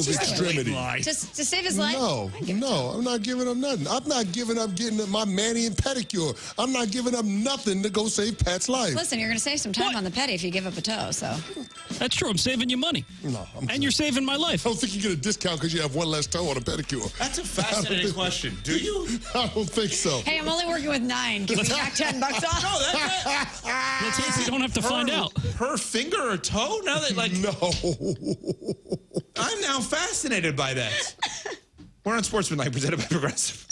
of extremity. Just to save his life? No, I'm not giving up nothing. I'm not giving up getting my mani and pedicure. I'm not giving up nothing to go save Pat's life. Listen, you're going to save some time on the pedi if you give up a toe, so. That's true. I'm saving you money. No, and you're saving my life. I don't think you get a discount because you have one less toe on a pedicure. That's a fascinating question. Do you? I don't think so. Hey, I'm only working with 9. Give me back $10 off. No, that's it. Let's hope we don't have to find out. Per finger or toe? Now that, like... No. I'm now fascinated by that. We're on Sportsmanlike, presented by Progressive.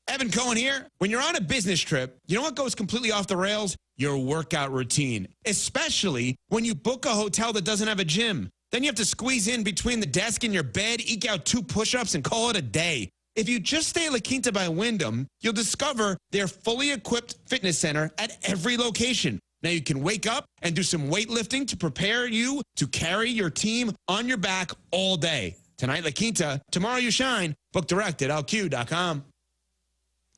Evan Cohen here. When you're on a business trip, you know what goes completely off the rails? Your workout routine, especially when you book a hotel that doesn't have a gym. Then you have to squeeze in between the desk and your bed, eke out 2 push-ups, and call it a day. If you just stay at La Quinta by Wyndham, you'll discover their fully equipped fitness center at every location. Now you can wake up and do some weightlifting to prepare you to carry your team on your back all day. Tonight, La Quinta. Tomorrow, you shine. Book direct at lq.com.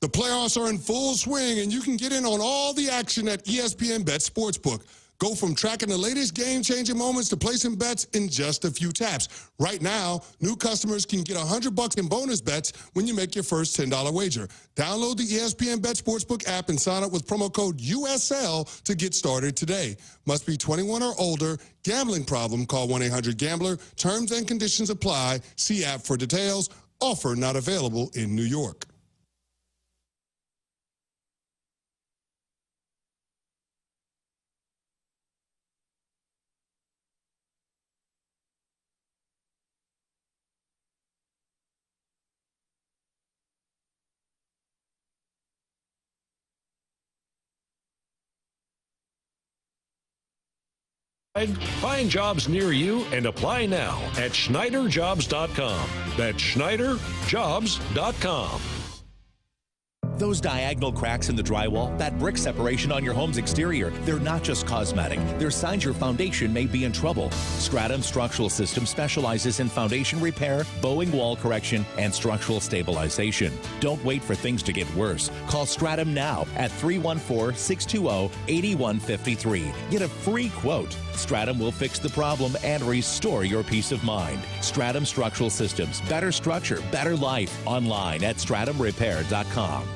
The playoffs are in full swing, and you can get in on all the action at ESPN Bet Sportsbook. Go from tracking the latest game-changing moments to placing bets in just a few taps. Right now, new customers can get $100 in bonus bets when you make your first $10 wager. Download the ESPN Bet Sportsbook app and sign up with promo code USL to get started today. Must be 21 or older. Gambling problem? Call 1-800-GAMBLER. Terms and conditions apply. See app for details. Offer not available in New York. Find jobs near you and apply now at SchneiderJobs.com. That's SchneiderJobs.com. Those diagonal cracks in the drywall, that brick separation on your home's exterior, they're not just cosmetic. They're signs your foundation may be in trouble. Stratum Structural Systems specializes in foundation repair, bowing wall correction, and structural stabilization. Don't wait for things to get worse. Call Stratum now at 314-620-8153. Get a free quote. Stratum will fix the problem and restore your peace of mind. Stratum Structural Systems. Better structure, better life. Online at stratumrepair.com.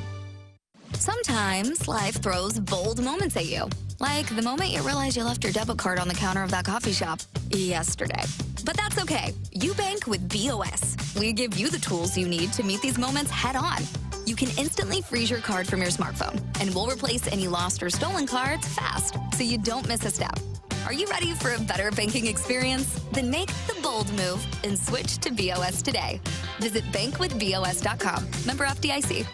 Sometimes life throws bold moments at you. Like the moment you realize you left your debit card on the counter of that coffee shop yesterday. But that's okay. You bank with BOS. We give you the tools you need to meet these moments head on. You can instantly freeze your card from your smartphone, and we'll replace any lost or stolen cards fast so you don't miss a step. Are you ready for a better banking experience? Then make the bold move and switch to BOS today. Visit bankwithbos.com. Member FDIC.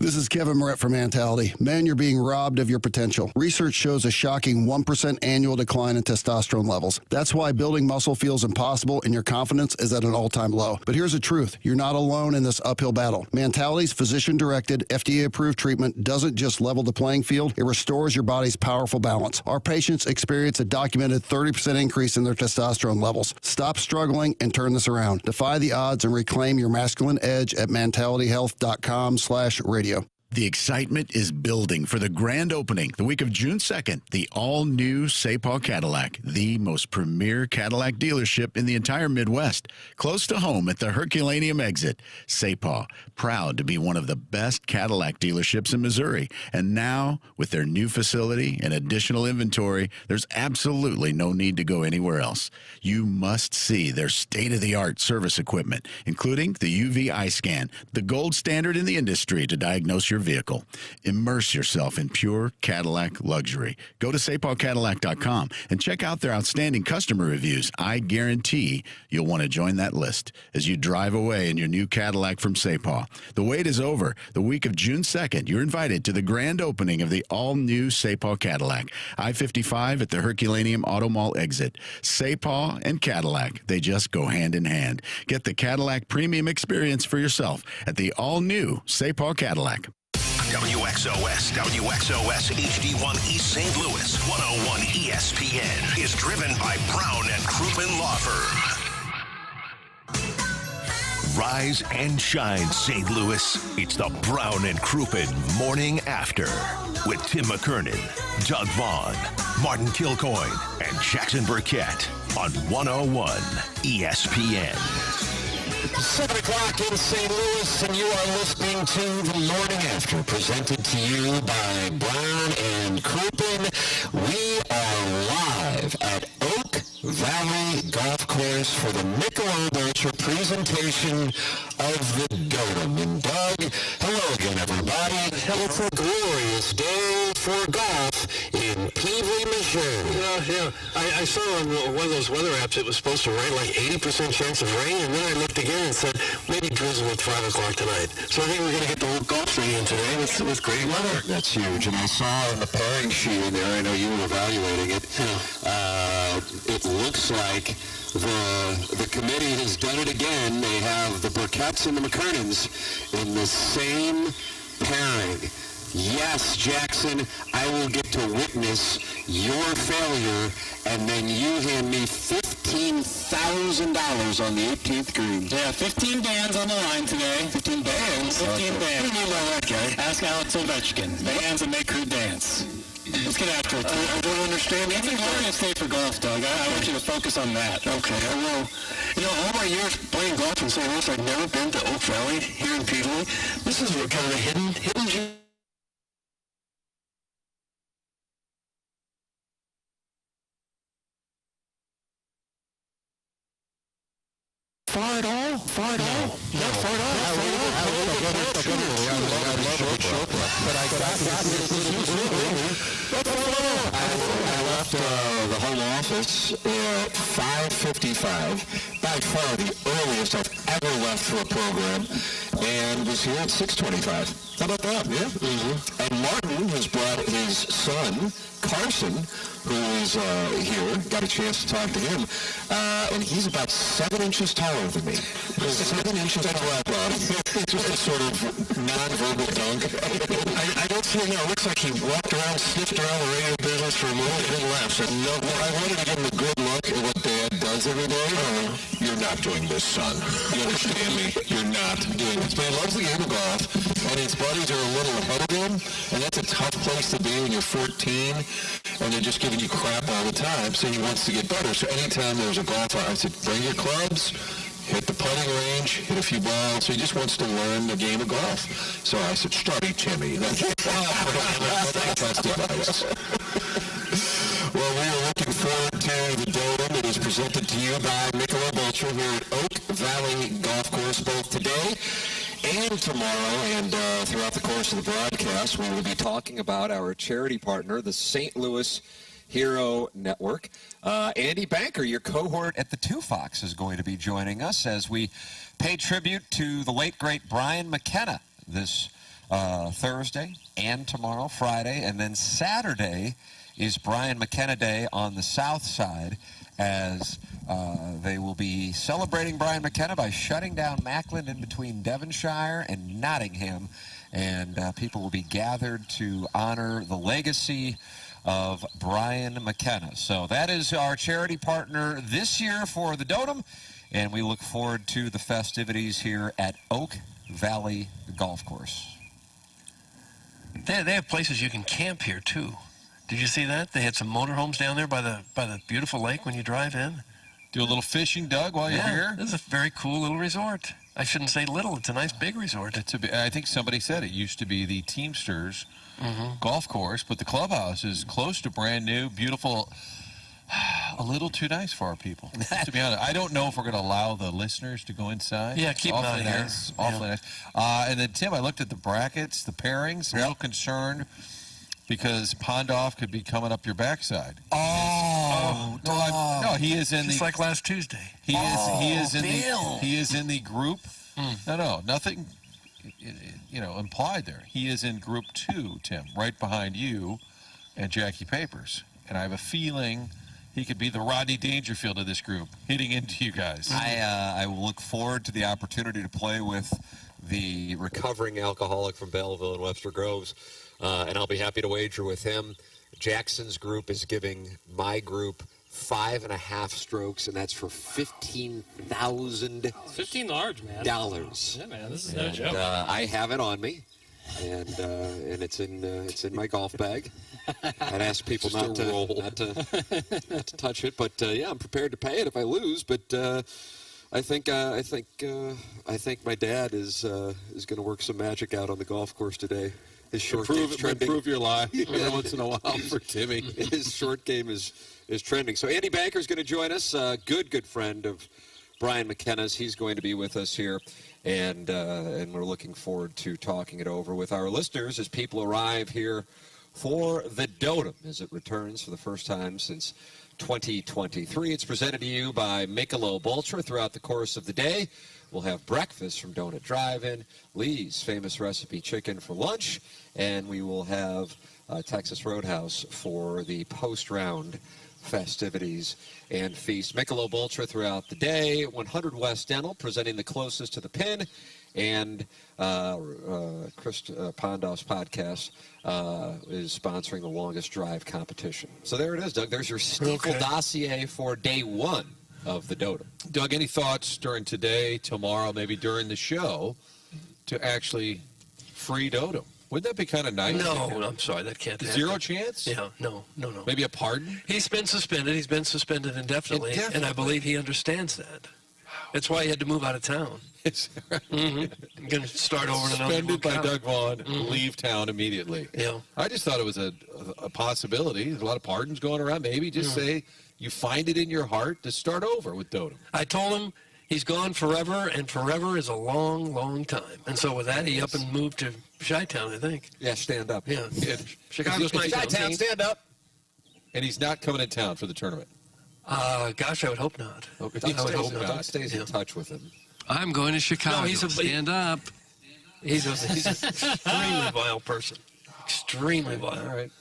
This is Kevin Moret from Mentality. Men, you're being robbed of your potential. Research shows a shocking 1% annual decline in testosterone levels. That's why building muscle feels impossible and your confidence is at an all-time low. But here's the truth. You're not alone in this uphill battle. Mentality's physician-directed, FDA-approved treatment doesn't just level the playing field. It restores your body's powerful balance. Our patients experience a documented 30% increase in their testosterone levels. Stop struggling and turn this around. Defy the odds and reclaim your masculine edge at mentalityhealth.com/radio. The excitement is building for the grand opening the week of June 2nd, the all-new Sapal Cadillac, the most premier Cadillac dealership in the entire Midwest, close to home at the Herculaneum exit. Sapal, proud to be one of the best Cadillac dealerships in Missouri. And now, with their new facility and additional inventory, there's absolutely no need to go anywhere else. You must see their state-of-the-art service equipment, including the UV eye scan, the gold standard in the industry to diagnose your vehicle. Immerse yourself in pure Cadillac luxury. Go to sapalcadillac.com and check out their outstanding customer reviews. I guarantee you'll want to join that list as you drive away in your new Cadillac from Sapal. The wait is over. The week of June 2nd, you're invited to the grand opening of the all-new Sapal Cadillac. I-55 at the Herculaneum Auto Mall exit. Sapal and Cadillac, they just go hand in hand. Get the Cadillac premium experience for yourself at the all-new Sapal Cadillac. WXOS HD1 East St. Louis 101 ESPN is driven by Brown and Crouppen Law Firm. Rise and shine, St. Louis. It's the Brown and Crouppen Morning After with Tim McKernan, Doug Vaughn, Martin Kilcoyne, and Jackson Burkett on 101 ESPN. 7 o'clock in St. Louis, and you are listening to The Morning After, presented to you by Brown and Crouppen. We are live at Oak Valley Golf Course for the Michelob Ultra presentation of the Dotem. And Doug, hello again, everybody. It's a glorious day for golf in Peevely, Missouri. Yeah. I saw on one of those weather apps it was supposed to rain, like 80% chance of rain, and then I looked again and said maybe drizzle at 5 o'clock tonight. So I think we're going to get the whole golf thing in today with great weather. That's huge. And I saw on the pairing sheet in there, I know you were evaluating it, it looks like the committee has done it again. They have the Burketts and the McKernans in the same pairing. Yes, Jackson, I will get to witness your failure, and then you hand me $15,000 on the 18th green. Yeah, 15 bands on the line today. 15 bands? 15 bands. What do you mean by that, guy? Ask Alex Ovechkin. Bands that make crew dance. Let's get after it. I don't understand. It's a glorious day for golf, Doug. I want you to focus on that. Okay, I will. You know, all my years playing golf in St. Louis, I've never been to Oak Valley here in Peevely. This is kind of a hidden gem. Far at all? Far at all? No, far at all. I left the home office at 5:55, by far the earliest I've ever left for a program, and was here at 6:25. How about that? Yeah. Mm-hmm. And Martin has brought his son, Carson, who is here, got a chance to talk to him, and he's about 7 inches taller than me. 7 inches taller, Bob. Just a sort of non-verbal dunk. I don't see him now. It looks like he walked around, sniffed around the radio business for a moment, and then left. Said, no, I wanted to give him a good look at what Dad does every day. You're not doing this, son. You understand me? You're not doing this. But he loves the game of golf, and his buddies are a little ahead of him, and that's a tough place to be when you're 14, and they're just giving you crap all the time, so he wants to get better. So anytime there's a golf, I said, bring your clubs, hit the putting range, hit a few balls. So he just wants to learn the game of golf. So I said, study, Timmy. That's best advice. Well, we are looking forward to the Dotem. It is presented to you by Michelob Ultra here at Oak Valley Golf Course, both today and tomorrow, and throughout the course of the broadcast, we will be talking about our charity partner, the St. Louis Hero Network. Andy Banker, your cohort at the Two Fox, is going to be joining us as we pay tribute to the late, great Brian McKenna this Thursday and tomorrow, Friday, and then Saturday is Brian McKenna Day on the South Side, as they will be celebrating Brian McKenna by shutting down Mackland in between Devonshire and Nottingham, and people will be gathered to honor the legacy of Brian McKenna. So that is our charity partner this year for the Dotem, and we look forward to the festivities here at Oak Valley Golf Course. They have places you can camp here too. Did you see that? They had some motorhomes down there by the beautiful lake when you drive in. Do a little fishing, Doug, while you're here? This is a very cool little resort. I shouldn't say little. It's a nice big resort. I think somebody said it used to be the Teamsters golf course, but the clubhouse is close to brand new, beautiful, a little too nice for our people, to be honest. I don't know if we're going to allow the listeners to go inside. Yeah, keep them out of here. Awfully nice. And then, Tim, I looked at the brackets, the pairings, a little concerned because Pondoff could be coming up your backside. No, he is in just like last Tuesday. He is in the group. No, nothing, implied there. He is in group 2, Tim, right behind you and Jackie Papers. And I have a feeling he could be the Rodney Dangerfield of this group, hitting into you guys. I will look forward to the opportunity to play with the recovering alcoholic from Belleville and Webster Groves, and I'll be happy to wager with him. Jackson's group is giving my group 5.5 strokes, and that's for $15,000. 15 large, man. Yeah, man, this is no joke. I have it on me, and it's in my golf bag. I'd ask people not to touch it, but yeah, I'm prepared to pay it if I lose. But I think my dad is going to work some magic out on the golf course today. His short game's trending. Improve your life every once in a while for Timmy. His short game is trending. So Andy Banker's going to join us. Good friend of Brian McKenna's. He's going to be with us here, and we're looking forward to talking it over with our listeners as people arrive here for the Dota as it returns for the first time since 2023. It's presented to you by Michelob Ultra throughout the course of the day. We'll have breakfast from Donut Drive-In, Lee's Famous Recipe Chicken for lunch, and we will have Texas Roadhouse for the post-round festivities and feast. Michelob Ultra throughout the day. 100 West Dental presenting the closest to the pin, and Chris Pondow's podcast is sponsoring the longest drive competition. So there it is, Doug. There's your Stiefel dossier for day one of the Dota. Doug, any thoughts during today, tomorrow, maybe during the show, to actually free Dota? Wouldn't that be kind of nice? No, I'm sorry, that can't happen. Zero chance? Yeah, no. Maybe a pardon? He's been suspended. He's been suspended indefinitely, and I believe he understands that. That's why he had to move out of town. I'm going to start over in another Suspended by Doug Vaughn, Mm-hmm. leave town immediately. Yeah. I just thought it was a possibility. There's a lot of pardons going around. Maybe just say you find it in your heart to start over with Dota. I told him he's gone forever, and forever is a long, long time. And so with that, he up and moved to Chi-Town, I think. Yeah, stand up. Yeah. Chicago's my Chi-Town, stand up. And he's not coming in town for the tournament. Gosh, I would hope not. Doug stays in touch with him. I'm going to Chicago. No, stand up. He's an extremely vile person. Extremely vile. All right.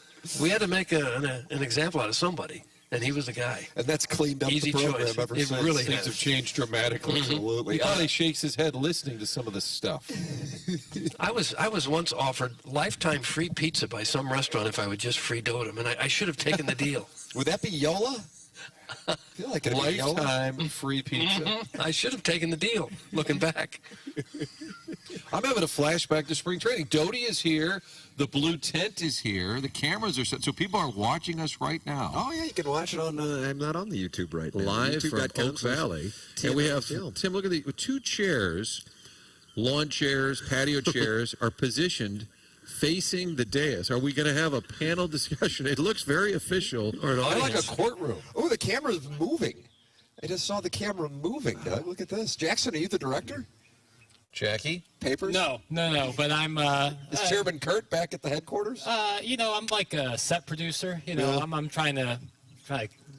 We had to make an example out of somebody, and he was the guy. And that's cleaned up Easy the program choice. ever It since. really Things have changed dramatically. Absolutely. He probably shakes his head listening to some of this stuff. I was once offered lifetime free pizza by some restaurant if I would just free Dota, and I should have taken the deal. Would that be Yola? I feel like it'd be Yola. Lifetime free pizza. I should have taken the deal, looking back. I'm having a flashback to spring training. Doty is here. The blue tent is here. The cameras are set. So people are watching us right now. Oh, yeah, you can watch it on, I'm not on the YouTube right now. Live from Oak Valley. And we have, Tim, look at the two chairs, lawn chairs, patio chairs, are positioned facing the dais. Are we going to have a panel discussion? It looks very official. I like a courtroom. Oh, the camera's moving. I just saw the camera moving, Doug. Look at this. Jackson, are you the director? Jackie? Papers? No, but I'm... Is Chairman Kurt back at the headquarters? I'm like a set producer. I'm trying to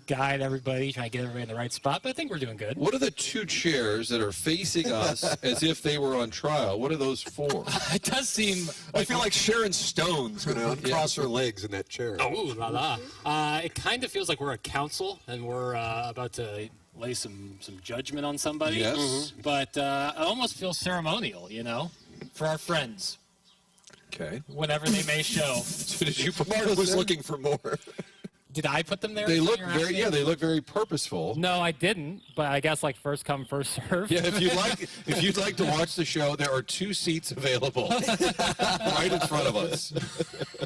guide everybody, trying to get everybody in the right spot, but I think we're doing good. What are the two chairs that are facing us as if they were on trial? What are those for? It does seem... I feel like Sharon Stone's going to uncross her legs in that chair. Oh, la la. It kind of feels like we're a council, and we're about to lay some judgment on somebody. Yes. But I almost feel ceremonial, for our friends. Okay. Whenever they may show. So did you Mark was looking for more. Did I put them there? They look they look very purposeful. No, I didn't, but I guess first come, first serve. Yeah, if you'd like to watch the show, there are 2 seats available right in front of us.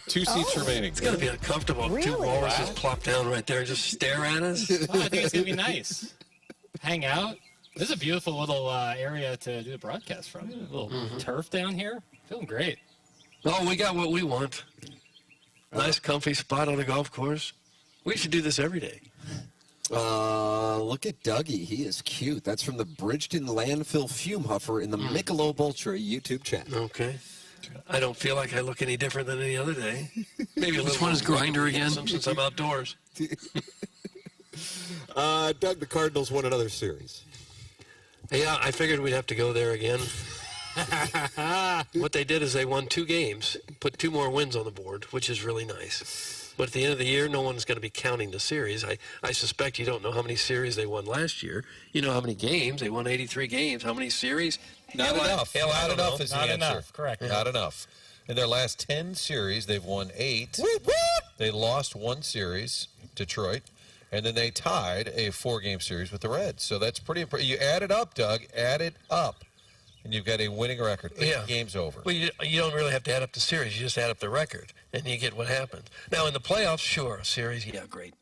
2 seats remaining. It's going to be uncomfortable. Really? 2 walruses plop down right there and just stare at us. I think it's going to be nice. Hang out. This is a beautiful little area to do the broadcast from. A little turf down here. Feeling great. Oh, we got what we want. Nice, comfy spot on the golf course. We should do this every day. Look at Dougie. He is cute. That's from the Bridgeton Landfill Fume Huffer in the Michelob Ultra YouTube chat. Okay. I don't feel like I look any different than any other day. Maybe a little. Which one is Grinder again? Since I'm outdoors. Doug, the Cardinals won another series. Yeah, I figured we'd have to go there again. What they did is they won 2 games, put 2 more wins on the board, which is really nice. But at the end of the year, no one's going to be counting the series. I suspect you don't know how many series they won last year. You know how many games. They won 83 games. How many series? Not enough. Not enough is the answer. Not enough, correct. Not enough. In their last 10 series, they've won 8. They lost 1 series, Detroit, and then they tied a 4-game series with the Reds. So that's pretty impressive. You add it up, Doug. Add it up. and you've got a winning record. 8 games over. Well, you don't really have to add up the series. You just add up the record, and you get what happens. Now, in the playoffs, sure, a series, yeah, great.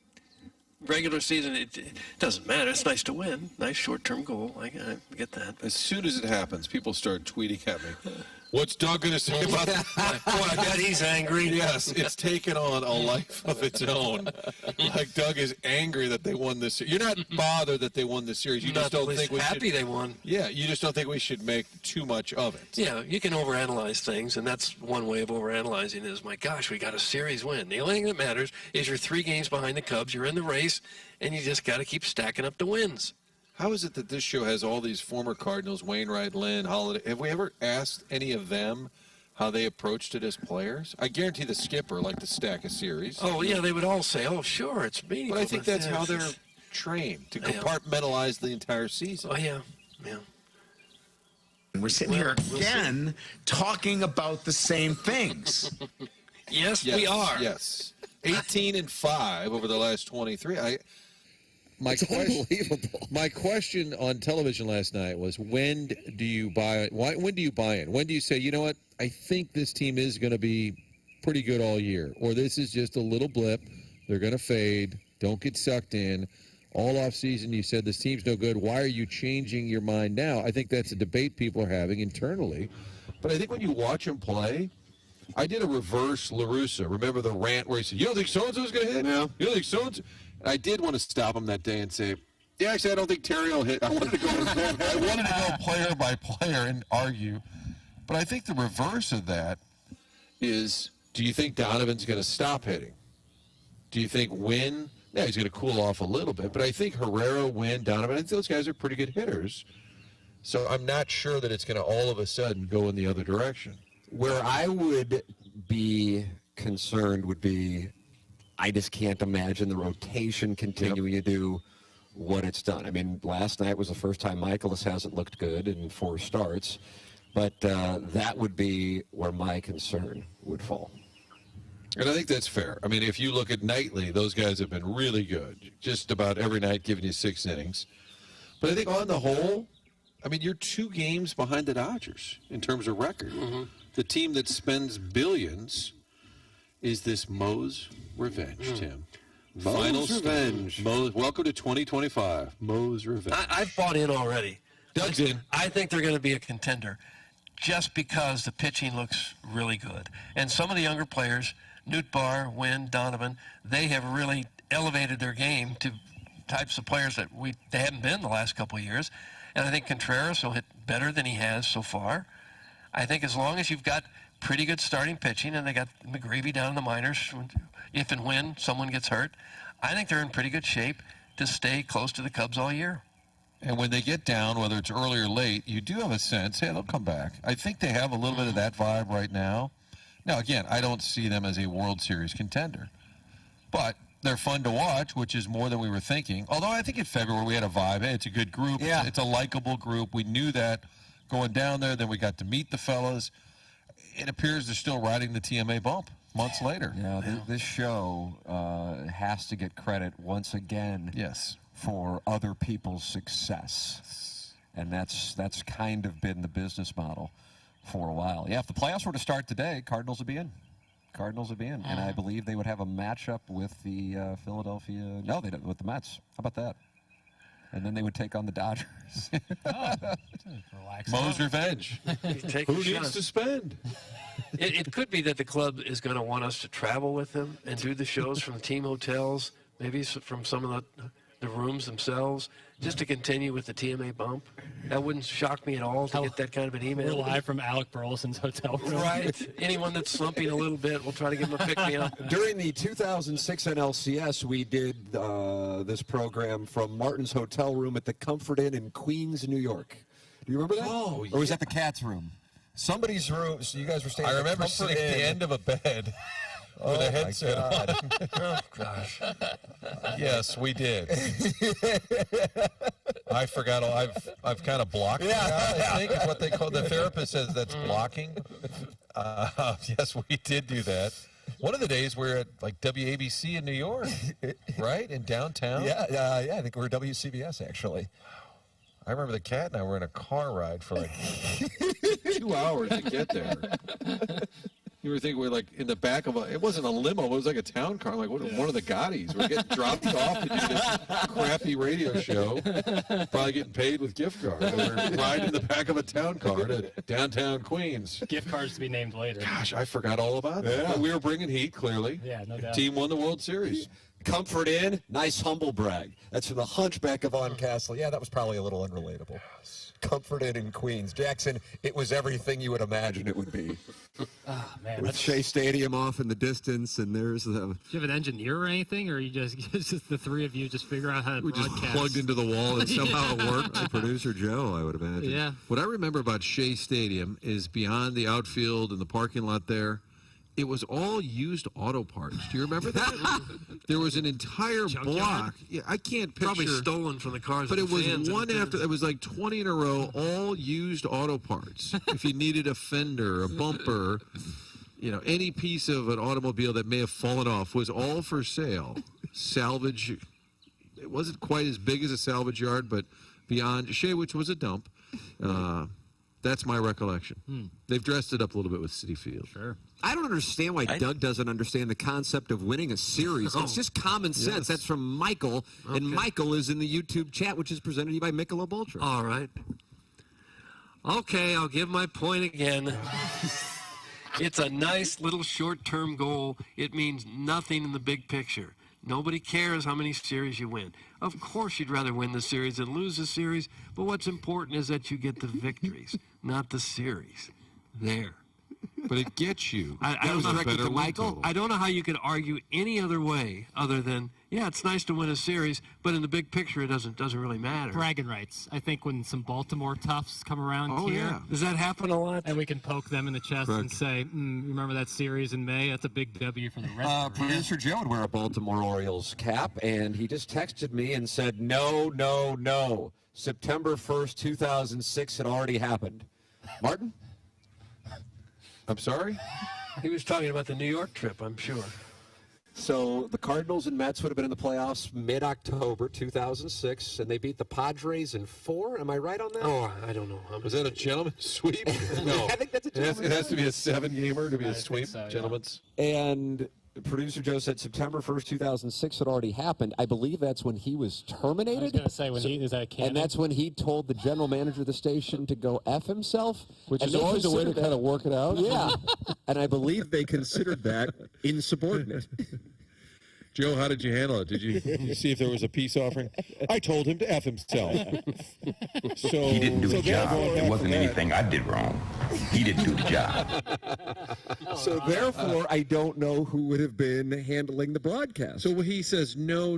Regular season, it doesn't matter. It's nice to win. Nice short-term goal. I get that. As soon as it happens, people start tweeting at me. What's Doug going to say about that? Boy, I bet he's angry. Yes, it's taken on a life of its own. Like Doug is angry that they won this series. You're not bothered that they won this series. You just don't think we happy they won. Yeah, you just don't think we should make too much of it. Yeah, you can overanalyze things, and that's one way of overanalyzing is, my gosh, we got a series win. The only thing that matters is you're 3 games behind the Cubs. You're in the race, and you just got to keep stacking up the wins. How is it that this show has all these former Cardinals, Wainwright, Lynn, Holiday? Have we ever asked any of them how they approached it as players? I guarantee the skipper liked to stack a series. Oh, yeah, they would all say, oh, sure, it's meaningful. But I think that's how they're trained, to compartmentalize the entire season. Oh, yeah. And we're sitting here again talking about the same things. Yes, we are. Yes. 18-5 over the last 23. My question on television last night was, when do you buy it? When do you buy it? When do you say, you know what, I think this team is going to be pretty good all year, or this is just a little blip, they're going to fade, don't get sucked in. All off season you said this team's no good. Why are you changing your mind now? I think that's a debate people are having internally. But I think when you watch them play, I did a reverse LaRussa. Remember the rant where he said, you don't think so-and-so's going to hit? Yeah. You don't think so-and-so? I did want to stop him that day and say, yeah, actually, I don't think Terry will hit. I wanted to go player by player and argue. But I think the reverse of that is, do you think Donovan's going to stop hitting? Do you think Wynn? Yeah, he's going to cool off a little bit. But I think Herrera, Wynn, Donovan, I think those guys are pretty good hitters. So I'm not sure that it's going to all of a sudden go in the other direction. Where I would be concerned would be, I just can't imagine the rotation continuing to do what it's done. I mean, last night was the first time Michaelis hasn't looked good in 4 starts, but that would be where my concern would fall. And I think that's fair. I mean, if you look at nightly, those guys have been really good, just about every night giving you 6 innings. But I think on the whole, I mean, you're 2 games behind the Dodgers in terms of record. Mm-hmm. The team that spends billions is this Mo's revenge, Tim. Mo's revenge. Mo's, welcome to 2025. Mo's revenge. I've bought in already. Doug's in. I think they're going to be a contender just because the pitching looks really good. And some of the younger players, Nootbaar, Wynn, Donovan, they have really elevated their game to types of players that they haven't been the last couple of years. And I think Contreras will hit better than he has so far. I think as long as you've got pretty good starting pitching, and they got McGreevy down in the minors, if and when someone gets hurt, I think they're in pretty good shape to stay close to the Cubs all year. And when they get down, whether it's early or late, you do have a sense, hey, they'll come back. I think they have a little bit of that vibe right now. Now, again, I don't see them as a World Series contender. But they're fun to watch, which is more than we were thinking. Although I think in February we had a vibe. Hey, it's a good group. Yeah. It's a likable group. We knew that going down there. Then we got to meet the fellas. It appears they're still riding the TMA bump months later. Yeah, this show has to get credit once again. Yes. For other people's success. And that's kind of been the business model for a while. Yeah, if the playoffs were to start today, Cardinals would be in. And I believe they would have a matchup with the with the Mets. How about that? And then they would take on the Dodgers. Mo's revenge. Who needs to spend? It could be that the club is going to want us to travel with them and do the shows from the team hotels, maybe from some of the rooms themselves, just to continue with the TMA bump. That wouldn't shock me at all to get that kind of an email. We're live from Alec Burleson's hotel room. Right. Anyone that's slumping a little bit, we'll try to give them a pick-me-up. During the 2006 NLCS, we did this program from Martin's hotel room at the Comfort Inn in Queens, New York. Do you remember that? Oh, Or was that the Cat's room? Somebody's room. So you guys were staying at I remember Comfort sitting at the Inn. end of a bed with a headset on. Oh, gosh. Yes, we did. I forgot. I've kind of blocked it out, I think is what they call. The therapist says that's blocking. Yes, we did do that. One of the days we're at like WABC in New York, right? In downtown? Yeah, I think we're WCBS actually. I remember the cat and I were in a car ride for like 2 hours to get there. You were thinking we're like in the back of it wasn't a limo, it was like a town car. I'm like, one of the Gottis. We're getting dropped off to do this crappy radio show. Probably getting paid with gift cards. We're riding in the back of a town car to downtown Queens. Gift cards to be named later. Gosh, I forgot all about that. But we were bringing heat, clearly. Yeah, no doubt. Team won the World Series. Comfort Inn, nice humble brag. That's from the Hunchback of Von Castle. Yeah, that was probably a little unrelatable. Comfort Inn in Queens. Jackson, it was everything you would imagine it would be. Oh, man. With Shea Stadium off in the distance, and there's the... Do you have an engineer or anything, or you just the three of you just figure out how to We just broadcast? plugged into the wall and somehow it worked. Producer Joe, I would imagine. Yeah. What I remember about Shea Stadium is beyond the outfield and the parking lot there, it was all used auto parts. Do you remember that? There was an entire block. Yeah, I can't picture. Probably stolen from the cars. But of it was fans one after. It was like 20 in a row, all used auto parts. If you needed a fender, a bumper, any piece of an automobile that may have fallen off was all for sale. Salvage. It wasn't quite as big as a salvage yard, but beyond Shea, which was a dump. That's my recollection. They've dressed it up a little bit with Citi Field. Sure. I don't understand why Doug doesn't understand the concept of winning a series. It's just common sense. Yes. That's from Michael, and Michael is in the YouTube chat, which is presented to you by Michelob Ultra. All right. Okay, I'll give my point again. It's a nice little short-term goal. It means nothing in the big picture. Nobody cares how many series you win. Of course you'd rather win the series than lose the series, but what's important is that you get the victories, not the series. There. But it gets you. I don't know, directed to Michael. I don't know how you could argue any other way other than, yeah, it's nice to win a series, but in the big picture, it doesn't really matter. Bragging rights. I think when some Baltimore toughs come around here. Yeah. Does that happen a lot? And we can poke them in the chest and say, remember that series in May? That's a big W for the rest. Producer Joe would wear a Baltimore Orioles cap, and he just texted me and said, no. September 1st, 2006 had already happened. Martin? I'm sorry? He was talking about the New York trip, I'm sure. So the Cardinals and Mets would have been in the playoffs mid-October 2006, and they beat the Padres in 4. Am I right on that? Oh, I don't know. Was that a gentleman's sweep? No. I think that's a gentleman's It has to be a 7-gamer to be a sweep, so, yeah. gentlemen's. And producer Joe said September 1st, 2006 had already happened. I believe that's when he was terminated. I was going to say, is that canon? And that's when he told the general manager of the station to go F himself. Which And is they always a way to considered kind of work it out. Yeah. And I believe they considered that insubordinate. Joe, how did you handle it? Did you see if there was a peace offering? I told him to F himself. So He didn't do his job. therefore, It wasn't after that- anything I did wrong. He didn't do the job. So therefore, I don't know who would have been handling the broadcast. So when he says no,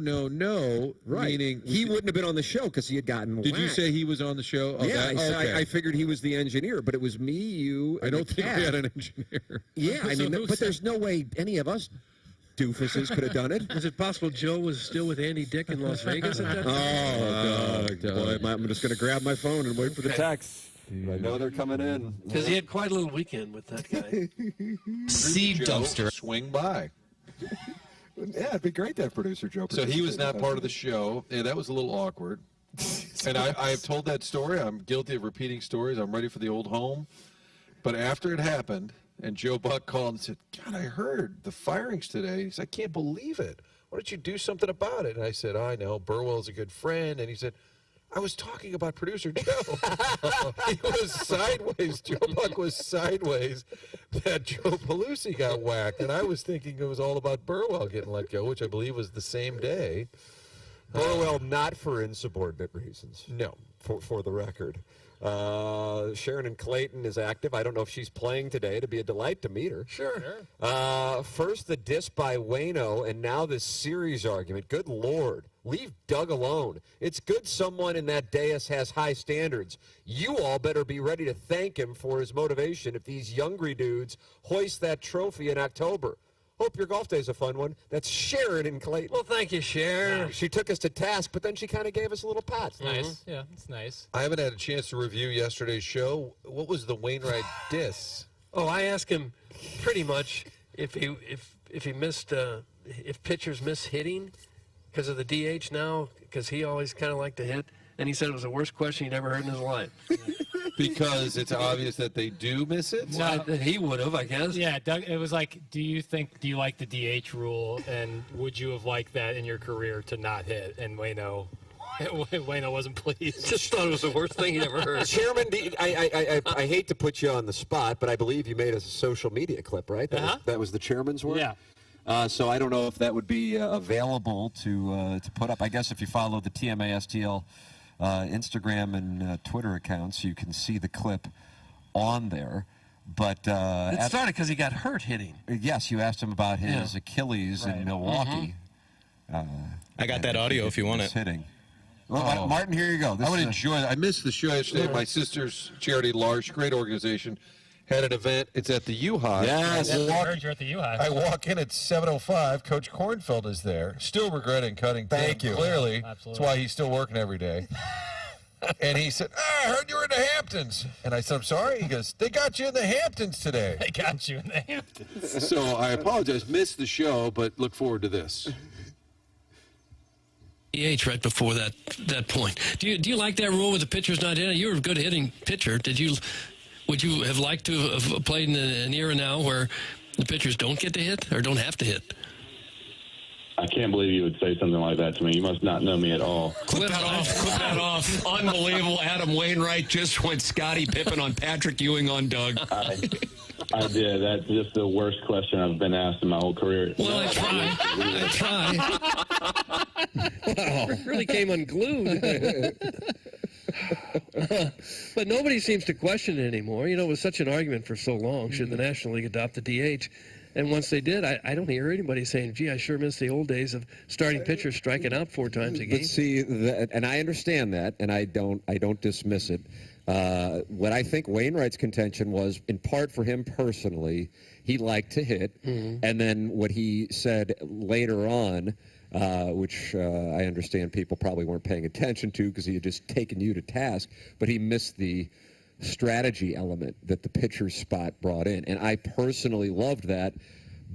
Right. meaning he wouldn't have been on the show because he had gotten Did you whacked. say he was on the show? Oh, Yeah, okay. I figured he was the engineer, but it was me, you, I and don't the think cat. we had an engineer. Yeah, I So mean, who but said- there's no way any of us doofuses could have done it. Is it possible Joe was still with Andy Dick in Las Vegas at that time? Boy, I'm just going to grab my phone and wait for the text. I know they're coming in. Because he had quite a little weekend with that guy. Seed dumpster. Swing by. Yeah, it'd be great to have producer Joe. So he was not part of the show. Yeah, that was a little awkward. And I have told that story. I'm guilty of repeating stories. I'm ready for the old home. But after it happened, and Joe Buck called and said, God, I heard the firings today. He said, I can't believe it. Why don't you do something about it? And I said, I know. Burwell's a good friend. And he said, I was talking about producer Joe. He was sideways. Joe Buck was sideways that Joe Pelusi got whacked. And I was thinking it was all about Burwell getting let go, which I believe was the same day. Burwell not for insubordinate reasons. No. For the record. Sharon and Clayton is active. I don't know if she's playing today. It'd be a delight to meet her. Sure. First the diss by Waino, and now this series argument. Good Lord. Leave Doug alone. It's good someone in that dais has high standards. You all better be ready to thank him for his motivation if these youngry dudes hoist that trophy in October. Hope your golf day's a fun one. That's Sharon and Clayton. Well, thank you, Sharon. She took us to task, but then she kind of gave us a little pat. Nice. Yeah, it's nice. I haven't had a chance to review yesterday's show. What was the Wainwright diss? Oh, I asked him pretty much if he missed if pitchers miss hitting because of the DH now, because he always kind of liked to hit. and he said it was the worst question he'd ever heard in his life. Because it's obvious that they do miss it? Well, he would have, I guess. Yeah, Doug, it was like, do you like the DH rule, and would you have liked that in your career to not hit? And Wayno wasn't pleased. Just thought it was the worst thing he'd ever heard. Chairman, I hate to put you on the spot, but I believe you made a social media clip, right? That was the chairman's work? Yeah. So I don't know if that would be available to put up. I guess if you follow the TMASTL Instagram and Twitter accounts, you can see the clip on there. But it started because he got hurt hitting. Yes, you asked him about his Achilles in Milwaukee. I got that audio if you want it. Hitting. Well, Martin, here you go. I would enjoy it. I missed the show yesterday. My sister's charity, Large, great organization, had an event. It's at the U-High. Yes. I heard you're at the U-High. I walk in at 7:05. Coach Kornfeld is there, still regretting cutting. Thank you. Clearly. Absolutely. That's why he's still working every day. And he said, I heard you were in the Hamptons. And I said, I'm sorry. He goes, they got you in the Hamptons today. They got you in the Hamptons. So I apologize. Missed the show, but look forward to this. DH right before that point. Do you like that rule with the pitcher's not hitting? You were a good hitting pitcher. Would you have liked to have played in an era now where the pitchers don't get to hit or don't have to hit? I can't believe you would say something like that to me. You must not know me at all. Clip that off. Unbelievable. Adam Wainwright just went Scottie Pippen on Patrick Ewing on Doug. I did. That's just the worst question I've been asked in my whole career. Well, I try. Wow. Really came unglued. But nobody seems to question it anymore. You know, it was such an argument for so long. Should the National League adopt the DH? And once they did, I don't hear anybody saying, gee, I sure miss the old days of starting pitchers striking out 4 times a game. But see, and I understand that, and I don't dismiss it. What I think Wainwright's contention was, in part for him personally, he liked to hit. Mm-hmm. And then what he said later on, which I understand people probably weren't paying attention to because he had just taken you to task, but he missed the strategy element that the pitcher's spot brought in. And I personally loved that,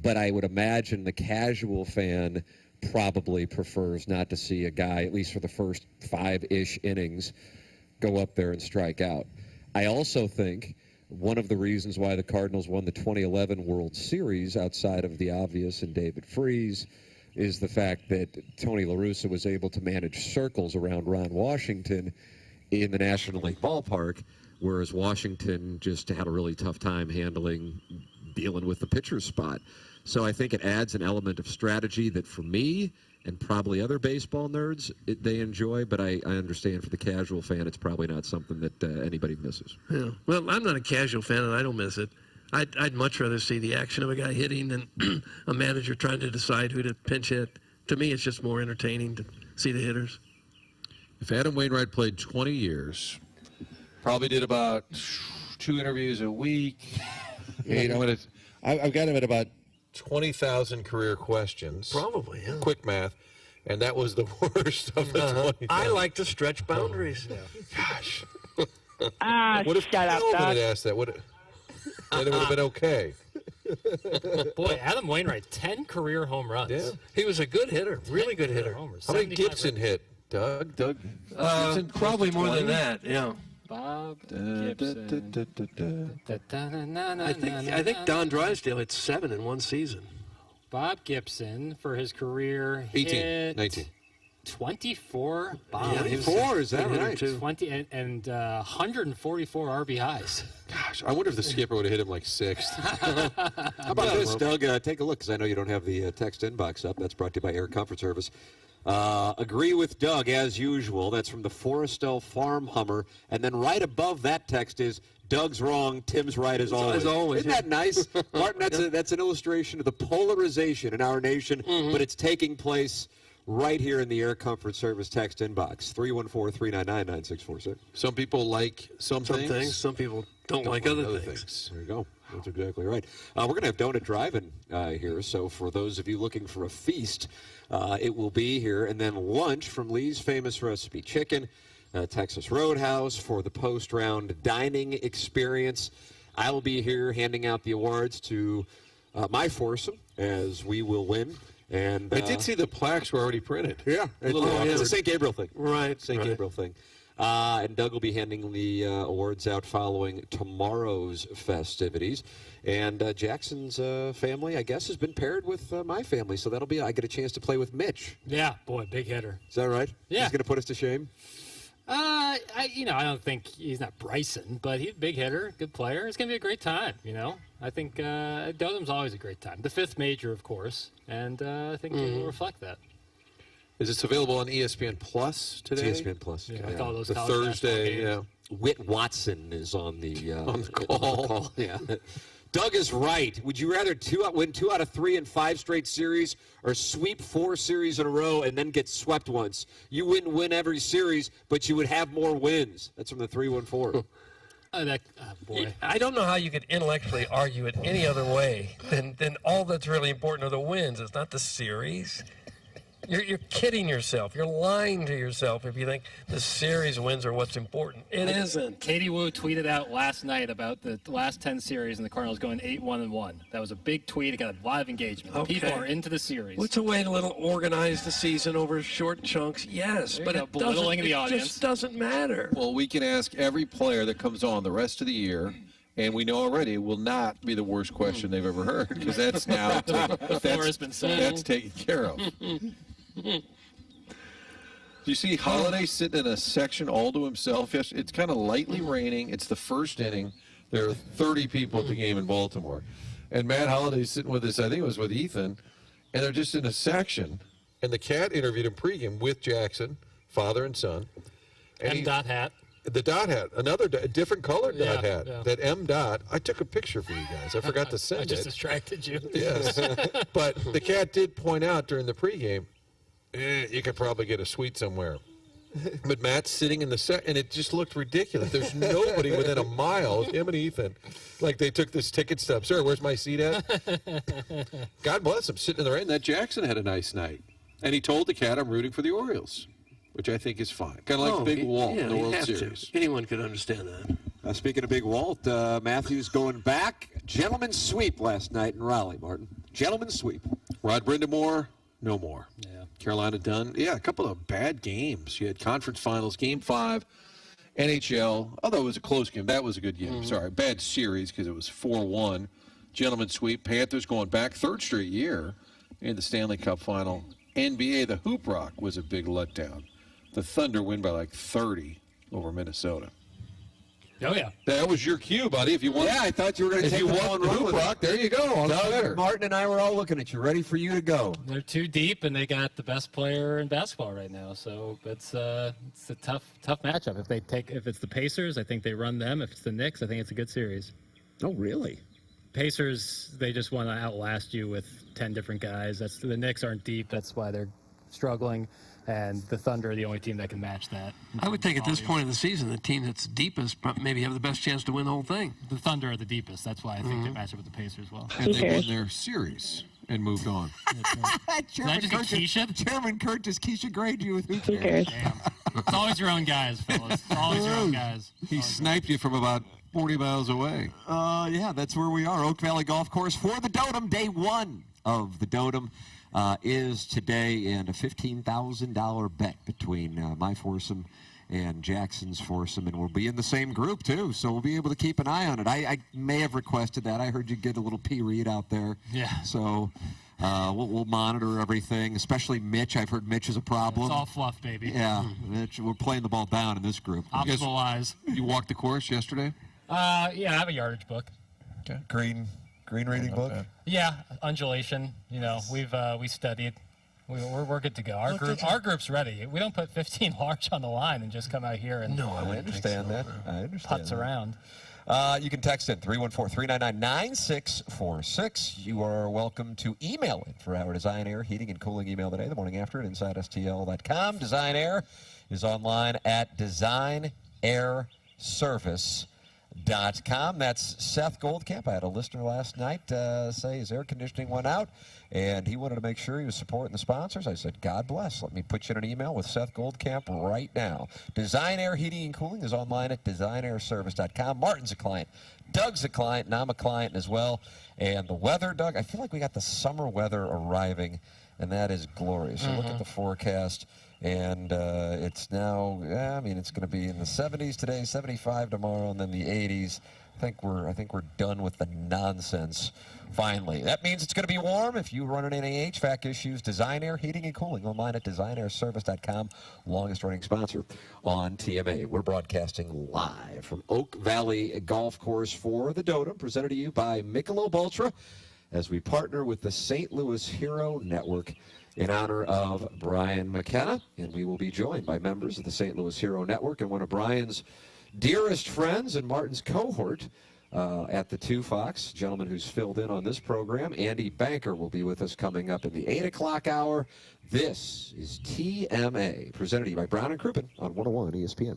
but I would imagine the casual fan probably prefers not to see a guy, at least for the first 5-ish innings, go up there and strike out. I also think one of the reasons why the Cardinals won the 2011 World Series, outside of the obvious and David Freese, is the fact that Tony La Russa was able to manage circles around Ron Washington in the National League ballpark, whereas Washington just had a really tough time dealing with the pitcher's spot. So I think it adds an element of strategy that for me and probably other baseball nerds, they enjoy, but I understand for the casual fan, it's probably not something that anybody misses. Yeah. Well, I'm not a casual fan, and I don't miss it. I'd much rather see the action of a guy hitting than a manager trying to decide who to pinch hit. To me, it's just more entertaining to see the hitters. If Adam Wainwright played 20 years, probably did about 2 interviews a week. I've got him at about 20,000 career questions. Probably, yeah. Quick math. And that was the worst of the 20,000. I like to stretch boundaries. Gosh. What if shut up, Doug? Had asked that? Then it would have been okay. Boy, Adam Wainwright, 10 career home runs. Yeah. He was a good hitter, really good hitter. Homers, How many Gibson hit, Doug? Probably more than that, yeah. Bob Gibson. I think Don Drysdale hit 7 in one season. Bob Gibson, for his career, 18, hit 19. 24 bombs. Yeah, he was 24, is that right? 20 and 144 RBIs. Gosh, I wonder if the skipper would have hit him like 6th. How about this, Doug? Take a look, because I know you don't have the text inbox up. That's brought to you by Air Comfort Service. Agree with Doug, as usual. That's from the Forrestal Farm Hummer. And then right above that text is, Doug's wrong, Tim's right as always. Isn't that nice? Martin, that's an illustration of the polarization in our nation, but it's taking place right here in the Air Comfort Service text inbox, 314-399-9646. Some people like some things. Some people don't like other things. There you go. That's exactly right. We're going to have Donut Drive-In here, so for those of you looking for a feast, it will be here. And then lunch from Lee's Famous Recipe Chicken, Texas Roadhouse for the post-round dining experience. I will be here handing out the awards to my foursome, as we will win And I did see the plaques were already printed. Yeah, it's a St. Gabriel thing. Right. St. Gabriel thing. And Doug will be handing the awards out following tomorrow's festivities. And Jackson's family, I guess, has been paired with my family, so that'll be I get a chance to play with Mitch. Yeah, boy, big hitter. Is that right? Yeah. He's going to put us to shame? I don't think he's not Bryson, but he's a big hitter, good player. It's going to be a great time, I think Dodom's always a great time. The fifth major, of course, and I think it will reflect that. Is this available on ESPN Plus today? It's ESPN Plus. Yeah, with all those the Thursday, yeah. Whit Watson is on the call. Yeah. Doug is right. Would you rather win 2 out of 3 in 5 straight series or sweep 4 series in a row and then get swept once? You wouldn't win every series, but you would have more wins. That's from the 314. Boy. I don't know how you could intellectually argue it any other way than all that's really important are the wins. It's not the series. You're kidding yourself. You're lying to yourself if you think the series wins are what's important. It isn't. Katie Wu tweeted out last night about the last 10 series and the Cardinals going 8-1-1. That was a big tweet. It got a lot of engagement. Okay. People are into the series. What's a way to organize the season over short chunks? Yes, but it just doesn't matter. Well, we can ask every player that comes on the rest of the year, and we know already it will not be the worst question they've ever heard, because that's now that's taken care of. Do you see Holiday sitting in a section all to himself? Yes, it's kind of lightly raining. It's the first inning. There are 30 people at the game in Baltimore. And Matt Holiday's sitting with us, I think it was with Ethan, and they're just in a section. And the Cat interviewed him pregame with Jackson, father and son. And dot hat. The dot hat, another different colored dot hat. Yeah. That M dot. I took a picture for you guys. I forgot to send it. I just distracted you. Yes. But the Cat did point out during the pregame, you could probably get a suite somewhere. But Matt's sitting in the set, and it just looked ridiculous. There's nobody within a mile of him and Ethan. Like they took this ticket stub. Sir, where's my seat at? God bless him, sitting in the rain. That Jackson had a nice night. And he told the Cat, I'm rooting for the Orioles, which I think is fine. Kind of like Big Walt in the World Series. Anyone could understand that. Speaking of Big Walt, Matthews going back. Gentleman's sweep last night in Raleigh, Martin. Gentleman's sweep. Rod Brindamore, no more. Yeah. Carolina done. Yeah, a couple of bad games. You had conference finals, Game 5, NHL. Although it was a close game. That was a good game. Sorry, bad series because it was 4-1. Gentleman's sweep. Panthers going back 3rd straight year in the Stanley Cup final. NBA, the Hoop Rock was a big letdown. The Thunder win by like 30 over Minnesota. Oh, yeah. That was your cue, buddy. If you want, I thought you were going to take the one Hoop Rock. There you go. Doug, Martin, and I were all looking at you, ready for you to go. They're too deep, and they got the best player in basketball right now. So it's a tough matchup. If it's the Pacers, I think they run them. If it's the Knicks, I think it's a good series. Oh, really? Pacers, they just want to outlast you with 10 different guys. The Knicks aren't deep. That's why they're struggling. And the Thunder are the only team that can match that. I would think at this point in the season, the team that's deepest maybe have the best chance to win the whole thing. The Thunder are the deepest. That's why I think they match up with the Pacers well. And they won their series and moved on. Chairman Kurt just Keisha grade you with who cares? Damn. It's always your own guys, fellas. It's always your own guys. He sniped you from about 40 miles away. Yeah, that's where we are. Oak Valley Golf Course for the Dotem. Day 1 of the Dotem is today, and a $15,000 bet between my foursome and Jackson's foursome, and we'll be in the same group too, so we'll be able to keep an eye on it. I may have requested that. I heard you get a little P. Reed out there. Yeah. So we'll monitor everything, especially Mitch. I've heard Mitch is a problem. It's all fluff, baby. Yeah, Mitch, we're playing the ball down in this group. Optimal-wise. You walked the course yesterday? Yeah, I have a yardage book. Okay. Green rating book? Yeah, undulation. We studied. We're good to go. Our group's ready. We don't put 15 large on the line and just come out here and I understand that. Putts around. You can text in 314-399-9646. You are welcome to email it for our Design Air Heating and Cooling email today, the morning after at InsideSTL.com. Design Air is online at designairservice.com. That's Seth Goldcamp. I had a listener last night say his air conditioning went out, and he wanted to make sure he was supporting the sponsors. I said, God bless. Let me put you in an email with Seth Goldcamp right now. Design Air Heating and Cooling is online at designairservice.com. Martin's a client. Doug's a client, and I'm a client as well. And the weather, Doug, I feel like we got the summer weather arriving and that is glorious. So look at the forecast, and it's now, it's going to be in the 70s today, 75 tomorrow, and then the 80s. I think we're done with the nonsense. Finally, that means it's going to be warm. If you run into any HVAC issues, Design Air Heating and Cooling online at designairservice.com. Longest running sponsor on TMA. We're broadcasting live from Oak Valley Golf Course for the Dota, presented to you by Michelob Ultra, as we partner with the St. Louis Hero Network in honor of Brian McKenna, and we will be joined by members of the St. Louis Hero Network and one of Brian's dearest friends and Martin's cohort at the 2 Fox, gentleman who's filled in on this program. Andy Banker will be with us coming up in the 8 o'clock hour. This is TMA, presented to you by Brown and Crouppen on 101 ESPN.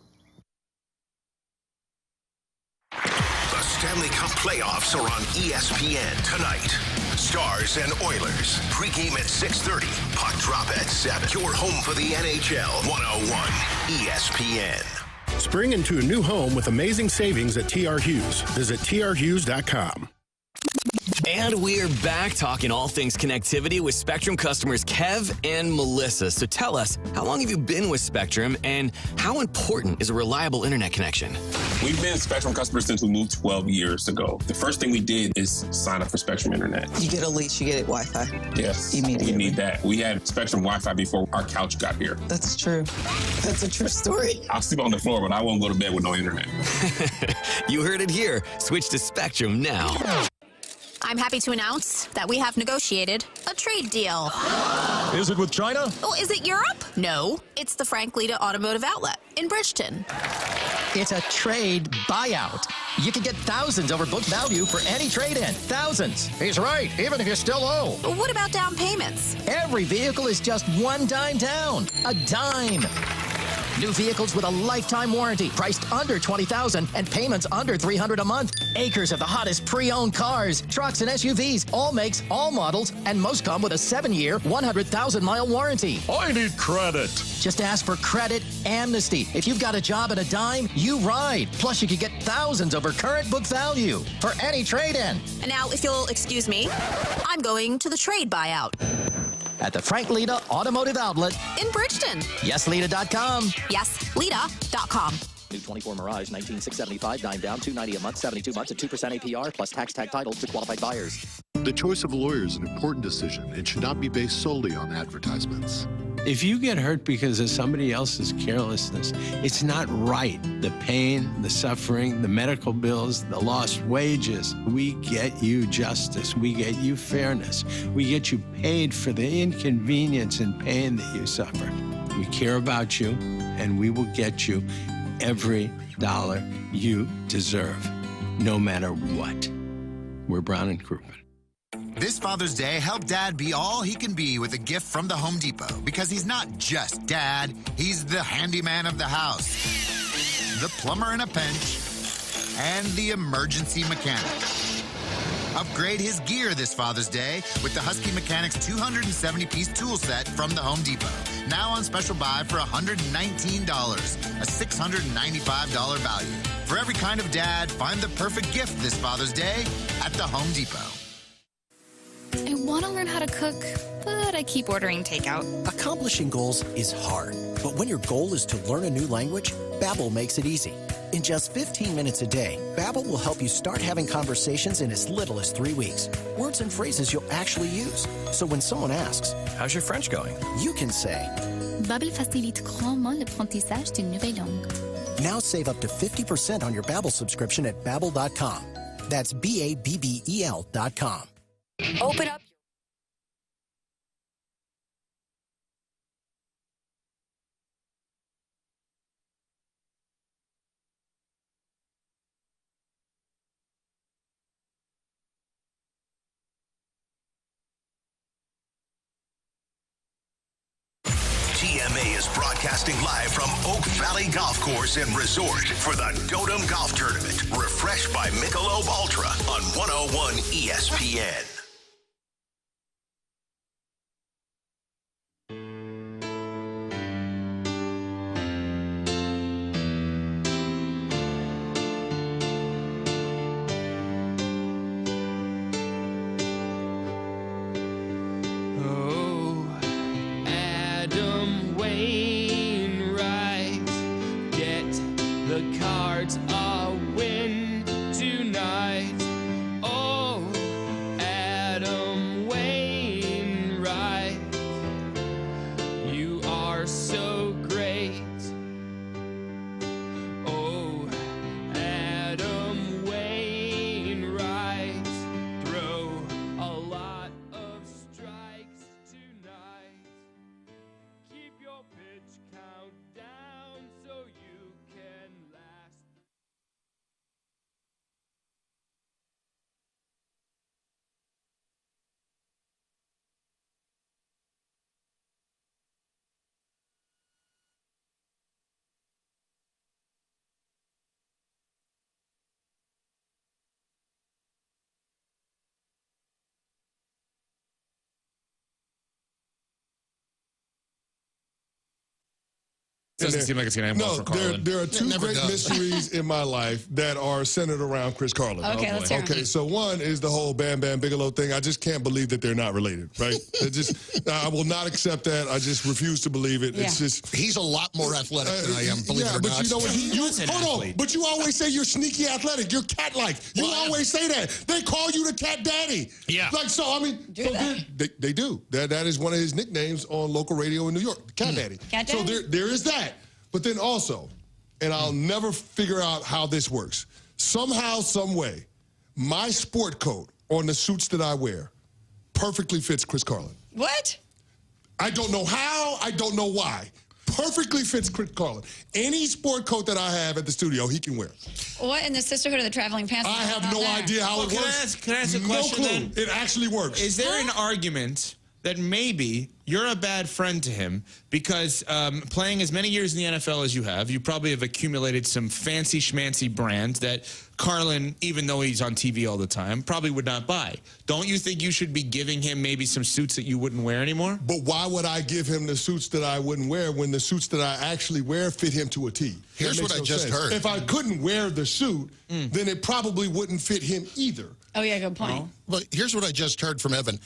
The Stanley Cup playoffs are on ESPN tonight. Stars and Oilers. Pregame at 6:30. Puck drop at 7. Your home for the NHL. 101 ESPN. Spring into a new home with amazing savings at TR Hughes. Visit trhughes.com. And we're back talking all things connectivity with Spectrum customers Kev and Melissa. So tell us, how long have you been with Spectrum, and how important is a reliable internet connection? We've been Spectrum customers since we moved 12 years ago. The first thing we did is sign up for Spectrum Internet. You get a lease, you get Wi-Fi. Yes, immediately. We need that. We had Spectrum Wi-Fi before our couch got here. That's true. That's a true story. I'll sleep on the floor, but I won't go to bed with no internet. You heard it here. Switch to Spectrum now. I'm happy to announce that we have negotiated a trade deal. Is it with China? Oh, is it Europe? No, it's the Frank Lita Automotive Outlet in Bridgeton. It's a trade buyout. You can get thousands over book value for any trade-in. Thousands. He's right, even if you still owe. But what about down payments? Every vehicle is just one dime down. A dime. New vehicles with a lifetime warranty, priced under $20,000 and payments under $300 a month. Acres of the hottest pre-owned cars, trucks, and SUVs, all makes, all models, and most come with a 7-year, 100,000-mile warranty. I need credit. Just ask for credit amnesty. If you've got a job and a dime, you ride. Plus, you could get thousands over current book value for any trade-in. And now, if you'll excuse me, I'm going to the trade buyout. At the Frank Lita Automotive Outlet in Bridgeton. YesLita.com. YesLita.com. New 24 Mirage, 19,675, dime down, $290 a month, 72 months at 2% APR, plus tax tag title to qualified buyers. The choice of a lawyer is an important decision and should not be based solely on advertisements. If you get hurt because of somebody else's carelessness, it's not right. The pain, the suffering, the medical bills, the lost wages. We get you justice. We get you fairness. We get you paid for the inconvenience and pain that you suffer. We care about you, and we will get you every dollar you deserve, no matter what. We're Brown and Crouppen. This Father's Day, help Dad be all he can be with a gift from the Home Depot, because he's not just Dad, he's the handyman of the house, the plumber in a pinch, and the emergency mechanic. Upgrade his gear this Father's Day with the Husky Mechanics 270-piece tool set from the Home Depot. Now on special buy for $119, a $695 value. For every kind of dad, find the perfect gift this Father's Day at the Home Depot. I want to learn how to cook, but I keep ordering takeout. Accomplishing goals is hard, but when your goal is to learn a new language, Babbel makes it easy. In just 15 minutes a day, Babbel will help you start having conversations in as little as 3 weeks. Words and phrases you'll actually use. So when someone asks, "How's your French going?" you can say, Babbel facilite grandement l'apprentissage d'une nouvelle langue. Now save up to 50% on your Babbel subscription at Babbel.com. That's Babbel.com. Open up. TMA is broadcasting live from Oak Valley Golf Course and Resort for the Dotem Golf Tournament. Refreshed by Michelob Ultra on 101 ESPN. Oh, Doesn't seem like it's going to end well for Carlin. There are two great mysteries in my life that are centered around Chris Carlin. Okay, let's hear them. Okay, so one is the whole Bam Bam Bigelow thing. I just can't believe that they're not related, right? I will not accept that. I just refuse to believe it. It's just he's a lot more athletic than I am. Believe it or but not. you know what? Hold on. But you always say you're sneaky athletic. You're cat-like. You always say that. They call you the Cat Daddy. Yeah. Like so. I mean, they do. That is one of his nicknames on local radio in New York, Cat Daddy. Cat Daddy. So there is that. But then also, and I'll never figure out how this works. Somehow, some way, my sport coat on the suits that I wear perfectly fits Chris Carlin. What? I don't know how. I don't know why. Perfectly fits Chris Carlin. Any sport coat that I have at the studio, he can wear. What in the Sisterhood of the Traveling Pants? I have no idea how it works. Can I ask a question then? It actually works. Is there an argument that maybe you're a bad friend to him because playing as many years in the NFL as you have, you probably have accumulated some fancy schmancy brand that Carlin, even though he's on TV all the time, probably would not buy. Don't you think you should be giving him maybe some suits that you wouldn't wear anymore? But why would I give him the suits that I wouldn't wear when the suits that I actually wear fit him to a T? Here's what I just heard. If I couldn't wear the suit, then it probably wouldn't fit him either. Oh, yeah, good point. But here's what I just heard from Evan.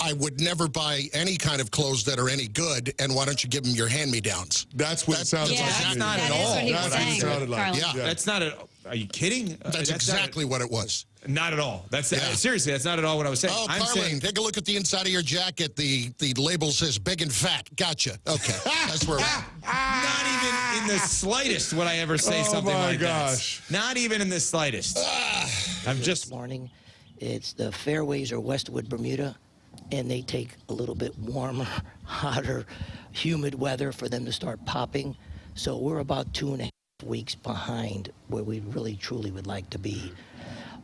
I would never buy any kind of clothes that are any good, and why don't you give them your hand-me-downs? That's what it sounded like. That's not at all. That's what he was saying, Carlin. Yeah. That's not at all. Are you kidding? That's exactly what it was. Not at all. That's seriously, that's not at all what I was saying. Oh, I'm Carlin, saying, take a look at the inside of your jacket. The label says big and fat. Gotcha. Okay. That's where not even in the slightest would I ever say something like that. Not even in the slightest. I'm just... This morning, it's the fairways or Westwood Bermuda, and they take a little bit warmer, hotter, humid weather for them to start popping. So we're about 2.5 weeks behind where we really, truly would like to be.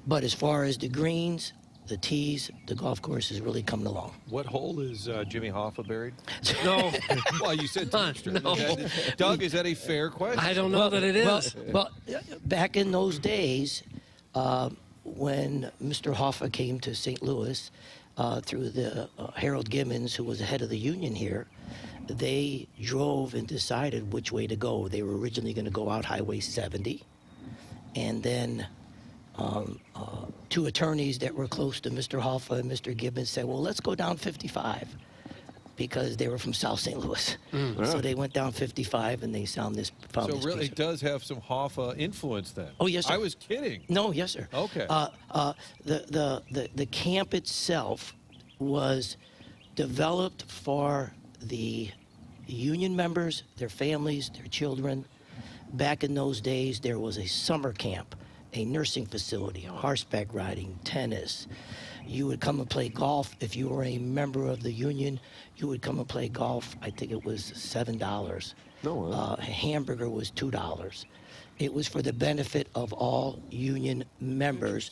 But as far as the greens, the tees, the golf course is really coming along. What hole is Jimmy Hoffa buried? No. Well, you said No. Doug, is that a fair question? I don't know that it is. Well, back in those days, when Mr. Hoffa came to St. Louis, through the Harold Gibbons, who was the head of the union here, they drove and decided which way to go. They were originally going to go out Highway 70, and then two attorneys that were close to Mr. Hoffa and Mr. Gibbons said, well, let's go down 55, because they were from South St. Louis. So they went down 55, and they found this So really it does have some Hoffa influence then? Oh, yes, sir. I was kidding. No, yes, sir. Okay. The camp itself was developed for the union members, their families, their children. Back in those days, there was a summer camp, a nursing facility, horseback riding, tennis. You would come and play golf. If you were a member of the union, you would come and play golf. I think it was $7. No. A hamburger was $2. It was for the benefit of all union members,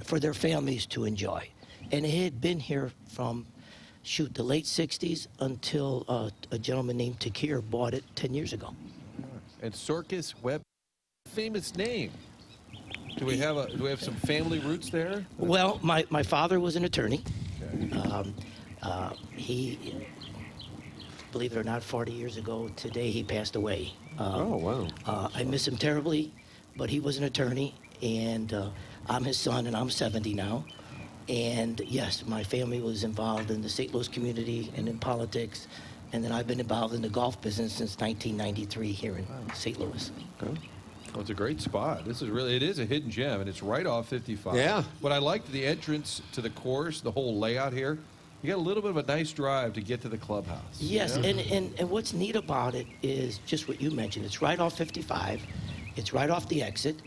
for their families to enjoy. And it had been here from, the late 60s until a gentleman named Takir bought it 10 years ago. And Circus Webb, famous name. Do we have some family roots there? Well, my father was an attorney. He, believe it or not, 40 years ago today he passed away. Oh, wow. I miss him terribly, but he was an attorney, and I'm his son, and I'm 70 now. And yes, my family was involved in the St. Louis community and in politics, and then I've been involved in the golf business since 1993 here in St. Louis. Okay. Well, it's a great spot. It is a hidden gem, and it's right off 55. Yeah. But I liked the entrance to the course, the whole layout here. You got a little bit of a nice drive to get to the clubhouse. Yes, and what's neat about it is just what you mentioned. It's right off 55. It's right off the exit.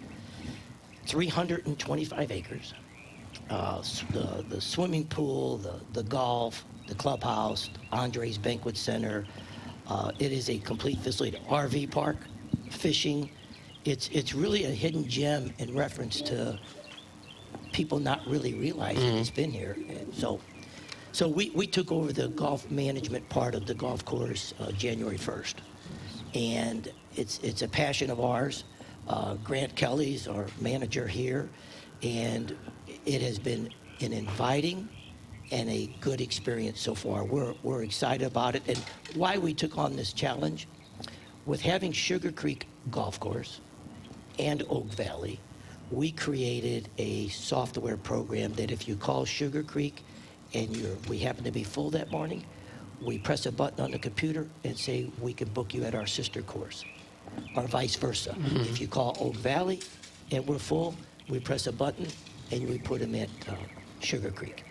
325 acres. The swimming pool, the golf, the clubhouse, Andre's Banquet Center. It is a complete facility. RV park, fishing. It's really a hidden gem in reference to people not really realizing it's been here. And so we took over the golf management part of the golf course January 1st. And it's a passion of ours. Grant Kelly's our manager here, and it has been an inviting and a good experience so far. We're excited about it. And why we took on this challenge, with having Sugar Creek Golf Course and Oak Valley, we created a software program that if you call Sugar Creek and we happen to be full that morning, we press a button on the computer and say we can book you at our sister course, or vice versa. If you call Oak Valley and we're full, we press a button and we put them at Sugar Creek.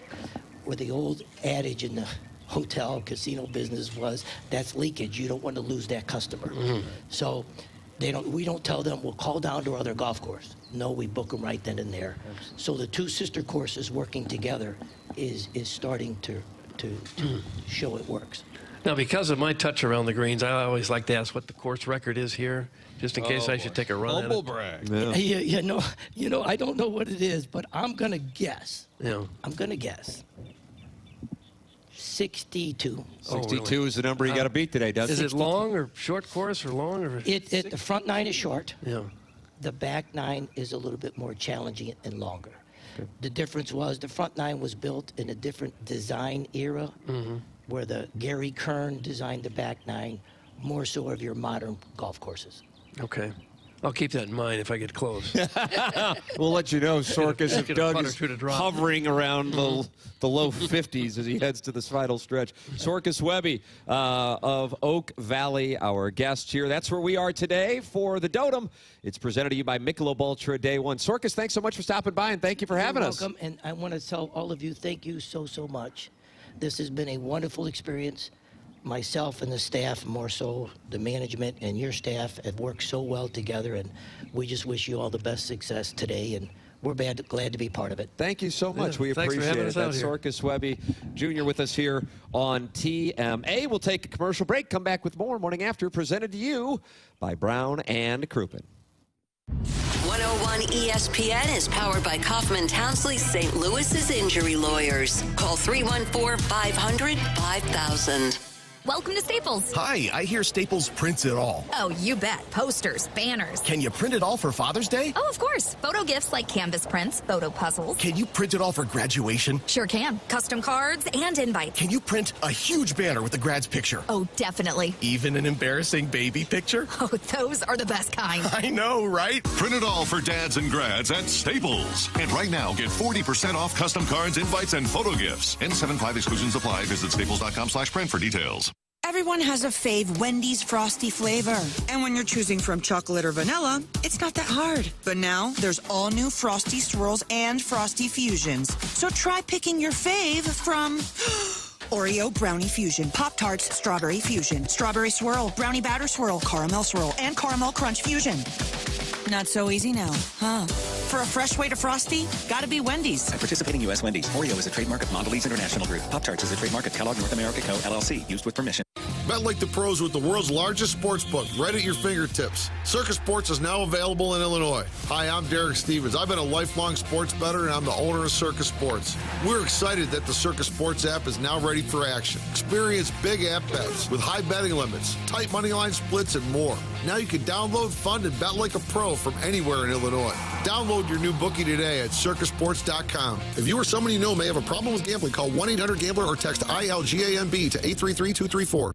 Where the old adage in the hotel casino business was, that's leakage. You don't want to lose that customer. So we don't tell them we'll call down to our other golf course. No, we book them right then and there. So the two sister courses working together is starting to show it works. Now, because of my touch around the greens, I always like to ask what the course record is here, just in case I should take a run at it. Humble brag. Yeah, I don't know what it is, but I'm going to guess. Yeah. I'm going to guess 62. 62 is the number you got to beat today, doesn't it? Is it long or short course or long? Or The front nine is short. Yeah. The back nine is a little bit more challenging and longer. Okay. The difference was the front nine was built in a different design era, where the Gary Kern designed the back nine, more so of your modern golf courses. Okay. I'll keep that in mind if I get close. We'll let you know, Circus, if Doug is hovering around the low 50s as he heads to this final stretch. Circus Webby of Oak Valley, our guest here. That's where we are today for the Dotem. It's presented to you by Michelob Ultra Day 1. Circus, thanks so much for stopping by, and thank you for having us. You're welcome, and I want to tell all of you, thank you so much. This has been a wonderful experience. Myself and the staff, more so the management and your staff, have worked so well together, and we just wish you all the best success today, and we're glad to be part of it. Thank you so much. We appreciate it. That's Circus Webby Jr. with us here on TMA. We'll take a commercial break, come back with more Morning After, presented to you by Brown and Crouppen. 101 ESPN is powered by Kaufman Townsley St. Louis's injury lawyers. Call 314-500-5000. Welcome to Staples. Hi, I hear Staples prints it all. Oh, you bet. Posters, banners. Can you print it all for Father's Day? Oh, of course. Photo gifts like canvas prints, photo puzzles. Can you print it all for graduation? Sure can. Custom cards and invites. Can you print a huge banner with the grad's picture? Oh, definitely. Even an embarrassing baby picture? Oh, those are the best kind. I know, right? Print it all for dads and grads at Staples. And right now, get 40% off custom cards, invites, and photo gifts. N75 exclusions apply. Visit staples.com/print for details. Everyone has a fave Wendy's Frosty flavor. And when you're choosing from chocolate or vanilla, it's not that hard. But now, there's all new Frosty Swirls and Frosty Fusions. So try picking your fave from Oreo Brownie Fusion, Pop-Tarts Strawberry Fusion, Strawberry Swirl, Brownie Batter Swirl, Caramel Swirl, and Caramel Crunch Fusion. Not so easy now, huh? For a fresh way to Frosty, gotta be Wendy's. At participating U.S. Wendy's, Oreo is a trademark of Mondelez International Group. Pop-Tarts is a trademark of Kellogg North America Co., LLC, used with permission. Bet like the pros with the world's largest sports book right at your fingertips. Circus Sports is now available in Illinois. Hi, I'm Derek Stevens. I've been a lifelong sports bettor, and I'm the owner of Circus Sports. We're excited that the Circus Sports app is now ready for action. Experience big app bets with high betting limits, tight money line splits, and more. Now you can download, fund, and bet like a pro from anywhere in Illinois. Download your new bookie today at circusports.com. If you or someone you know may have a problem with gambling, call 1-800-GAMBLER or text ILGAMB to 833-234.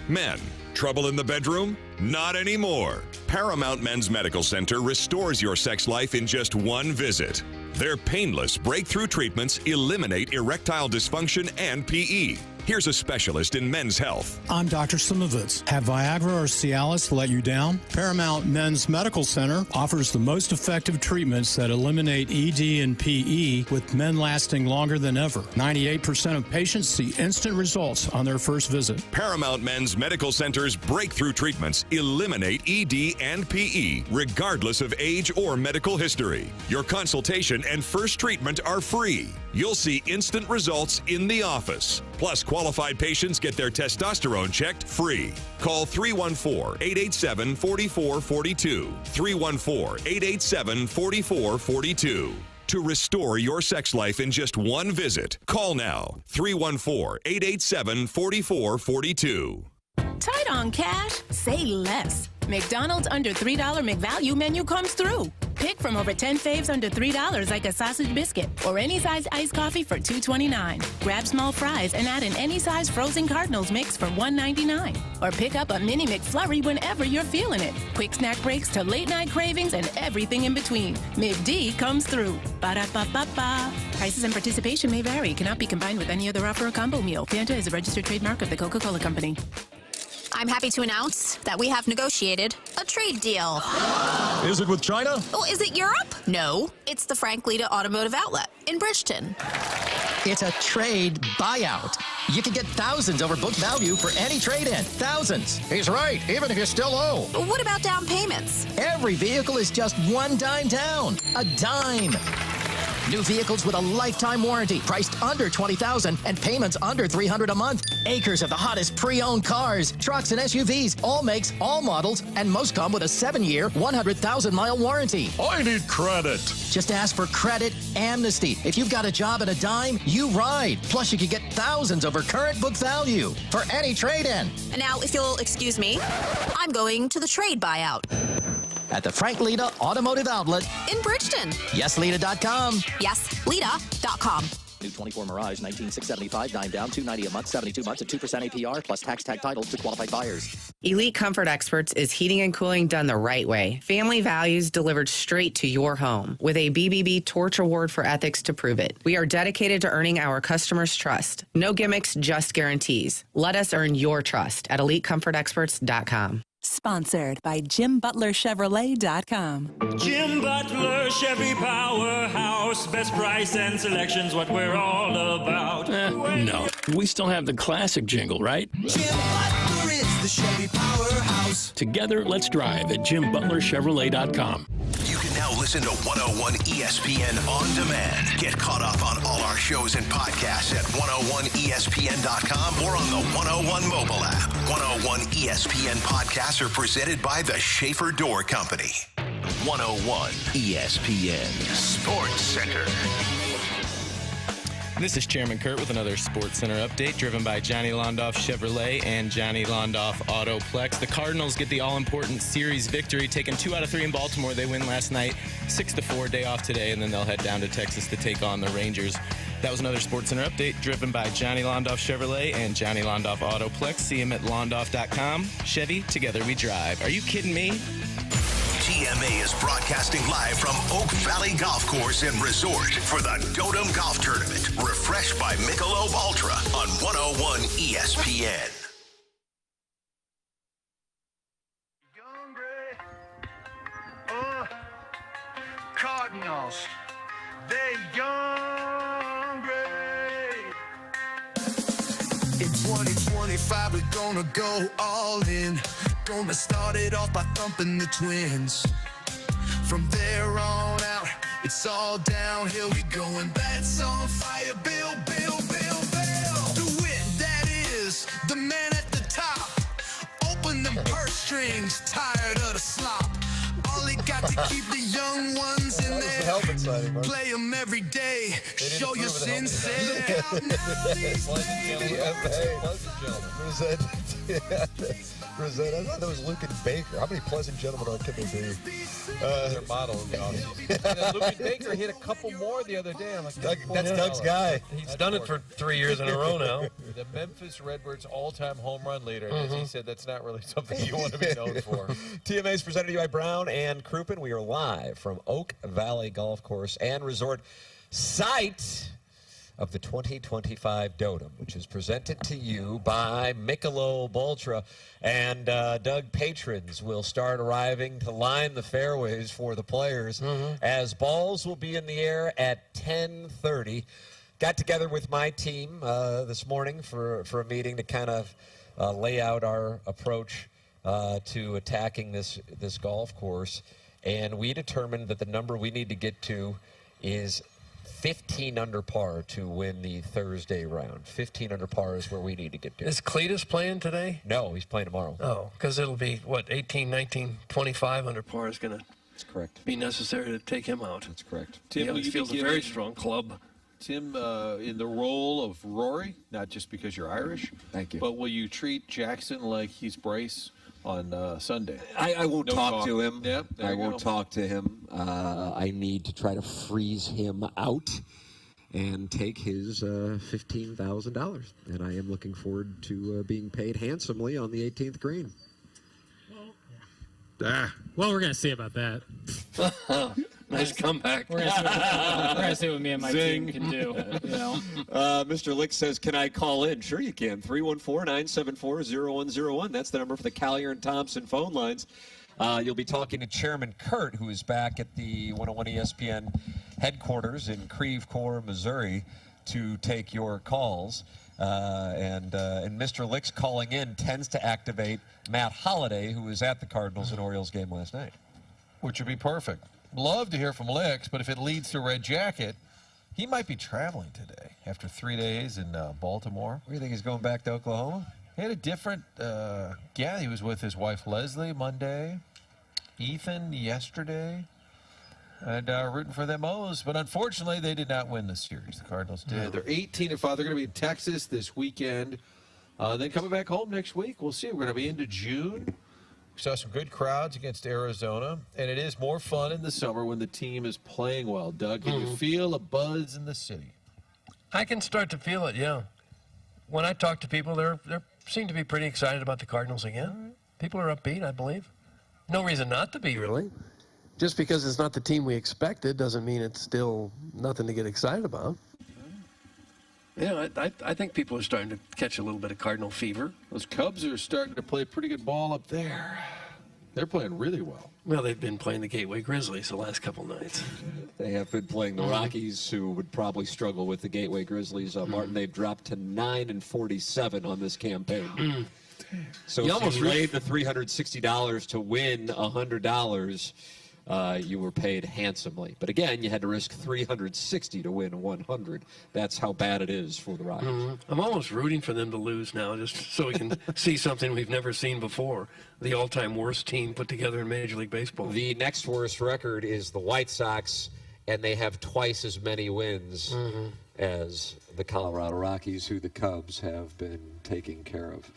Men, trouble in the bedroom? Not anymore. Paramount Men's Medical Center restores your sex life in just one visit. Their painless breakthrough treatments eliminate erectile dysfunction and PE. Here's a specialist in men's health. I'm Dr. Simovitz. Have Viagra or Cialis let you down? Paramount Men's Medical Center offers the most effective treatments that eliminate ED and PE, with men lasting longer than ever. 98% of patients see instant results on their first visit. Paramount Men's Medical Center's breakthrough treatments eliminate ED and PE, regardless of age or medical history. Your consultation and first treatment are free. You'll see instant results in the office. Plus, qualified patients get their testosterone checked free. Call 314-887-4442. 314-887-4442. To restore your sex life in just one visit, call now. 314-887-4442. Tight on cash? Say less. McDonald's under $3 McValue menu comes through. Pick from from over 10 faves under $3 like a sausage biscuit or any size iced coffee for $2.29. Grab small fries and add in any size frozen Cardinals mix for $1.99. Or pick up a mini McFlurry whenever you're feeling it. Quick snack breaks to late night cravings and everything in between. McD comes through. Ba-da-ba-ba-ba. Prices and participation may vary. Cannot be combined with any other offer or combo meal. Fanta is a registered trademark of the Coca-Cola Company. I'm happy to announce that we have negotiated a trade deal. Is it with China? Oh, is it Europe? No, it's the Frank Lita Automotive Outlet in Bridgeton. It's a trade buyout. You can get thousands over book value for any trade-in. Thousands. He's right, even if you still owe. What about down payments? Every vehicle is just one dime down. A dime. New vehicles with a lifetime warranty, priced under $20,000 and payments under $300 a month. Acres of the hottest pre-owned cars, trucks, and SUVs, all makes, all models, and most come with a 7-year, 100,000-mile warranty. I need credit. Just ask for credit amnesty. If you've got a job and a dime, you ride. Plus, you can get thousands over current book value for any trade-in. And now, if you'll excuse me, I'm going to the trade buyout. At the Frank Lita Automotive Outlet in Bridgeton. YesLita.com. YesLita.com. New 24 Mirage, 19,675, 9 down, $290 a month, 72 months at 2% APR, plus tax tag title to qualified buyers. Elite Comfort Experts is heating and cooling done the right way. Family values delivered straight to your home with a BBB Torch Award for ethics to prove it. We are dedicated to earning our customers' trust. No gimmicks, just guarantees. Let us earn your trust at EliteComfortExperts.com. Sponsored by JimButlerChevrolet.com. Jim Butler, Chevy Powerhouse. Best price and selection's what we're all about. No. We still have the classic jingle, right? Jim Butler is the Chevy Powerhouse. Together, let's drive at JimButlerChevrolet.com. You can now listen to 101 ESPN on demand. Get caught up on all our shows and podcasts at 101ESPN.com or on the 101 mobile app. 101 ESPN podcasts are presented by the Schaefer Door Company. 101 ESPN Sports Center. This is Chairman Kurt with another Sports Center update driven by Johnny Londoff Chevrolet and Johnny Londoff Autoplex. The Cardinals get the all-important series victory, taking 2 out of 3 in Baltimore. They win last night, 6-4, day off today, and then they'll head down to Texas to take on the Rangers. That was another Sports Center update driven by Johnny Londoff Chevrolet and Johnny Londoff Autoplex. See him at londoff.com. Chevy, together we drive. Are you kidding me? TMA is broadcasting live from Oak Valley Golf Course and Resort for the Dotem Golf Tournament. Refreshed by Michelob Ultra on 101 ESPN. Cardinals, they hungry. In 2025, we're gonna go all in. Gonna start it off by thumping the Twins. From there on out, it's all downhill. We going bats on fire. Bill, Bill, Bill, Bill. DeWitt, that is the man at the top. Open them purse strings, tired of the slop. All he got to keep the young ones in there. Play them every day. Show your sincere. Rosette, I thought that was Luke and Baker. How many pleasant gentlemen can there be? Their motto. Luke and Baker hit a couple more the other day. I'm like, that's Doug's guy. He's done it for 3 years in a row now. The Memphis Redbirds all-time home run leader. And as he said, that's not really something you want to be known for. TMA is presented to you by Brown and Crouppen. We are live from Oak Valley Golf Course and Resort, site of the 2025 Dotem, which is presented to you by Michelob Ultra. And Doug, patrons will start arriving to line the fairways for the players as balls will be in the air at 10:30. Got together with my team this morning for a meeting to kind of lay out our approach to attacking this golf course. And we determined that the number we need to get to is 15 under par to win the Thursday round. 15 under par is where we need to get to. Is Cletus playing today? No, he's playing tomorrow. Oh, because it'll be, 18, 19, 25 under par is going to be necessary to take him out. That's correct. Tim, he feels a very strong club. Tim, in the role of Rory, not just because you're Irish. Thank you. But will you treat Jackson like he's Bryce? on Sunday. I won't talk to him. Yep, I won't talk to him. I need to try to freeze him out and take his $15,000. And I am looking forward to being paid handsomely on the 18th green. Well, we're going to see about that. Nice comeback. We're going to see what me and my team can do. You know? Mr. Lick says, can I call in? Sure you can. 314-974-0101. That's the number for the Collier and Thompson phone lines. You'll be talking to Chairman Kurt, who is back at the 101 ESPN headquarters in Creve Coeur, Missouri, to take your calls. And Mr. Lick's calling in tends to activate Matt Holliday, who was at the Cardinals and Orioles game last night. Which would be perfect. Love to hear from Licks, but if it leads to Red Jacket, he might be traveling today after 3 days in Baltimore. Where do you think he's going back to Oklahoma? He had a different, he was with his wife Leslie Monday, Ethan yesterday, and rooting for them O's. But unfortunately, they did not win the series. The Cardinals did. They're 18-5. They're going to be in Texas this weekend. Then coming back home next week. We'll see. We're going to be into June. We saw some good crowds against Arizona, and it is more fun in the summer when the team is playing well. Doug, can you feel a buzz in the city? I can start to feel it, yeah. When I talk to people, they seem to be pretty excited about the Cardinals again. People are upbeat, I believe. No reason not to be, really. Just because it's not the team we expected doesn't mean it's still nothing to get excited about. Yeah, I think people are starting to catch a little bit of Cardinal fever. Those Cubs are starting to play pretty good ball up there. They're playing really well. Well, they've been playing the Gateway Grizzlies the last couple nights. They have been playing the Rockies, who would probably struggle with the Gateway Grizzlies. Martin, they've dropped to 9-47 on this campaign. So You if almost you laid the $360 to win $100, you were paid handsomely. But again, you had to risk $360 to win $100. That's how bad it is for the Rockies. I'm almost rooting for them to lose now, just so we can see something we've never seen before. The all-time worst team put together in Major League Baseball. The next worst record is the White Sox, and they have twice as many wins as the Colorado Rockies, who the Cubs have been taking care of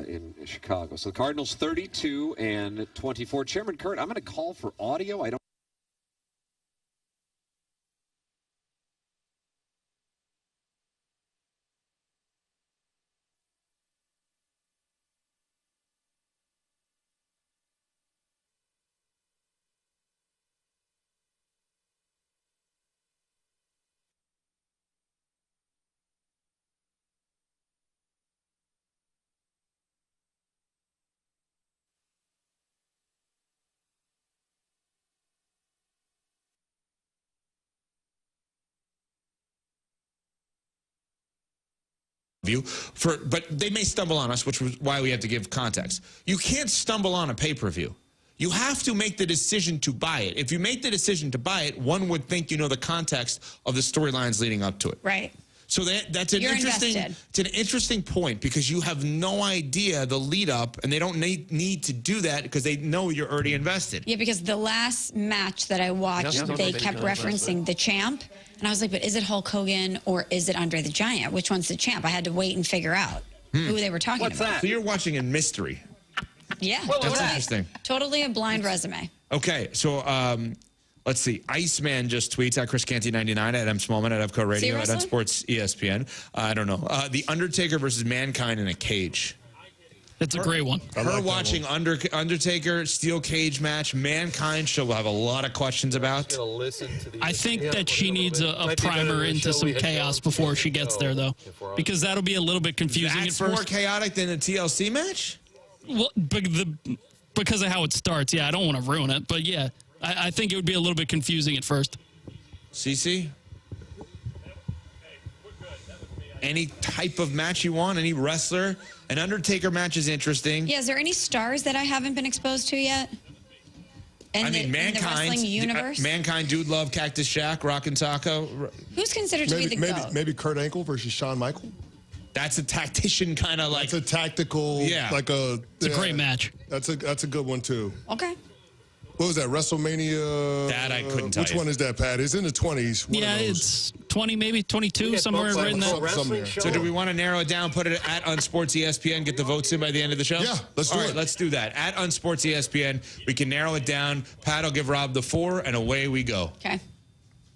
in Chicago. So the Cardinals 32-24. Chairman Kurt, I'm going to call for audio. I don't. But they may stumble on us, which was why we had to give context. You can't stumble on a pay-per-view. You have to make the decision to buy it. If you make the decision to buy it, one would think you know the context of the storylines leading up to it. Right. So that's an it's an interesting point, because you have no idea the lead up, and they don't need to do that because they know you're already invested. Yeah, because the last match that I watched, they kept referencing the champ, and I was like, but is it Hulk Hogan or is it Andre the Giant? Which one's the champ? I had to wait and figure out who they were talking about. So you're watching in mystery. Yeah. That's interesting. Totally a blind resume. Okay, so let's see. Iceman just tweets at Chris Canty 99 at M Smallman at Evco Radio at Sports ESPN. I don't know. The Undertaker versus Mankind in a cage. It's a great one. Her watching Undertaker steel cage match. Mankind she'll have a lot of questions about. I think that she needs a primer into some chaos before she gets there, though, because that'll be a little bit confusing That's at first. more chaotic than a TLC match? Well, because of how it starts. Yeah, I don't want to ruin it, but yeah. I think it would be a little bit confusing at first. CC? Any type of match you want, any wrestler. An Undertaker match is interesting. Yeah, is there any stars that I haven't been exposed to yet? In the wrestling universe? Mankind, Dude Love, Cactus Jack, Rockin' Taco. Who's considered to be the GOAT? Maybe Kurt Angle versus Shawn Michael? That's a tactician kind of like. That's a tactical, It's a great match. That's a good one, too. Okay. What was that, WrestleMania? That I couldn't tell Which one is that, Pat? It's in the 20s. Yeah, it's 20, maybe 22, somewhere right in that. So do we want to narrow it down, put it at Unsports ESPN, get the votes in by the end of the show? Yeah, let's do it. All right, let's do that. At Unsports ESPN, we can narrow it down. Pat will give Rob the 4, and away we go. Okay.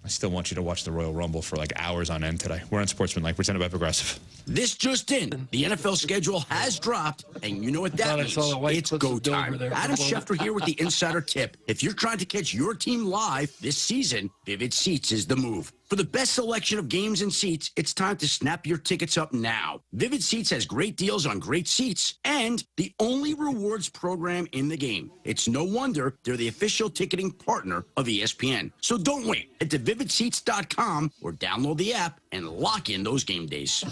I still want you to watch the Royal Rumble for like hours on end today. We're on Sportsmanlike, presented by Progressive. This just in. The NFL schedule has dropped, and you know what that means. It's go time. Adam Schefter here with the Insider Tip. If you're trying to catch your team live this season, Vivid Seats is the move. For the best selection of games and seats, it's time to snap your tickets up now. Vivid Seats has great deals on great seats and the only rewards program in the game. It's no wonder they're the official ticketing partner of ESPN. So don't wait. Head to vividseats.com or download the app and lock in those game days.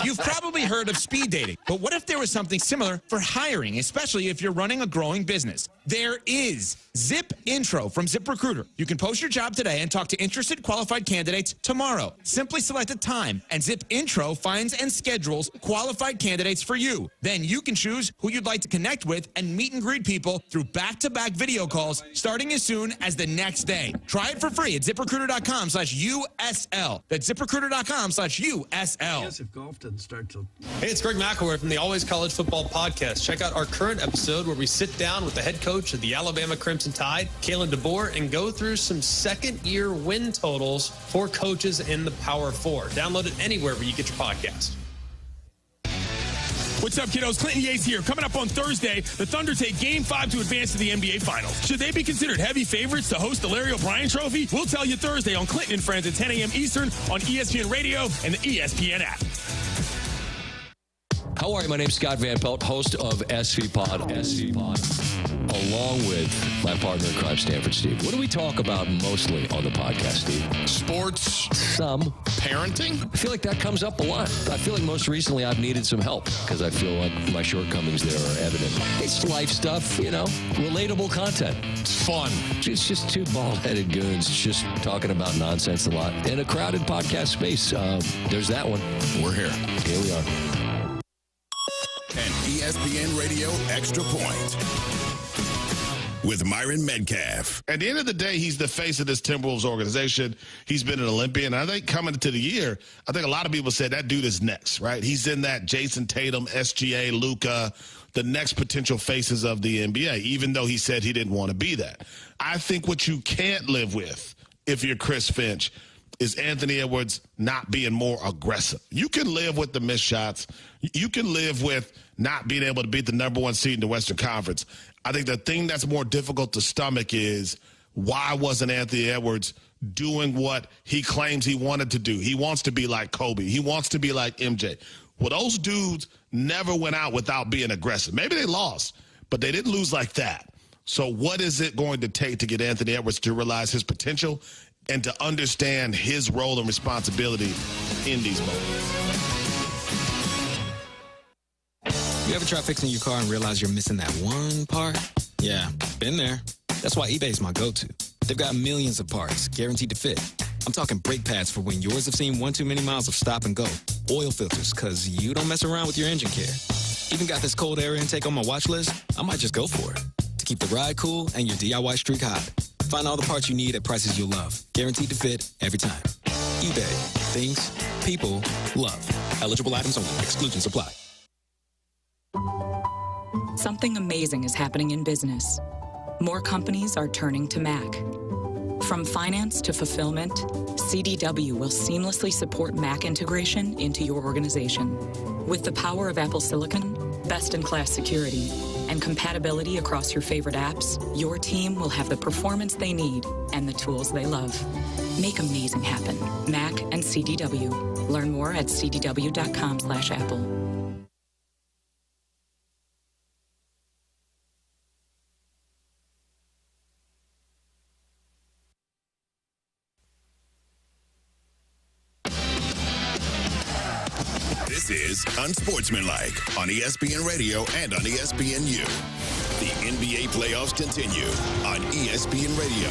You've probably heard of speed dating, but what if there was something similar for hiring, especially if you're running a growing business? There is Zip Intro from ZipRecruiter. You can post your job today and talk to interested qualified candidates tomorrow. Simply select a time, and Zip Intro finds and schedules qualified candidates for you. Then you can choose who you'd like to connect with and meet and greet people through back-to-back video calls starting as soon as the next day. Try it for free at ZipRecruiter.com/USL. That's ZipRecruiter.com/USL. Golf doesn't start till... Hey, it's Greg McElroy from the Always College Football Podcast. Check out our current episode where we sit down with the head coach of the Alabama Crimson Tide, Kalen DeBoer, and go through some second-year win totals for coaches in the Power Four. Download it anywhere where you get your podcast. What's up, kiddos? Clinton Yates here. Coming up on Thursday, the Thunder take Game 5 to advance to the NBA Finals. Should they be considered heavy favorites to host the Larry O'Brien Trophy? We'll tell you Thursday on Clinton and Friends at 10 a.m. Eastern on ESPN Radio and the ESPN app. How are you? My name's Scott Van Pelt, host of SV Pod, along with my partner in crime, Stanford Steve. What do we talk about mostly on the podcast, Steve? Sports. Some. Parenting. I feel like that comes up a lot. I feel like most recently I've needed some help because I feel like my shortcomings there are evident. It's life stuff, you know, relatable content. It's fun. It's just two bald-headed goons just talking about nonsense a lot. In a crowded podcast space, there's that one. We're here. Here we are. An ESPN Radio Extra Point with Myron Metcalf. At the end of the day, he's the face of this Timberwolves organization. He's been an Olympian. I think coming into the year, I think a lot of people said that dude is next, right? He's in that Jason Tatum, SGA, Luka, the next potential faces of the NBA, even though he said he didn't want to be that. I think what you can't live with if you're Chris Finch is Anthony Edwards not being more aggressive. You can live with the missed shots. You can live with not being able to beat the number one seed in the Western Conference. I think the thing that's more difficult to stomach is why wasn't Anthony Edwards doing what he claims he wanted to do? He wants to be like Kobe. He wants to be like MJ. Well, those dudes never went out without being aggressive. Maybe they lost, but they didn't lose like that. So what is it going to take to get Anthony Edwards to realize his potential and to understand his role and responsibility in these moments? You ever try fixing your car and realize you're missing that one part? Yeah, been there. That's why eBay's my go-to. They've got millions of parts, guaranteed to fit. I'm talking brake pads for when yours have seen 1 too many miles of stop and go. Oil filters, because you don't mess around with your engine care. Even got this cold air intake on my watch list. I might just go for it. To keep the ride cool and your DIY streak hot. Find all the parts you need at prices you'll love. Guaranteed to fit every time. eBay. Things people love. Eligible items only. Exclusions apply. Something amazing is happening in business. More companies are turning to Mac. From finance to fulfillment, CDW will seamlessly support Mac integration into your organization. With the power of Apple Silicon, best-in-class security, and compatibility across your favorite apps, your team will have the performance they need and the tools they love. Make amazing happen. Mac and CDW. Learn more at cdw.com/Apple. This is Unsportsmanlike on ESPN Radio and on ESPNU. The NBA playoffs continue on ESPN Radio.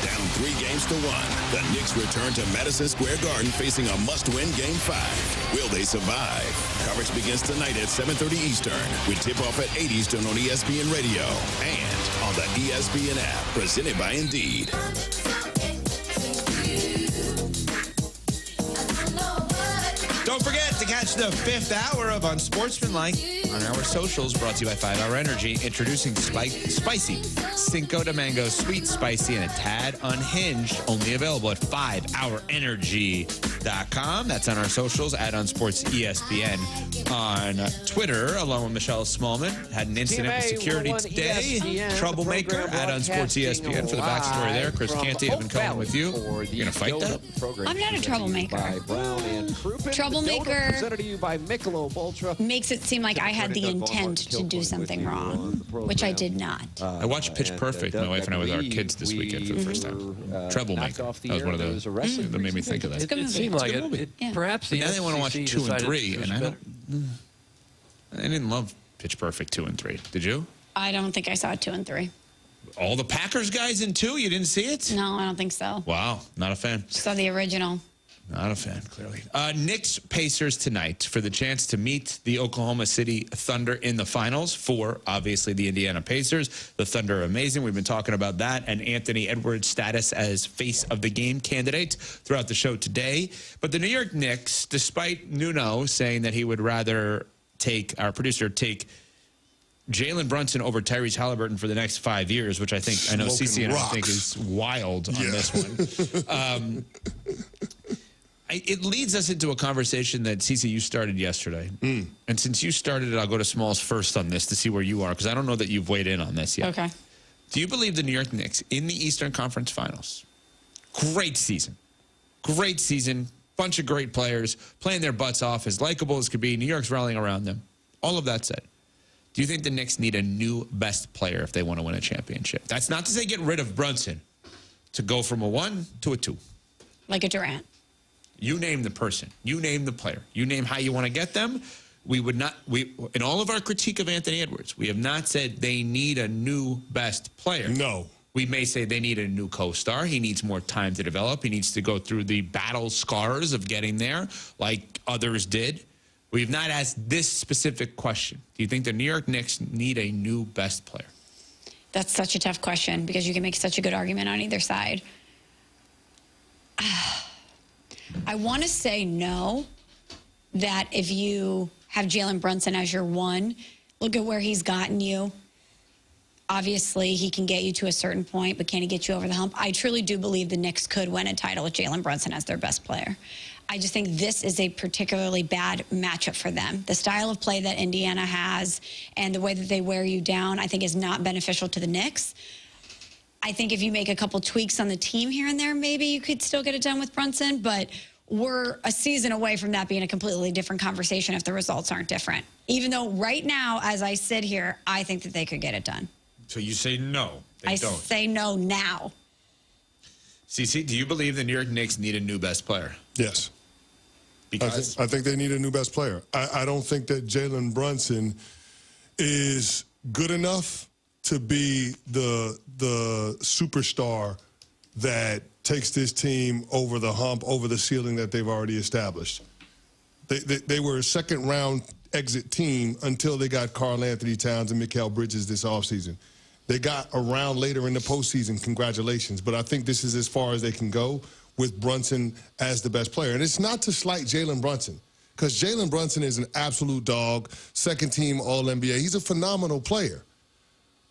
Down 3-1, the Knicks return to Madison Square Garden facing a must-win Game 5. Will they survive? Coverage begins tonight at 7:30 Eastern with tip-off at 8 Eastern on ESPN Radio and on the ESPN app, presented by Indeed. Don't forget to catch the 5th hour of Unsportsmanlike on our socials, brought to you by 5 Hour Energy. Introducing spicy Cinco de Mango, sweet, spicy, and a tad unhinged. Only available at 5hourenergy.com. That's on our socials at UnsportsESPN on Twitter, along with Michelle Smallman. Had an incident with security today. Troublemaker at UnsportsESPN for the backstory there. Chris Canty, Evan Cohen with you. You're going to fight that? I'm not a troublemaker. Troublemaker presented to you by Michelob Ultra. Makes it seem like I had the intent to do something wrong, which I did not. I watched Pitch Perfect, my wife and I, with our kids this weekend for the first time. Troublemaker. That was one of those that made me think of that. It seemed like it. Perhaps the now they want to watch FCC 2 and decided 3, it was and better. I didn't love Pitch Perfect 2 and 3. Did you? I don't think I saw 2 and 3. All the Packers guys in 2? You didn't see it? No, I don't think so. Wow, not a fan. Saw the original. Not a fan, clearly. Knicks Pacers tonight for the chance to meet the Oklahoma City Thunder in the finals for, obviously, the Indiana Pacers. The Thunder are amazing. We've been talking about that and Anthony Edwards' status as face of the game candidate throughout the show today. But the New York Knicks, despite Nuno saying that he would rather our producer take Jalen Brunson over Tyrese Halliburton for the next 5 years, which I know CC and I think is wild on this one. It leads us into a conversation that, CC, you started yesterday. And since you started it, I'll go to Smalls first on this to see where you are, because I don't know that you've weighed in on this yet. Okay. Do you believe the New York Knicks in the Eastern Conference Finals? Great season. Great season. Bunch of great players playing their butts off, as likable as could be. New York's rallying around them. All of that said, do you think the Knicks need a new best player if they want to win a championship? That's not to say get rid of Brunson, to go from a 1 to a 2. Like a Durant. You name the person. You name the player. You name how you want to get them. We would not, in all of our critique of Anthony Edwards, we have not said they need a new best player. No. We may say they need a new co-star. He needs more time to develop. He needs to go through the battle scars of getting there like others did. We have not asked this specific question. Do you think the New York Knicks need a new best player? That's such a tough question because you can make such a good argument on either side. I want to say no, that if you have Jalen Brunson as your 1, look at where he's gotten you. Obviously, he can get you to a certain point, but can he get you over the hump? I truly do believe the Knicks could win a title with Jalen Brunson as their best player. I just think this is a particularly bad matchup for them. The style of play that Indiana has and the way that they wear you down, I think, is not beneficial to the Knicks. I think if you make a couple tweaks on the team here and there, maybe you could still get it done with Brunson, but we're a season away from that being a completely different conversation if the results aren't different. Even though right now, as I sit here, I think that they could get it done. So you say no, they don't. I say no now. CC, do you believe the New York Knicks need a new best player? Yes. Because? I think they need a new best player. I don't think that Jalen Brunson is good enough to be the superstar that takes this team over the hump, over the ceiling that they've already established. They were a second-round exit team until they got Karl Anthony Towns and Mikal Bridges this offseason. They got around later in the postseason. Congratulations. But I think this is as far as they can go with Brunson as the best player. And it's not to slight Jalen Brunson, because Jalen Brunson is an absolute dog, second-team All-NBA. He's a phenomenal player.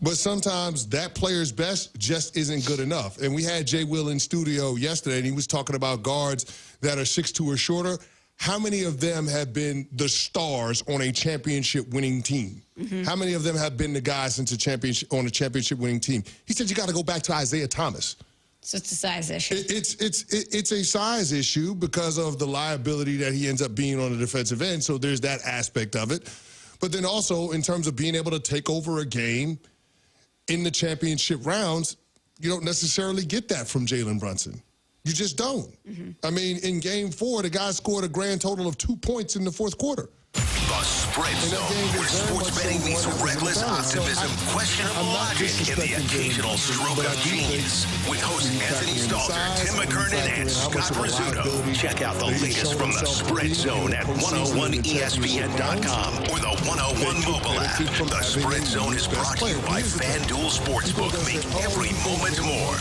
But sometimes that player's best just isn't good enough. And we had Jay Will in studio yesterday, and he was talking about guards that are 6'2" or shorter. How many of them have been the stars on a championship-winning team? How many of them have been the guys on a championship-winning team? He said you got to go back to Isaiah Thomas. So it's a size issue. It's a size issue because of the liability that he ends up being on the defensive end. So there's that aspect of it. But then also in terms of being able to take over a game in the championship rounds, you don't necessarily get that from Jalen Brunson. You just don't. I mean, in Game 4, the guy scored a grand total of 2 points in the fourth quarter. The The Spread Zone, where sports betting meets reckless optimism, questionable logic, and the occasional stroke of genius. With hosts Anthony Stalter, Tim McKernan, and Scott Rizzuto. Check out the latest from the Spread Zone at 101ESPN.com or the 101 mobile app. The Spread Zone is brought to you by FanDuel Sportsbook. Make every moment more.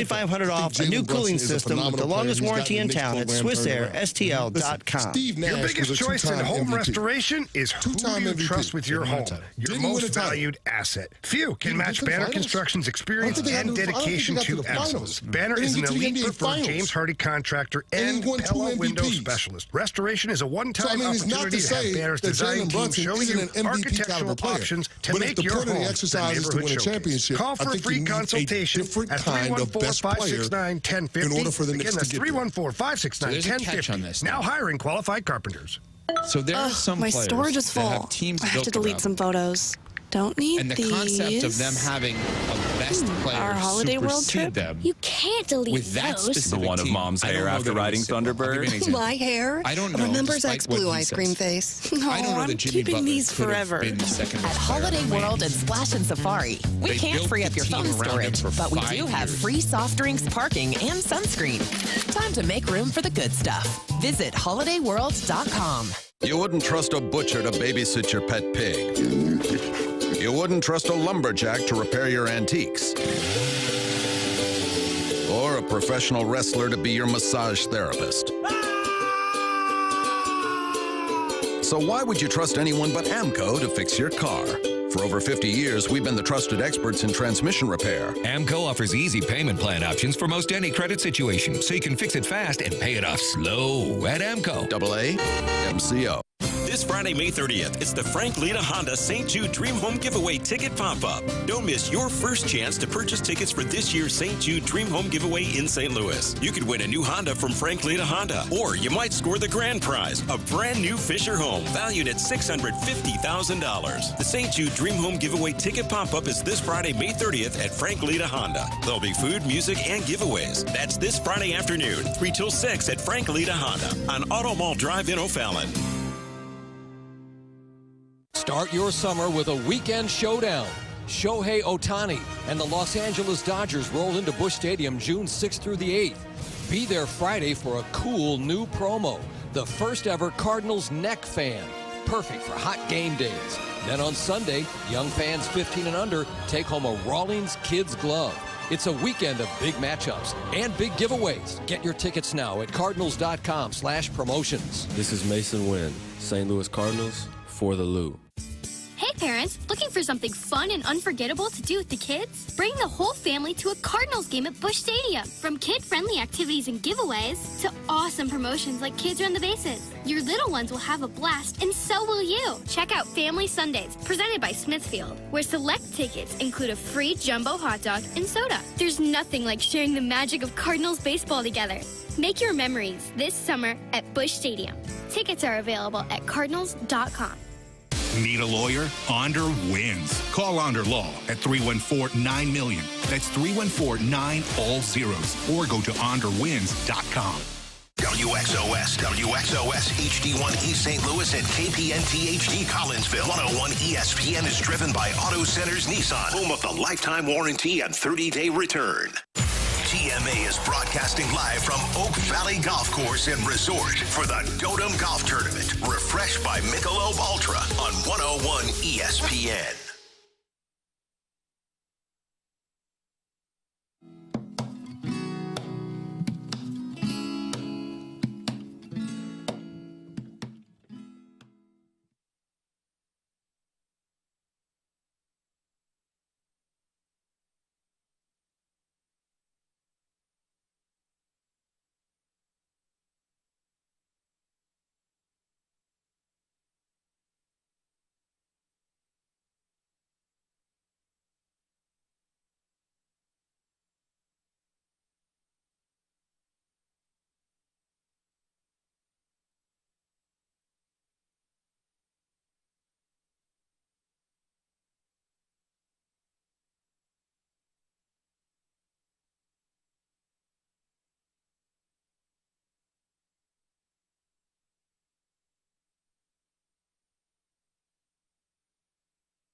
$2,500 off a new cooling system with the longest warranty in town at SwissAirSTL.com. Your biggest choice in home restoration is who you trust with your home, your most valued asset. Few can match Banner Construction's experience and dedication to excellence. Banner is an elite preferred James Hardy contractor and Pella window specialist. Restoration is a one-time opportunity to have Banner's design team show you architectural options to make your home the neighborhood showcase. Call for a free consultation at 314-569-1050. Again, that's 314-569-1050. Now hiring qualified carpenters. So there are some my players storage is full. that have teams I have built to delete around some photos. Don't need and the these. concept of them having a best player Our holiday world supersede trip? them You can't delete with that those. specific The one of team, mom's I don't hair know after that it riding was simple. I'll give you an Thunderbird. example. My hair? I don't know. Remembers despite X what Blue he ice says. cream face. I don't know I'm that Jimmy keeping Butler these could have forever. been the second At best player Holiday on the World league. and Splash and Safari, we They can't built free the up your team phone around him storage, for but we 5 do have years. free soft drinks, parking, and sunscreen. Time to make room for the good stuff. Visit holidayworld.com. You wouldn't trust a butcher to babysit your pet pig. You wouldn't trust a lumberjack to repair your antiques. Or a professional wrestler to be your massage therapist. So why would you trust anyone but AMCO to fix your car? For over 50 years, we've been the trusted experts in transmission repair. AMCO offers easy payment plan options for most any credit situation, so you can fix it fast and pay it off slow at AMCO. AA MCO. This Friday, May 30th, it's the Frank Lita Honda St. Jude Dream Home Giveaway Ticket Pop-Up. Don't miss your first chance to purchase tickets for this year's St. Jude Dream Home Giveaway in St. Louis. You could win a new Honda from Frank Lita Honda, or you might score the grand prize, a brand new Fisher home valued at $650,000. The St. Jude Dream Home Giveaway Ticket Pop-Up is this Friday, May 30th at Frank Lita Honda. There'll be food, music, and giveaways. That's this Friday afternoon, 3 till 6 at Frank Lita Honda on Auto Mall Drive in O'Fallon. Start your summer with a weekend showdown. Shohei Ohtani and the Los Angeles Dodgers roll into Busch Stadium June 6th through the 8th. Be there Friday for a cool new promo, the first ever Cardinals neck fan. Perfect for hot game days. Then on Sunday, young fans 15 and under take home a Rawlings Kids Glove. It's a weekend of big matchups and big giveaways. Get your tickets now at cardinals.com/promotions. This is Mason Wynn, St. Louis Cardinals, for the Lou. Hey parents, looking for something fun and unforgettable to do with the kids? Bring the whole family to a Cardinals game at Busch Stadium. From kid-friendly activities and giveaways to awesome promotions like Kids Run the Bases. Your little ones will have a blast, and so will you. Check out Family Sundays, presented by Smithfield, where select tickets include a free jumbo hot dog and soda. There's nothing like sharing the magic of Cardinals baseball together. Make your memories this summer at Busch Stadium. Tickets are available at cardinals.com. Need a lawyer? Onder wins. Call Onder Law at 314-9-million. That's 314-9 all zeros. Or go to onderwins.com. WXOS, WXOS HD1 East St. Louis, and KPNT HD Collinsville. 101 ESPN is driven by Auto Centers Nissan, home of the lifetime warranty and 30-day return. TMA is broadcasting live from Oak Valley Golf Course and Resort for the Dotem Golf Tournament, refreshed by Michelob Ultra on 101 ESPN.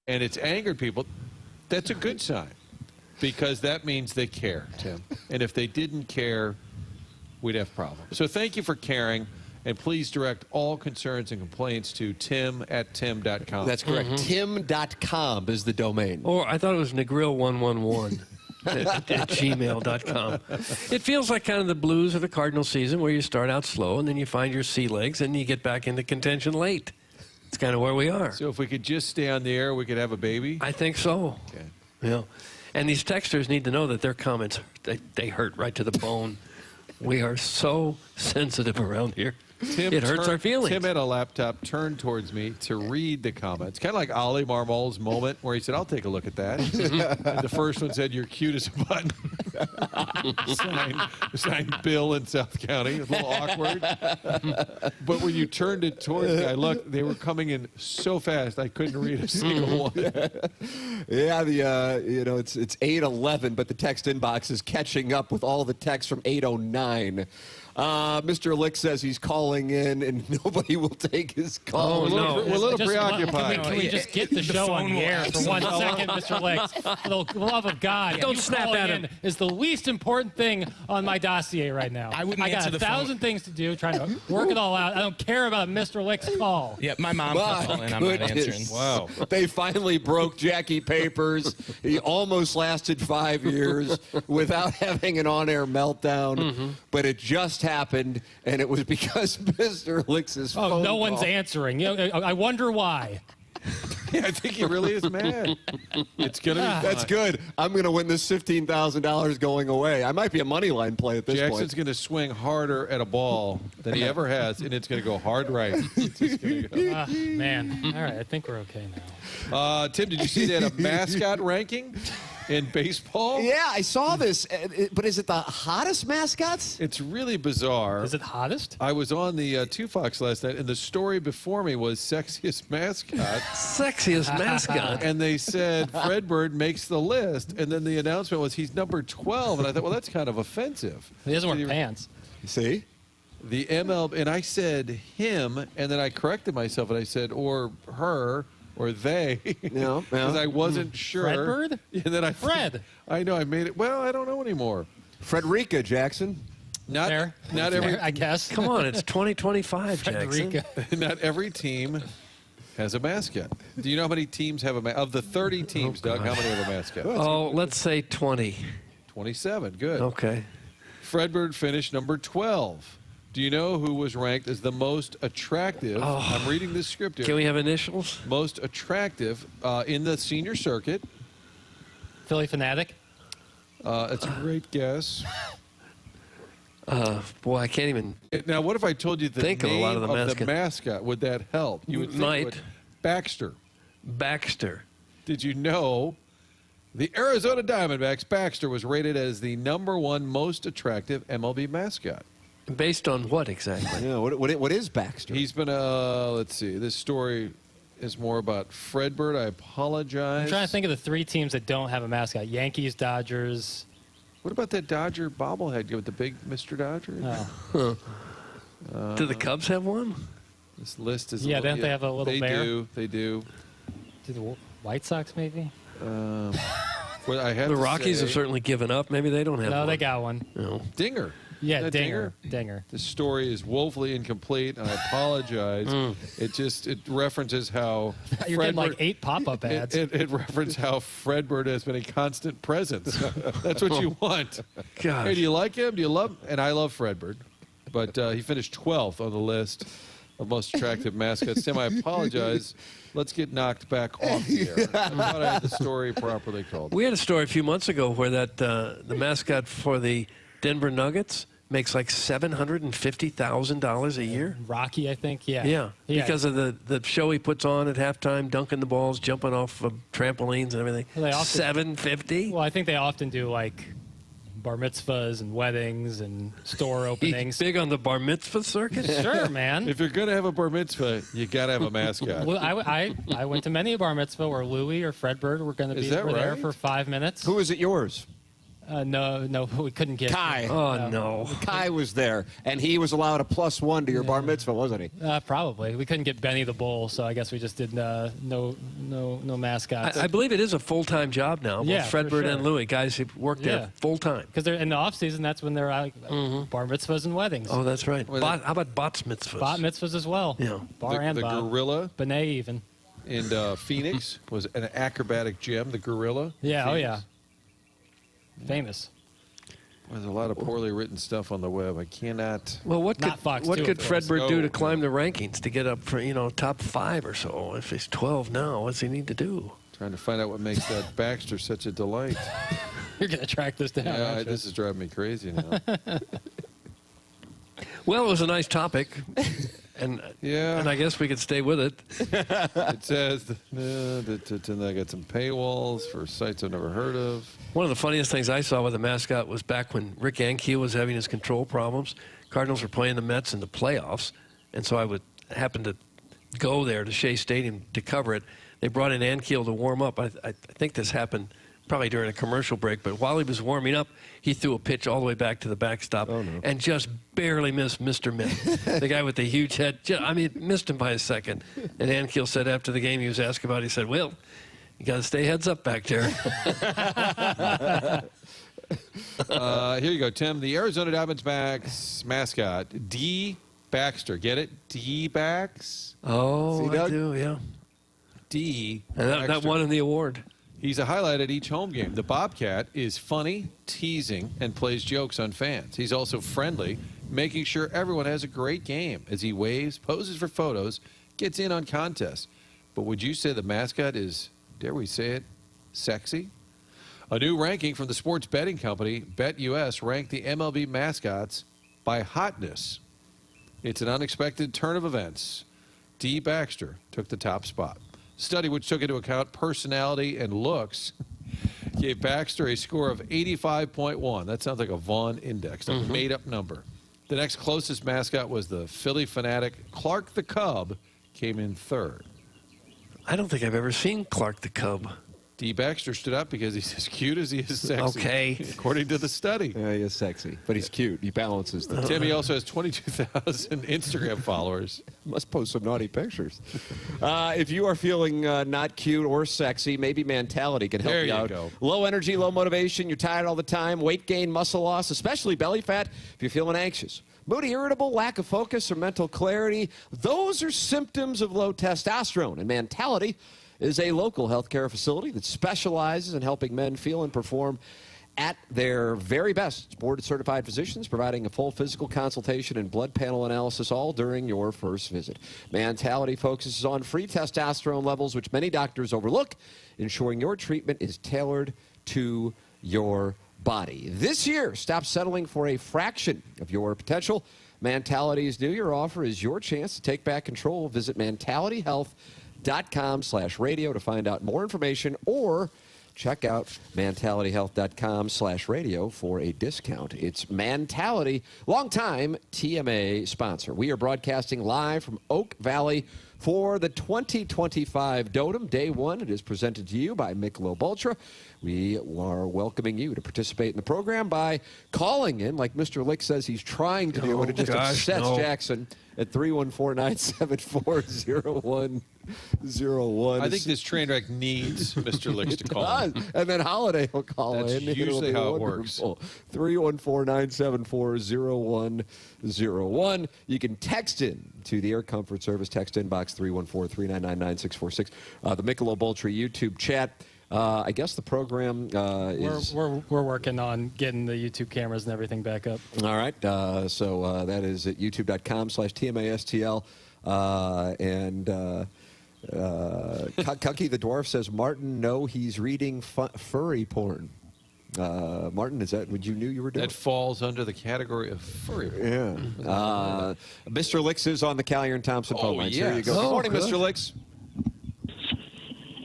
and it's angered people, that's a good sign because that means they care, Tim. And if they didn't care, we'd have problems. So thank you for caring. And please direct all concerns and complaints to tim@tim.com. That's correct. Tim.com is the domain. Or I thought it was Negril111 at gmail.com. It feels like kind of the blues of the Cardinal season where you start out slow and then you find your sea legs and you get back into contention late. It's kind of where we are. So if we could just stay on the air, we could have a baby? I think so. Okay. Yeah. And these texters need to know that their comments, they hurt right to the bone. We are so sensitive around here. It hurts our feelings. Tim had a laptop turned towards me to read the comments. Kind of like Ollie Marmol's moment where he said, I'll take a look at that. And the first one said, you're cute as a button. signed Bill in South County. It was a little awkward. But when you turned it towards me, I looked. They were coming in so fast, I couldn't read a single one. Yeah, it's 8:11, but the text inbox is catching up with all the texts from 8:09. Mr. Lick says he's calling in, and nobody will take his call. We're a little preoccupied. Can we just get the show on the air for 1 second, Mr. Lick? For the love of God. Don't snap at him. Is the least important thing on my dossier right now. I got 1,000 things to do, trying to work it all out. I don't care about Mr. Lick's call. Yeah, my mom can call in. I'm not answering. Wow. They finally broke Jackie Papers. He almost lasted 5 years without having an on-air meltdown, but it just happened, and it was because Mr. Lick's phone no one's call. answering. I wonder why. Yeah, I think he really is mad. It's going to be fun. That's good. I'm going to win this $15,000 going away. I might be a money line play at this point. Jackson's going to swing harder at a ball than he ever has, and it's going to go hard right. It's just gonna go. Man. All right, I think we're okay now. Tim, did you see they had a mascot ranking in baseball? Yeah, I saw this. But is it the hottest mascots? It's really bizarre. Is it hottest? I was on the 2 Fox last night, and the story before me was sexiest mascot. Sexiest mascot. And they said Fred Bird makes the list, and then the announcement was he's number 12. And I thought, well, that's kind of offensive. He doesn't wear pants. See? The MLB, and I said him, and then I corrected myself, and I said, or her. Or they, because I wasn't sure. Fred Bird? And then Fred. I know I made it. Well, I don't know anymore. Frederica Jackson. Not every. I guess. Come on, it's 2025, Jackson. Not every team has a mascot. Do you know how many teams have a mascot? Of the 30 teams, Doug, how many have a mascot? Oh, let's say 20. 27. Good. Okay. Fred Bird finished number 12. Do you know who was ranked as the most attractive? I'm reading this script here. Can we have initials? Most attractive in the senior circuit. Philly Fanatic? It's a great guess. Boy, I can't even Now, what if I told you the think name of a lot of the mascot? Would that help? You would think Might. it would. Baxter. Baxter. Did you know the Arizona Diamondbacks, Baxter, was rated as the #1 most attractive MLB mascot? Based on what exactly? Yeah, what is Baxter? He's been let's see. This story is more about Fred Bird. I apologize. I'm trying to think of the 3 teams that don't have a mascot. Yankees, Dodgers. What about that Dodger bobblehead with the big Mr. Dodger? Do the Cubs have one? This list is don't they have a little bear? They do. Do the White Sox maybe? Well, I have The to Rockies say, have certainly given up. Maybe they don't have one. No, they got one. No. Dinger. Yeah, Isn't that Dinger. This story is woefully incomplete, and I apologize. It references how You're getting like 8 pop-up ads. It references how Fred Bird has been a constant presence. That's what you want. Gosh. Hey, do you like him? Do you love him? And I love Fred Bird, but he finished 12th on the list of most attractive mascots. Tim, I apologize. Let's get knocked back off the air. I thought I had the story properly called. We had a story a few months ago where the mascot for the Denver Nuggets makes like $750,000 a year. Rocky, I think, yeah. Yeah, because of the show he puts on at halftime, dunking the balls, jumping off of trampolines and everything. Well, $750? Well, I think they often do like bar mitzvahs and weddings and store openings. He's big on the bar mitzvah circuit? Sure, man. If you're going to have a bar mitzvah, you got to have a mascot. Well, I went to many a bar mitzvah where Louie or Fred Bird were going to be there for 5 minutes. Who is it yours? No, we couldn't get Kai. Oh, no. Kai was there, and he was allowed a +1 to your bar mitzvah, wasn't he? Probably. We couldn't get Benny the Bull, so I guess we just did no mascots. I believe it is a full-time job now. Yeah, Both Fred for Bird sure. and Louie, guys who work there full-time. Because they're in the off-season, that's when they're out, bar mitzvahs and weddings. Oh, that's right. How about Bot's mitzvahs? Bat mitzvahs as well. Yeah. Bar and the bat. gorilla. Benet even. In Phoenix was an acrobatic gym, the gorilla. Yeah, Phoenix. oh yeah. Famous. There's a lot of poorly written stuff on the web. I cannot. Well, what Not could Fox what 2, could of Fred course. Bird do to climb the rankings to get up for top 5 or so? If he's 12 now, what's he need to do? Trying to find out what makes that Baxter such a delight. You're gonna track this down. Yeah, aren't you? this is driving me crazy now. Well, it was a nice topic, and I guess we could stay with it. It says I got some paywalls for sites I've never heard of. One of the funniest things I saw with the mascot was back when Rick Ankiel was having his control problems. Cardinals were playing the Mets in the playoffs, and so I would happen to go there to Shea Stadium to cover it. They brought in Ankiel to warm up. I think this happened probably during a commercial break, but while he was warming up, he threw a pitch all the way back to the backstop and just barely missed Mr. Mitt, the guy with the huge head. Missed him by a second. And Ankiel said after the game, he was asked about it, he said, "Well, you got to stay heads up back there." Here you go, Tim. The Arizona Diamondbacks mascot, D. Baxter. Get it? D-Bax? Oh, I do, yeah. D. And that won him the award. He's a highlight at each home game. The Bobcat is funny, teasing, and plays jokes on fans. He's also friendly, making sure everyone has a great game as he waves, poses for photos, gets in on contests. But would you say the mascot is, dare we say it, sexy? A new ranking from the sports betting company, BetUS, ranked the MLB mascots by hotness. It's an unexpected turn of events. D. Baxter took the top spot. Study, which took into account personality and looks, gave Baxter a score of 85.1. That sounds like a Vaughn index, a made-up number. The next closest mascot was the Philly fanatic Clark the Cub, came in third. I don't think I've ever seen Clark the Cub. D. Baxter stood up because he's as cute as he is sexy. Okay. According to the study. Yeah, he is sexy, but he's cute. He balances the Timmy also has 22,000 Instagram followers. Must post some naughty pictures. If you are feeling not cute or sexy, maybe Mentality can help you out. Go. Low energy, low motivation, you're tired all the time, weight gain, muscle loss, especially belly fat, if you're feeling anxious. Moody, irritable, lack of focus, or mental clarity, those are symptoms of low testosterone. And Mentality is a local healthcare facility that specializes in helping men feel and perform at their very best. It's board-certified physicians providing a full physical consultation and blood panel analysis all during your first visit. Mentality focuses on free testosterone levels, which many doctors overlook, ensuring your treatment is tailored to your body. This year, stop settling for a fraction of your potential. Mentality's New Year offer is your chance to take back control. Visit mentalityhealth.com/radio to find out more information, or check out mentalityhealth.com/radio for a discount. It's Mentality, longtime TMA sponsor. We are broadcasting live from Oak Valley for the 2025 Dotem. Day one, it is presented to you by Michelob Ultra. We are welcoming you to participate in the program by calling in, like Mr. Lick says he's trying to do, and it just upsets Jackson at 314-974-0101. I think this train wreck needs Mr. Licks to call. And then Holiday will call That's in. usually how it works. 314-974-0101. You can text in to the Air Comfort Service text inbox 314-399-9646. The Michelob Ultra YouTube chat. I guess the program is... We're working on getting the YouTube cameras and everything back up. All right. So that is at youtube.com/TMASTL. Cucky the Dwarf says, Martin, no, he's reading furry porn. Martin, is that what you knew you were doing? That falls under the category of furry porn. Yeah. Mr. Licks is on the Callier and Thompson phone lines. Yes. Here you go. Good morning, Mr. Licks.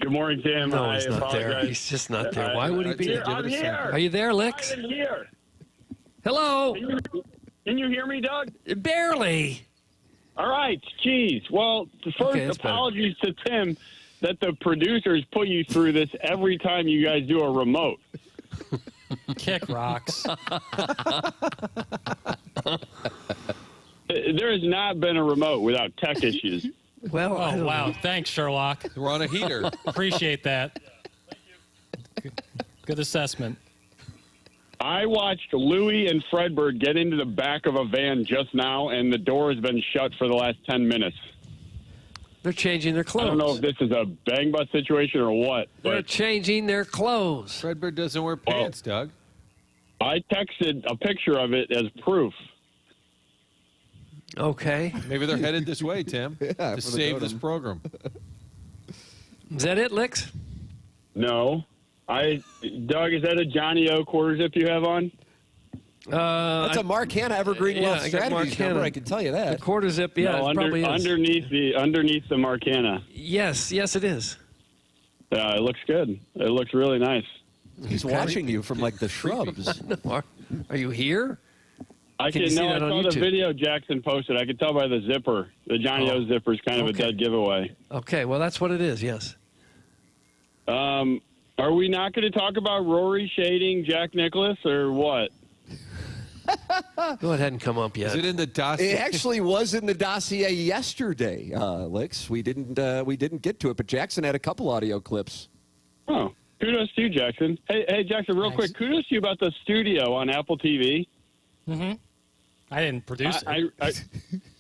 Good morning, Tim. No, he's not there. He's just not there. Why would he be there? I'm here. Are you there, Licks? I'm here. Hello. Can you hear me, Doug? Barely. All right. Geez. Well, first, apologies to Tim that the producers put you through this every time you guys do a remote. Kick rocks. There has not been a remote without tech issues. Well, oh, wow. Thanks, Sherlock. We're on a heater. Appreciate that. Good assessment. I watched Louie and Fredberg get into the back of a van just now, and the door has been shut for the last 10 minutes. They're changing their clothes. I don't know if this is a bang bus situation or what. They're changing their clothes. Fredberg doesn't wear pants, Doug. I texted a picture of it as proof. Okay. Maybe they're headed this way, Tim, to save this program. Is that it, Licks? No. Doug, is that a Johnny O quarter zip you have on? That's a Mark Hanna Evergreen Wealth Strategies number, I can tell you that. The quarter zip, yeah, no, it probably is. Underneath the Marcana. Yes, it is. It looks good. It looks really nice. He's watching you from, like, the shrubs. Are you here? I saw the video Jackson posted. I could tell by the zipper. The Johnny O zipper is kind of a dead giveaway. Okay, well, that's what it is, yes. Are we not going to talk about Rory shading Jack Nicklaus or what? Go ahead and come up yet. Is it in the dossier? It actually was in the dossier yesterday, Licks. We didn't get to it, but Jackson had a couple audio clips. Oh, kudos to you, Jackson. Hey, Jackson, real quick, kudos to you about the studio on Apple TV. Mm-hmm. I didn't produce it.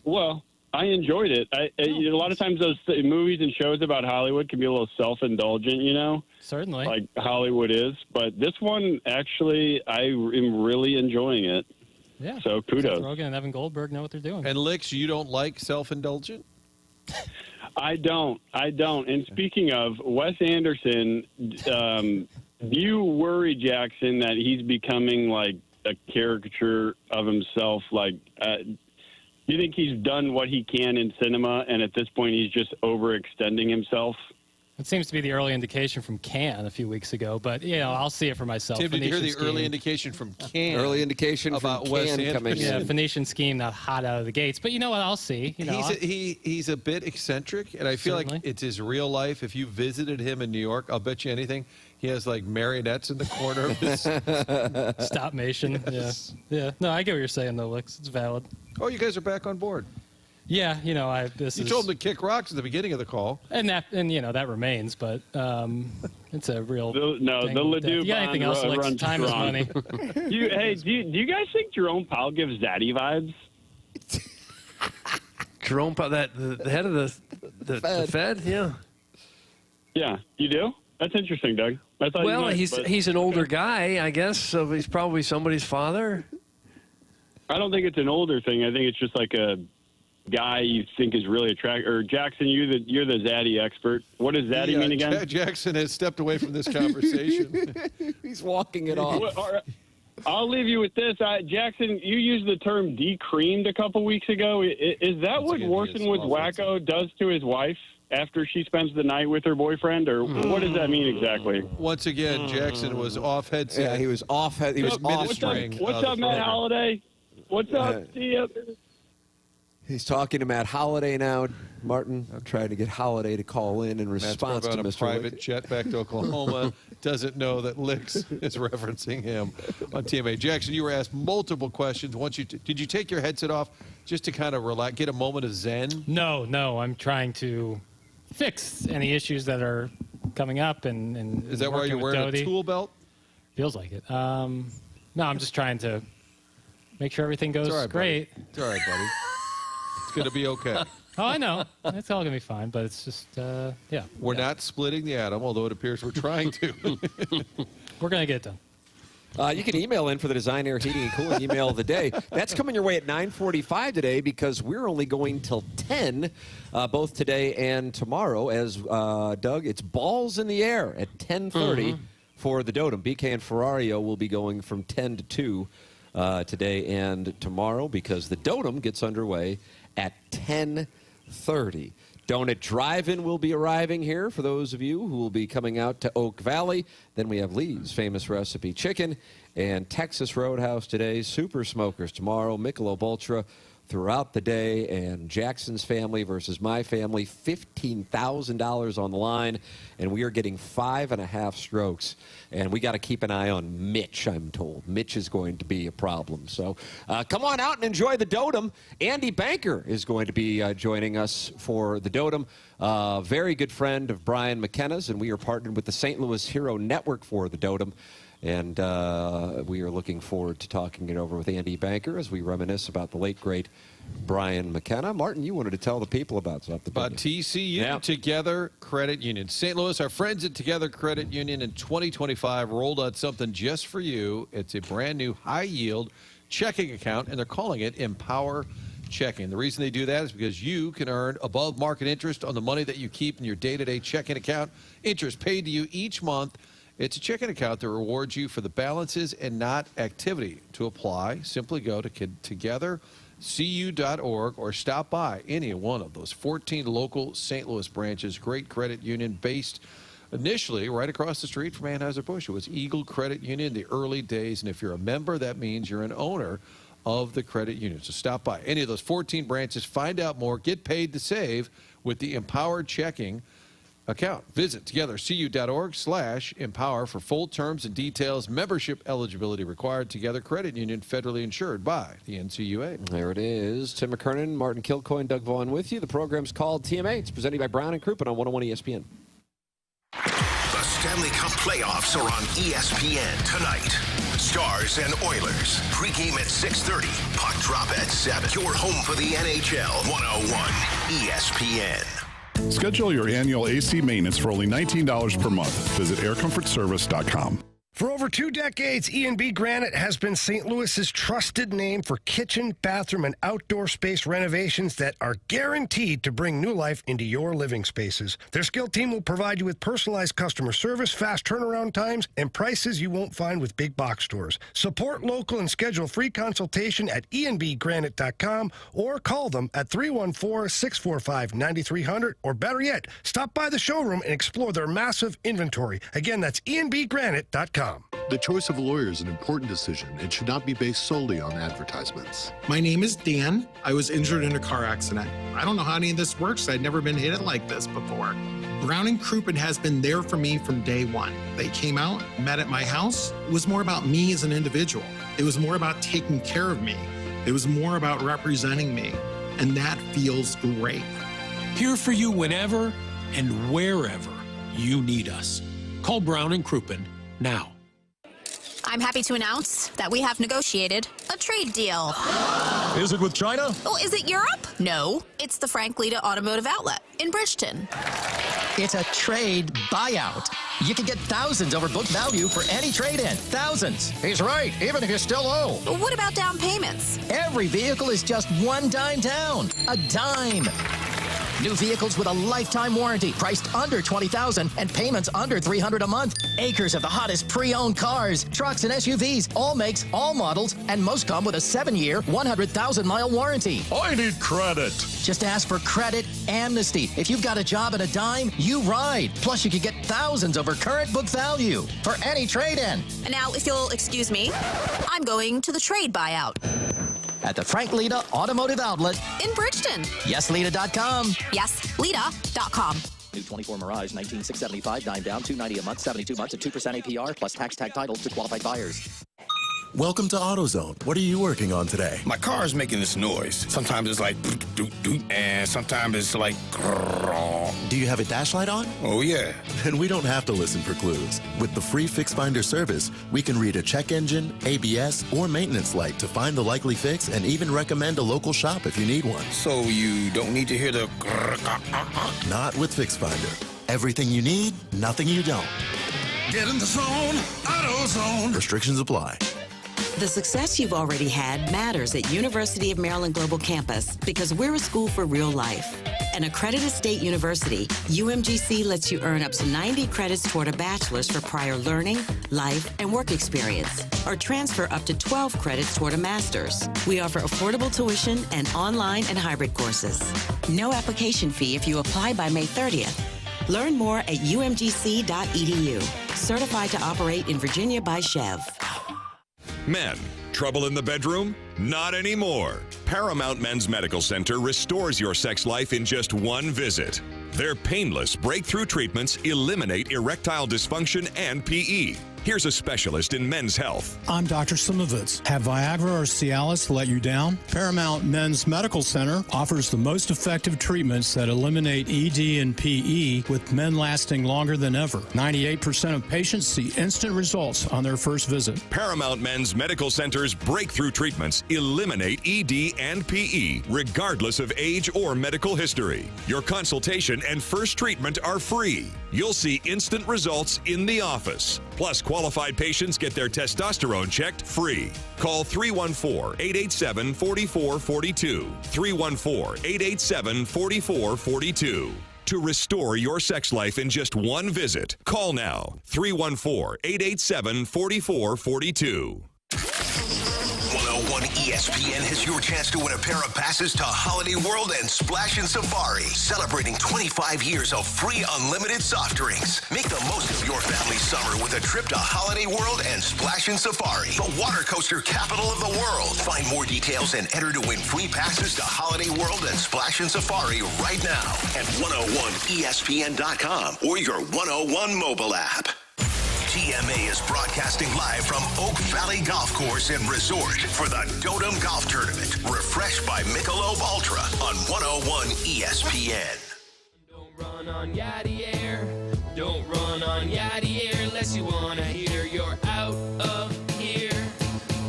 Well, I enjoyed it. A lot of times those movies and shows about Hollywood can be a little self-indulgent, you know? Certainly. Like Hollywood is. But this one, actually, I am really enjoying it. Yeah. So kudos. Seth Rogen and Evan Goldberg know what they're doing. And Licks, you don't like self-indulgent? I don't. And speaking of, Wes Anderson, do you worry, Jackson, that he's becoming like a caricature of himself? Like, do you think he's done what he can in cinema, and at this point he's just overextending himself? It seems to be the early indication from Cannes a few weeks ago, but, I'll see it for myself. Tim, did you hear the early indication from Cannes? Early indication about from Wes Cannes Anderson. coming in. Yeah, Phoenician Scheme, not hot out of the gates. But you know what? I'll see. He's a bit eccentric, and I feel like it's his real life. If you visited him in New York, I'll bet you anything, he has, like, marionettes in the corner of his... Stop-mation, yeah. No, I get what you're saying, though, Licks. It's valid. Oh, you guys are back on board. Yeah, you told him to kick rocks at the beginning of the call, and that remains. But it's a real the Ledoux. You got anything else? Like time is money. Do you guys think Jerome Powell gives Zaddy vibes? Jerome Powell, the head of the Fed, yeah. Yeah, you do. That's interesting, Doug. I thought. Well, he's an older guy, I guess, so he's probably somebody's father. I don't think it's an older thing. I think it's just like a guy you think is really attractive. Or Jackson, you're the Zaddy expert. What does Zaddy mean again? Jackson has stepped away from this conversation. He's walking it off. I'll leave you with this. Jackson, you used the term decreamed a couple weeks ago. Is that what Warsenwood's wacko does to his wife after she spends the night with her boyfriend? Or what does that mean exactly? Once again, Jackson was off headset. Yeah, he was off. He was ministering. What's up, Matt Holliday? What's up? See ya. He's talking to Matt Holliday now. Martin, I'm trying to get Holliday to call in response to Mr. private jet back to Oklahoma. Doesn't know that Licks is referencing him on TMA. Jackson, you were asked multiple questions. Did you take your headset off just to kind of relax, get a moment of zen? No. I'm trying to fix any issues that are coming up. And is that why you're wearing a tool belt? Feels like it. No, I'm just trying to make sure everything goes great. It's all right, buddy. It's going to be okay. Oh, I know. It's all going to be fine, but it's just, yeah. We're not splitting the atom, although it appears we're trying to. We're going to get it done. You can email in for the Design Air Heating and Cooling email of the day. That's coming your way at 9:45 today because we're only going till 10, both today and tomorrow. As Doug, it's balls in the air at 10:30 for the Dotem. BK and Ferrario will be going from 10 to 2 today and tomorrow because the Dotem gets underway at 10:30. Donut Drive-In will be arriving here for those of you who will be coming out to Oak Valley. Then we have Lee's Famous Recipe Chicken and Texas Roadhouse today. Super Smokers tomorrow. Michelob Ultra throughout the day, and Jackson's family versus my family, $15,000 on the line, and we are getting 5.5 strokes. And we got to keep an eye on Mitch, I'm told. Mitch is going to be a problem. So come on out and enjoy the Dotem. Andy Banker is going to be joining us for the Dotem. Very good friend of Brian McKenna's, and we are partnered with the St. Louis Hero Network for the Dotem. And we are looking forward to talking it over with Andy Banker as we reminisce about the late, great Brian McKenna. Martin, you wanted to tell the people about something. About TCU, Together Credit Union. St. Louis, our friends at Together Credit Union in 2025 rolled out something just for you. It's a brand new high-yield checking account, and they're calling it Empower Checking. The reason they do that is because you can earn above-market interest on the money that you keep in your day-to-day checking account. Interest paid to you each month. It's a checking account that rewards you for the balances and not activity. To apply, simply go to togethercu.org or stop by any one of those 14 local St. Louis branches. Great credit union based initially right across the street from Anheuser-Busch. It was Eagle Credit Union in the early days, and if you're a member, that means you're an owner of the credit union. So stop by any of those 14 branches, find out more, get paid to save with the Empowered Checking account. Visit togethercu.org/empower for full terms and details. Membership eligibility required. Together Credit Union, federally insured by the NCUA. There it is. Tim McKernan, Martin Kilcoyne, Doug Vaughn with you. The program's called TMA. It's presented by Brown and Crouppen on 101 ESPN. The Stanley Cup playoffs are on ESPN tonight. Stars and Oilers. Pregame at 6:30. Puck drop at 7. Your home for the NHL. 101 ESPN. Schedule your annual AC maintenance for only $19 per month. Visit aircomfortservice.com. For over 2 decades, E&B Granite has been St. Louis's trusted name for kitchen, bathroom, and outdoor space renovations that are guaranteed to bring new life into your living spaces. Their skilled team will provide you with personalized customer service, fast turnaround times, and prices you won't find with big box stores. Support local and schedule free consultation at enbgranite.com or call them at 314-645-9300, or better yet, stop by the showroom and explore their massive inventory. Again, that's enbgranite.com. The choice of a lawyer is an important decision and should not be based solely on advertisements. My name is Dan. I was injured in a car accident. I don't know how any of this works. I'd never been hit like this before. Brown and Crouppen has been there for me from day one. They came out, met at my house. It was more about me as an individual. It was more about taking care of me. It was more about representing me. And that feels great. Here for you whenever and wherever you need us. Call Brown and Crouppen now. I'm happy to announce that we have negotiated a trade deal. Is it with China? Oh, is it Europe? No, it's the Frank Lita Automotive Outlet in Bridgeton. It's a trade buyout. You can get thousands over book value for any trade-in. Thousands. He's right, even if you still owe. But what about down payments? Every vehicle is just one dime down. A dime. New vehicles with a lifetime warranty, priced under $20,000 and payments under $300 a month. Acres of the hottest pre-owned cars, trucks, and SUVs, all makes, all models, and most come with a 7-year, 100,000-mile warranty. I need credit. Just ask for credit amnesty. If you've got a job and a dime, you ride. Plus, you could get thousands over current book value for any trade-in. And now, if you'll excuse me, I'm going to the trade buyout. At the Frank Lita Automotive Outlet in Bridgeton. YesLita.com. YesLita.com. New 24 Mirage, $19,675, dime down, $290 a month, 72 months at 2% APR, plus tax tag title to qualified buyers. Welcome to AutoZone. What are you working on today? My car is making this noise. Sometimes it's like doot doot, and sometimes it's like. Do you have a dash light on? Oh yeah. Then we don't have to listen for clues. With the free Fix Finder service, we can read a check engine, ABS, or maintenance light to find the likely fix and even recommend a local shop if you need one. So you don't need to hear the. Not with Fix Finder. Everything you need, nothing you don't. Get in the zone, AutoZone. Restrictions apply. The success you've already had matters at University of Maryland Global Campus because we're a school for real life. An accredited state university, UMGC lets you earn up to 90 credits toward a bachelor's for prior learning, life, and work experience, or transfer up to 12 credits toward a master's. We offer affordable tuition and online and hybrid courses. No application fee if you apply by May 30th. Learn more at umgc.edu. Certified to operate in Virginia by Chev. Men, trouble in the bedroom? Not anymore. Paramount Men's Medical Center restores your sex life in just one visit. Their painless breakthrough treatments eliminate erectile dysfunction and PE. Here's a specialist in men's health. I'm Dr. Simovitz. Have Viagra or Cialis let you down? Paramount Men's Medical Center offers the most effective treatments that eliminate ED and PE, with men lasting longer than ever. 98% of patients see instant results on their first visit. Paramount Men's Medical Center's breakthrough treatments eliminate ED and PE, regardless of age or medical history. Your consultation and first treatment are free. You'll see instant results in the office. Plus, qualified patients get their testosterone checked free. Call 314-887-4442. 314-887-4442. To restore your sex life in just one visit, call now. 314-887-4442. 101 ESPN has your chance to win a pair of passes to Holiday World and Splash and Safari, celebrating 25 years of free unlimited soft drinks. Make the most of your family's summer with a trip to Holiday World and Splash and Safari, the water coaster capital of the world. Find more details and enter to win free passes to Holiday World and Splash and Safari right now at 101ESPN.com or your 101 mobile app. TMA is broadcasting live from Oak Valley Golf Course and Resort for the Dotem Golf Tournament, refreshed by Michelob Ultra on 101 ESPN. Don't run on Yachty Air. Don't run on Yachty Air unless you want to hear you're out of here.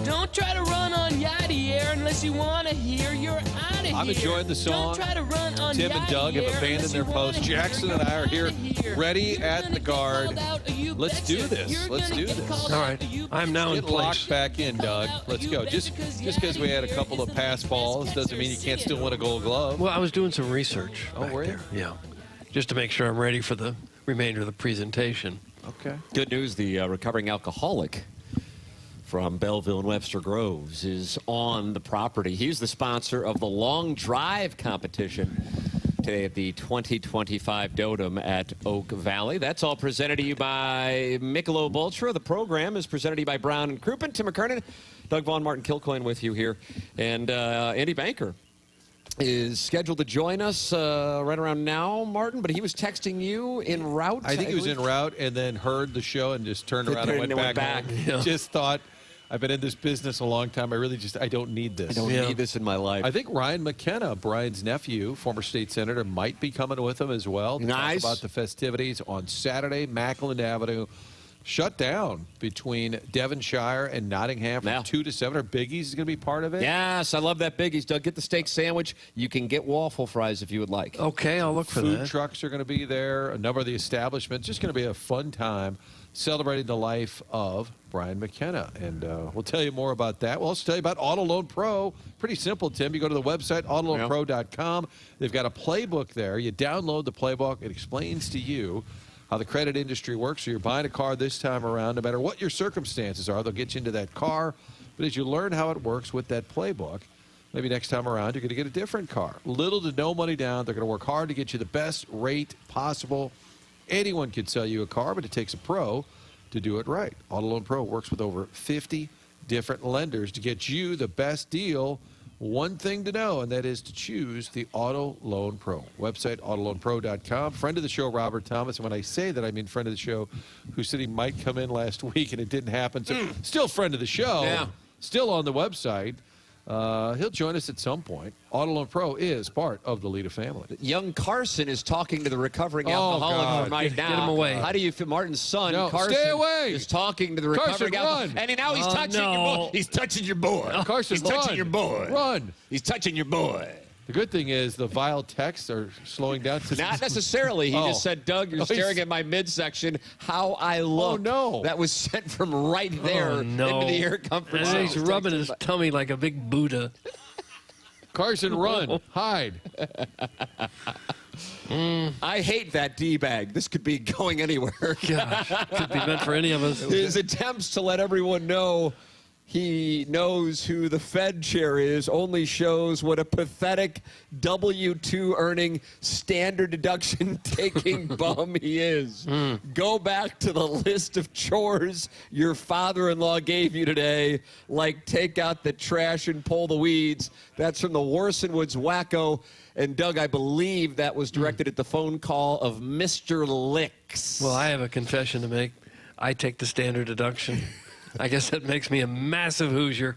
Don't try to run on Yachty Air unless you want to hear you're out of here. I'm enjoying the song. Don't try to run on Tim and Doug have abandoned their post. Jackson and I are here, ready at the guard. Let's do this. Let's do this. All right. I'm now in Get place. locked back in, Doug. Let's go. Just because we had a couple of pass balls doesn't mean you can't still win a Gold Glove. Well, I was doing some research. Oh, were you? There. Yeah. Just to make sure I'm ready for the remainder of the presentation. Okay. Good news, the recovering alcoholic from Belleville and Webster Groves is on the property. He's the sponsor of the Long Drive competition today at the 2025 Dotem at Oak Valley. That's all presented to you by Michelob Ultra. The program is presented to you by Brown and Crouppen. Tim McKernan, Doug Vaughn, Martin Kilcoyne with you here. And Andy Banker is scheduled to join us right around now, Martin, but he was texting you en route. I think he was en route and then heard the show and just turned around and went back. Yeah. Just thought, I've been in this business a long time. I don't need this. I don't need this in my life. I think Ryan McKenna, Brian's nephew, former state senator, might be coming with him as well to talk about the festivities on Saturday. Mackland Avenue shut down between Devonshire and Nottingham from 2 to 7. Are Biggie's going to be part of it? Yes, I love that Biggie's. Doug, get the steak sandwich. You can get waffle fries if you would like. Okay, I'll look for that. Food trucks are going to be there. A number of the establishments. Just going to be a fun time celebrating the life of Brian McKenna. And we'll tell you more about that. We'll also tell you about Auto Loan Pro. Pretty simple, Tim. You go to the website, autoloanpro.com. They've got a playbook there. You download the playbook. It explains to you how the credit industry works. So you're buying a car this time around, no matter what your circumstances are, they'll get you into that car. But as you learn how it works with that playbook, maybe next time around you're going to get a different car. Little to no money down. They're going to work hard to get you the best rate possible. Anyone could sell you a car, but it takes a pro to do it right. Auto Loan Pro works with over 50 different lenders to get you the best deal. One thing to know, and that is to choose the Auto Loan Pro. Website, autoloanpro.com. Friend of the show, Robert Thomas. And when I say that, I mean friend of the show, who said he might come in last week, and it didn't happen. So still friend of the show. Still on the website. He'll join us at some point. Auto Loan Pro is part of the Lita family. Young Carson is talking to the recovering alcoholic right now. Get him away. How do you feel? Martin's son, Carson, stay away. is talking to the recovering alcoholic. And now he's touching your boy. He's touching your boy. Carson, he's touching your boy. Run. He's touching your boy. The good thing is the vile texts are slowing down. Not necessarily. He just said, Doug, you're staring at my midsection. How I look. Oh, no. That was sent from right there into the air comfort zone. And he's rubbing his tummy like a big Buddha. Carson, run. Hide. I hate that D-bag. This could be going anywhere. Gosh, could be meant for any of us. His attempts to let everyone know he knows who the Fed chair is only shows what a pathetic W-2 earning standard deduction taking bum he is. Go back to the list of chores your father-in-law gave you today, like take out the trash and pull the weeds. That's from the Warson Woods Wacko. And Doug, I believe that was directed at the phone call of Mr. Licks. Well, I have a confession to make. I take the standard deduction. I guess that makes me a massive Hoosier.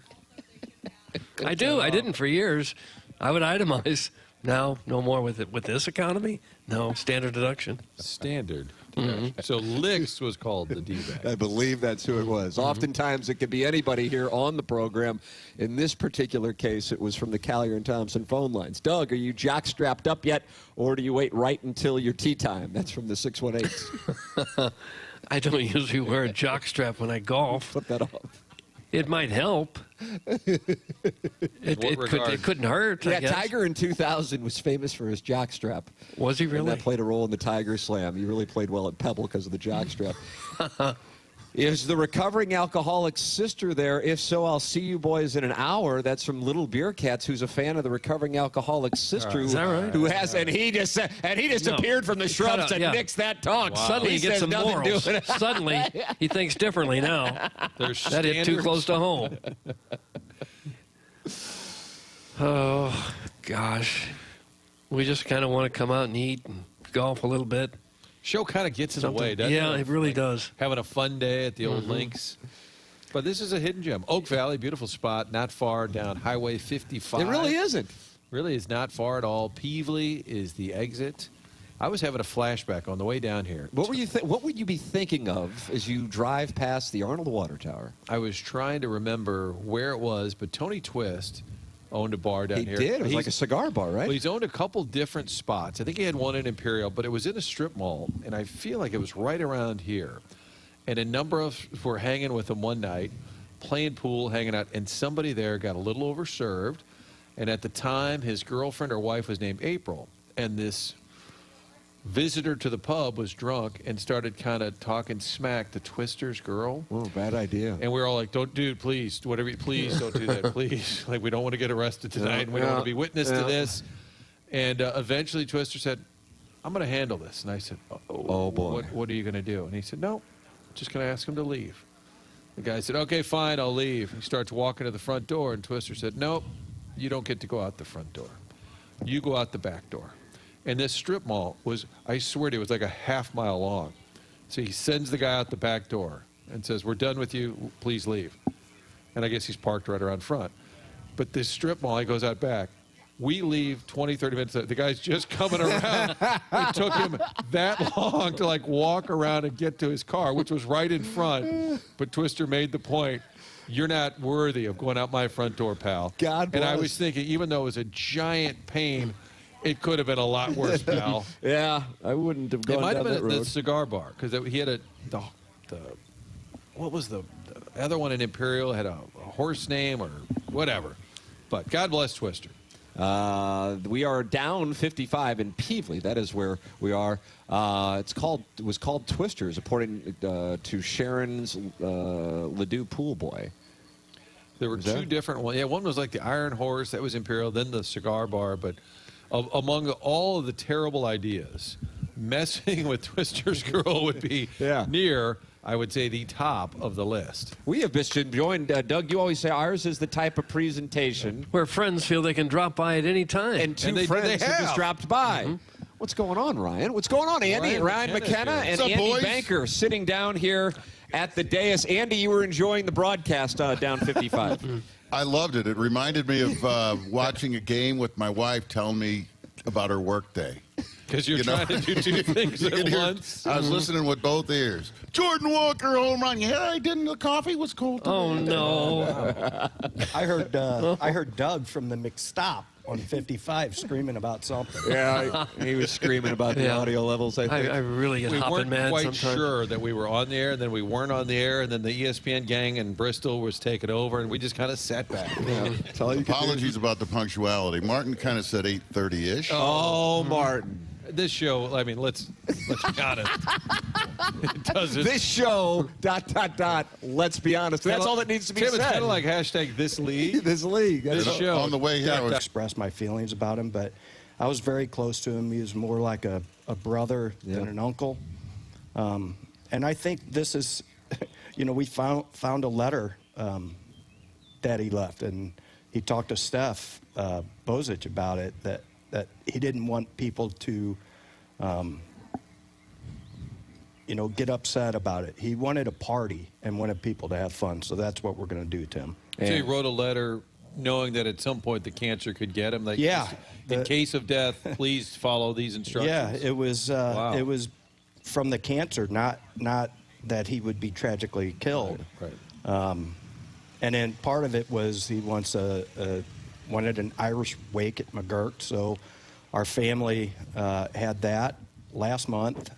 I do. I didn't for years. I would itemize. Now, no more with it. With this economy, no, standard deduction. Standard deduction. So Licks was called the D-bag. I believe that's who it was. Oftentimes, it could be anybody here on the program. In this particular case, it was from the Callier and Thompson phone lines. Doug, are you jock-strapped up yet, or do you wait right until your tea time? That's from the 618s. I don't usually wear a jockstrap when I golf. Put that off. It might help. It couldn't hurt. Yeah, I guess. Tiger in 2000 was famous for his jockstrap. Was he really? And that played a role in the Tiger Slam. He really played well at Pebble because of the jockstrap. Is the recovering alcoholic's sister there? If so, I'll see you boys in an hour. That's from Little Beer Cats, who's a fan of the recovering alcoholic's sister. Is that right? Who has, and he just appeared from the shrubs and nixed that talk. Wow. Suddenly he gets some morals. Suddenly he thinks differently now. That hit too close to home. Oh, gosh. We just kind of want to come out and eat and golf a little bit. Show kind of gets in the way, doesn't it? Yeah, it really does. Having a fun day at the old links. But this is a hidden gem. Oak Valley, beautiful spot, not far down Highway 55. It really isn't. Really is not far at all. Peevely is the exit. I was having a flashback on the way down here. What would you be thinking of as you drive past the Arnold Water Tower? I was trying to remember where it was, but Tony Twist owned a bar down here. He did. It was like a cigar bar, right? Well, he's owned a couple different spots. I think he had one in Imperial, but it was in a strip mall, and I feel like it was right around here. And a number of us were hanging with him one night, playing pool, hanging out, and somebody there got a little overserved. And at the time, his girlfriend or wife was named April, and this visitor to the pub was drunk and started kind of talking smack to Twister's girl. Oh, bad idea. And we were all like, please, please don't do that, please. Like, we don't want to get arrested tonight, and we don't want to be witness to this. And eventually Twister said, I'm going to handle this. And I said, oh boy. What are you going to do? And he said, no, just going to ask him to leave. The guy said, okay, fine, I'll leave. He starts walking to the front door, and Twister said, nope, you don't get to go out the front door. You go out the back door. And this strip mall was, I swear to you, it was like a half-mile long. So he sends the guy out the back door and says, we're done with you, please leave. And I guess he's parked right around front. But this strip mall, he goes out back. We leave 20, 30 minutes. The guy's just coming around. It took him that long to, like, walk around and get to his car, which was right in front. But Twister made the point, you're not worthy of going out my front door, pal. God bless. And I was thinking, even though it was a giant pain, it could have been a lot worse, pal. Yeah, I wouldn't have gone down that road. It might have been the cigar bar, because he had what was the other one in Imperial, had a horse name or whatever. But God bless Twister. We are down 55 in Peevely. That is where we are. It was called Twisters, according to Sharon's Ledoux pool boy. There were two different ones. Yeah, one was like the Iron Horse. That was Imperial. Then the cigar bar. But among all of the terrible ideas, messing with Twister's girl would be near, I would say, the top of the list. We have been joined, Doug, you always say ours is the type of presentation where friends feel they can drop by at any time. And two friends have just dropped by. What's going on, Ryan? What's going on, Andy? Ryan McKenna and Andy Banker sitting down here at the dais. Andy, you were enjoying the broadcast down 55. I loved it. It reminded me of watching a game with my wife telling me about her work day. Because you're trying to do two things at once. I was listening with both ears. Jordan Walker home run. Yeah, I didn't. The coffee was cold today. Oh, no. I heard Doug from the McStop on 55 screaming about something. Yeah, he was screaming about the audio levels, I think. I really get hopping mad sometimes. We sometimes. weren't quite sure that we were on the air, and then we weren't on the air, and then the ESPN gang in Bristol was taking over, and we just kind of sat back. Apologies about the punctuality. Martin kind of said 8:30-ish. Oh, Martin. this show, I mean, let's be honest. It doesn't. This show, ... Let's be honest. That's all that needs to be Tim, said. It's kind of like hashtag this league. This league. This show. On the way here, I express my feelings about him, but I was very close to him. He was more like a brother than an uncle. And I think this is, we found a letter that he left, and he talked to Steph Bozich about it, that he didn't want people to, get upset about it. He wanted a party and wanted people to have fun, so that's what we're going to do, Tim. So he wrote a letter knowing that at some point the cancer could get him? Like, in case of death, please follow these instructions? Yeah, it was it was from the cancer, not that he would be tragically killed. Right. And then part of it was he wanted an Irish wake at McGurk, so our family had that last month.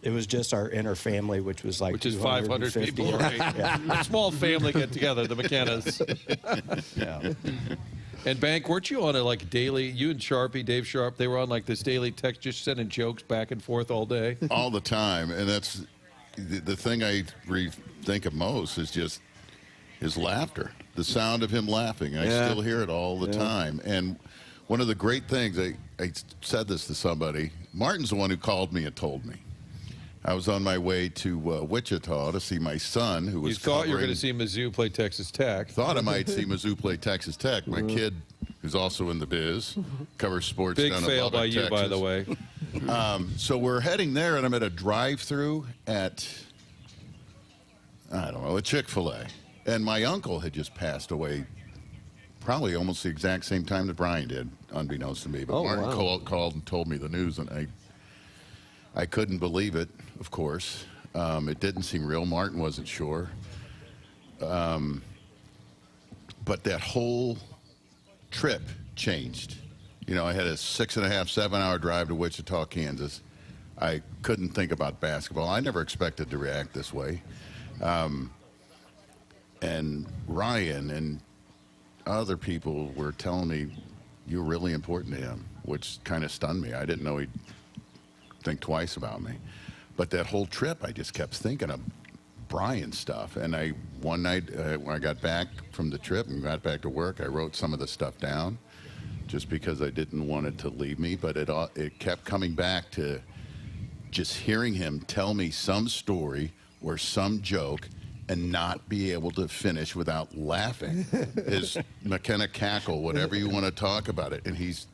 It was just our inner family, which was like 500 people, right? Yeah. A small family get together, the McKennas. Yeah. And Bank, weren't you on a daily? You and Sharpie, Dave Sharp, they were on this daily text, just sending jokes back and forth all day. all the time, and that's the thing I think of most is just his laughter, the sound of him laughing. I still hear it all the time. And one of the great things, I said this to somebody. Martin's the one who called me and told me. I was on my way to Wichita to see my son, who was. You thought you were going to see Mizzou play Texas Tech. Thought I might see Mizzou play Texas Tech. My kid, who's also in the biz, covers sports Big down in fail Lubbock, by you, Texas. by the way. So we're heading there, and I'm at a drive-through at, I don't know, a Chick-fil-A. And my uncle had just passed away probably almost the exact same time that Brian did, unbeknownst to me. But Martin called and told me the news, and I couldn't believe it, of course. It didn't seem real. Martin wasn't sure. But that whole trip changed. I had a 6.5, 7-hour drive to Wichita, Kansas. I couldn't think about basketball. I never expected to react this way. And Ryan and other people were telling me, you're really important to him, which kind of stunned me. I didn't know he'd think twice about me. But that whole trip, I just kept thinking of Brian stuff. And one night when I got back from the trip and got back to work, I wrote some of the stuff down just because I didn't want it to leave me. But it kept coming back to just hearing him tell me some story or some joke and not be able to finish without laughing. His McKenna cackle, whatever you want to talk about it. And he's,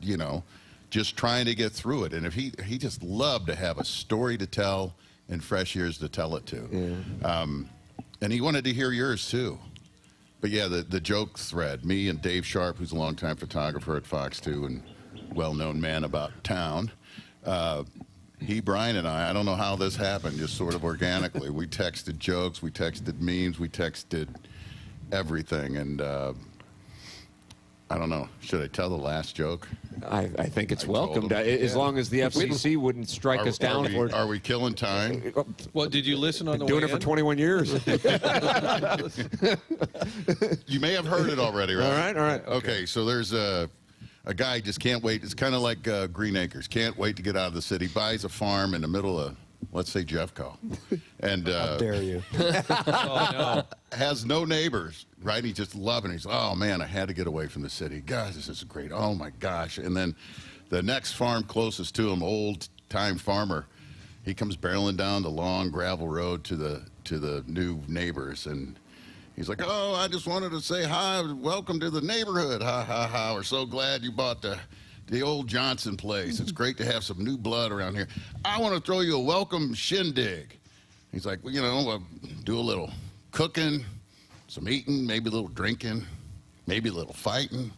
just trying to get through it. And if he just loved to have a story to tell and fresh ears to tell it to. Yeah. And he wanted to hear yours too. But yeah, the joke thread, me and Dave Sharp, who's a longtime photographer at Fox 2 and well-known man about town, Brian and I don't know how this happened, just sort of organically. We texted jokes, we texted memes, we texted everything. And I don't know. Should I tell the last joke? I think it's welcomed, as long as the FCC wouldn't strike us down for it. Are we killing time? Well, did you listen on the way doing it for 21 years. You may have heard it already, right? All right. Okay, so there's a guy just can't wait. It's kind of like Green Acres. Can't wait to get out of the city. Buys a farm in the middle of, let's say, Jeffco. And how dare you? Has no neighbors, right? He's just loving it. He's, oh, man, I had to get away from the city. Gosh, this is great. Oh, my gosh. And then the next farm closest to him, old-time farmer, he comes barreling down the long gravel road to the new neighbors. And he's like, oh, I just wanted to say hi. Welcome to the neighborhood. Ha, ha, ha. We're so glad you bought the old Johnson place. It's great to have some new blood around here. I want to throw you a welcome shindig. He's like, well, we'll do a little cooking, some eating, maybe a little drinking, maybe a little fighting,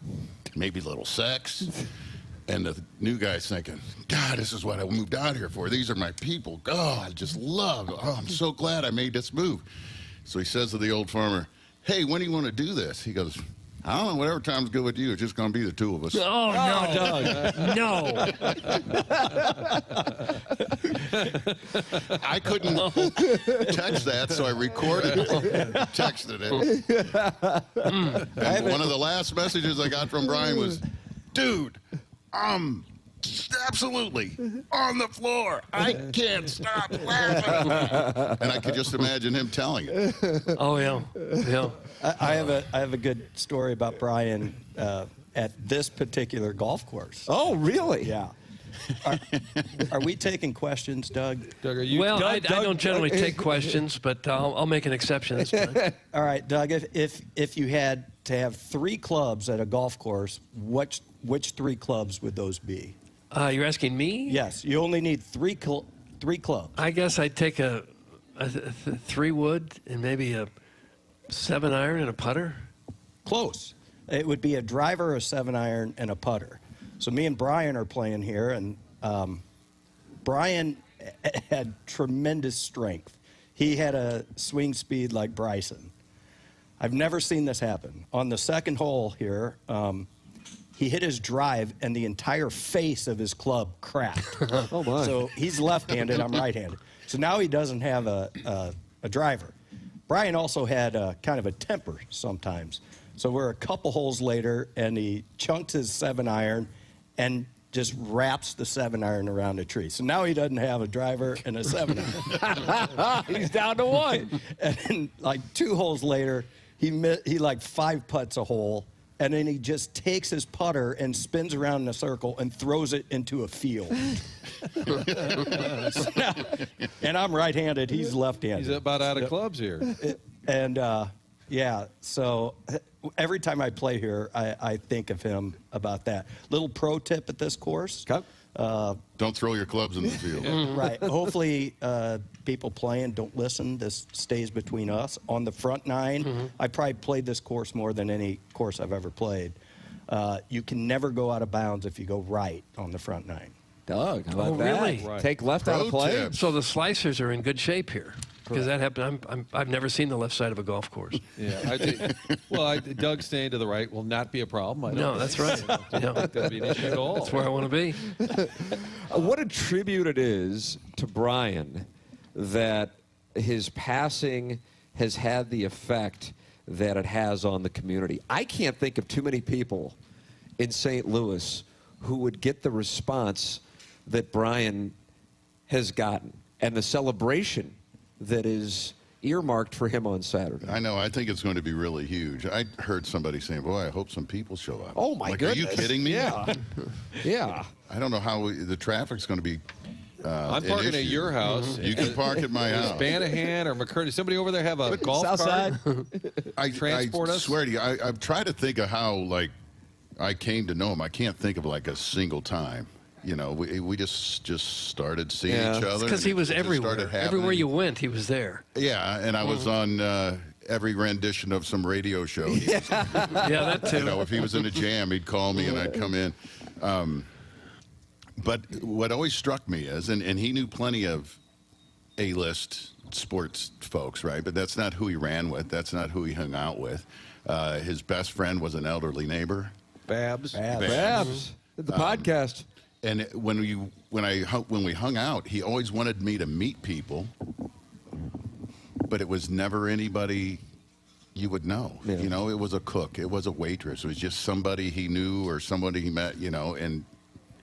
maybe a little sex. And the new guy's thinking, God, this is what I moved out here for. These are my people. Oh, I just love it. Oh, I'm so glad I made this move. So he says to the old farmer, hey, when do you want to do this? He goes, I don't know, whatever time's good with you. It's just going to be the two of us. Oh, no, Doug. No. I couldn't text that, so I recorded it, texted it. And one of the last messages I got from Brian was, dude, I'm absolutely on the floor. I can't stop laughing. And I could just imagine him telling it. Oh, yeah. I have a good story about Brian at this particular golf course. Oh, really? Yeah. Are we taking questions, Doug? Doug, are you? Well, I don't generally take questions, but I'll make an exception this time. All right, Doug. If you had to have 3 clubs at a golf course, which 3 clubs would those be? You're asking me? Yes. You only need 3 clubs. I guess I'd take a 3-wood and maybe a 7-iron and a putter. Close. It would be a driver, a 7-iron, and a putter. So me and Brian are playing here, and Brian had tremendous strength. He had a swing speed like Bryson. I've never seen this happen. On the second hole here, he hit his drive, and the entire face of his club cracked. Oh, my. So he's left-handed, I'm right-handed. So now he doesn't have a driver. Brian also had kind of a temper sometimes. So we're a couple holes later, and he chunked his 7-iron and just wraps the 7-iron around a tree. So now he doesn't have a driver and a 7-iron. He's down to 1. And then, like 2 holes later, he like 5 putts a hole, and then he just takes his putter and spins around in a circle and throws it into a field. So now, and I'm right-handed, he's left-handed. He's about out of clubs here. And yeah, so every time I play here, I think of him about that. Little pro tip at this course. Don't throw your clubs in the field. Right. Hopefully, people playing don't listen. This stays between us. On the front 9, I probably played this course more than any course I've ever played. You can never go out of bounds if you go right on the front 9. Doug, how about that? Really? Right. Take left out of play? tip. So the slicers are in good shape here. Because that happened. I've never seen the left side of a golf course. Yeah, Doug staying to the right will not be a problem. No, that's right. I don't think that'd be an issue at all. That's where I want to be. What a tribute it is to Brian that his passing has had the effect that it has on the community. I can't think of too many people in St. Louis who would get the response that Brian has gotten and the celebration that is earmarked for him on Saturday. I know. I think it's going to be really huge. I heard somebody saying, boy, I hope some people show up. Oh, my goodness. Are you kidding me? Yeah. Yeah. I don't know how the traffic's going to be I'm parking at your house. You can park at my house. Banahan or McKernan. Does somebody over there have a golf cart? I Transport us? swear to you, I've tried to think of how, like, I came to know him. I can't think of, like, a single time. You know, we just started seeing each other. Because he was everywhere. Everywhere you went, he was there. Yeah, and I was on every rendition of some radio show. Yeah, that too. You know, if he was in a jam, he'd call me and I'd come in. But what always struck me is, and he knew plenty of A-list sports folks, right? But that's not who he ran with. That's not who he hung out with. His best friend was an elderly neighbor. Babs. The podcast. And when we hung out, he always wanted me to meet people, but it was never anybody you would know. Yeah. You know, it was a cook, it was a waitress, it was just somebody he knew or somebody he met. You know, and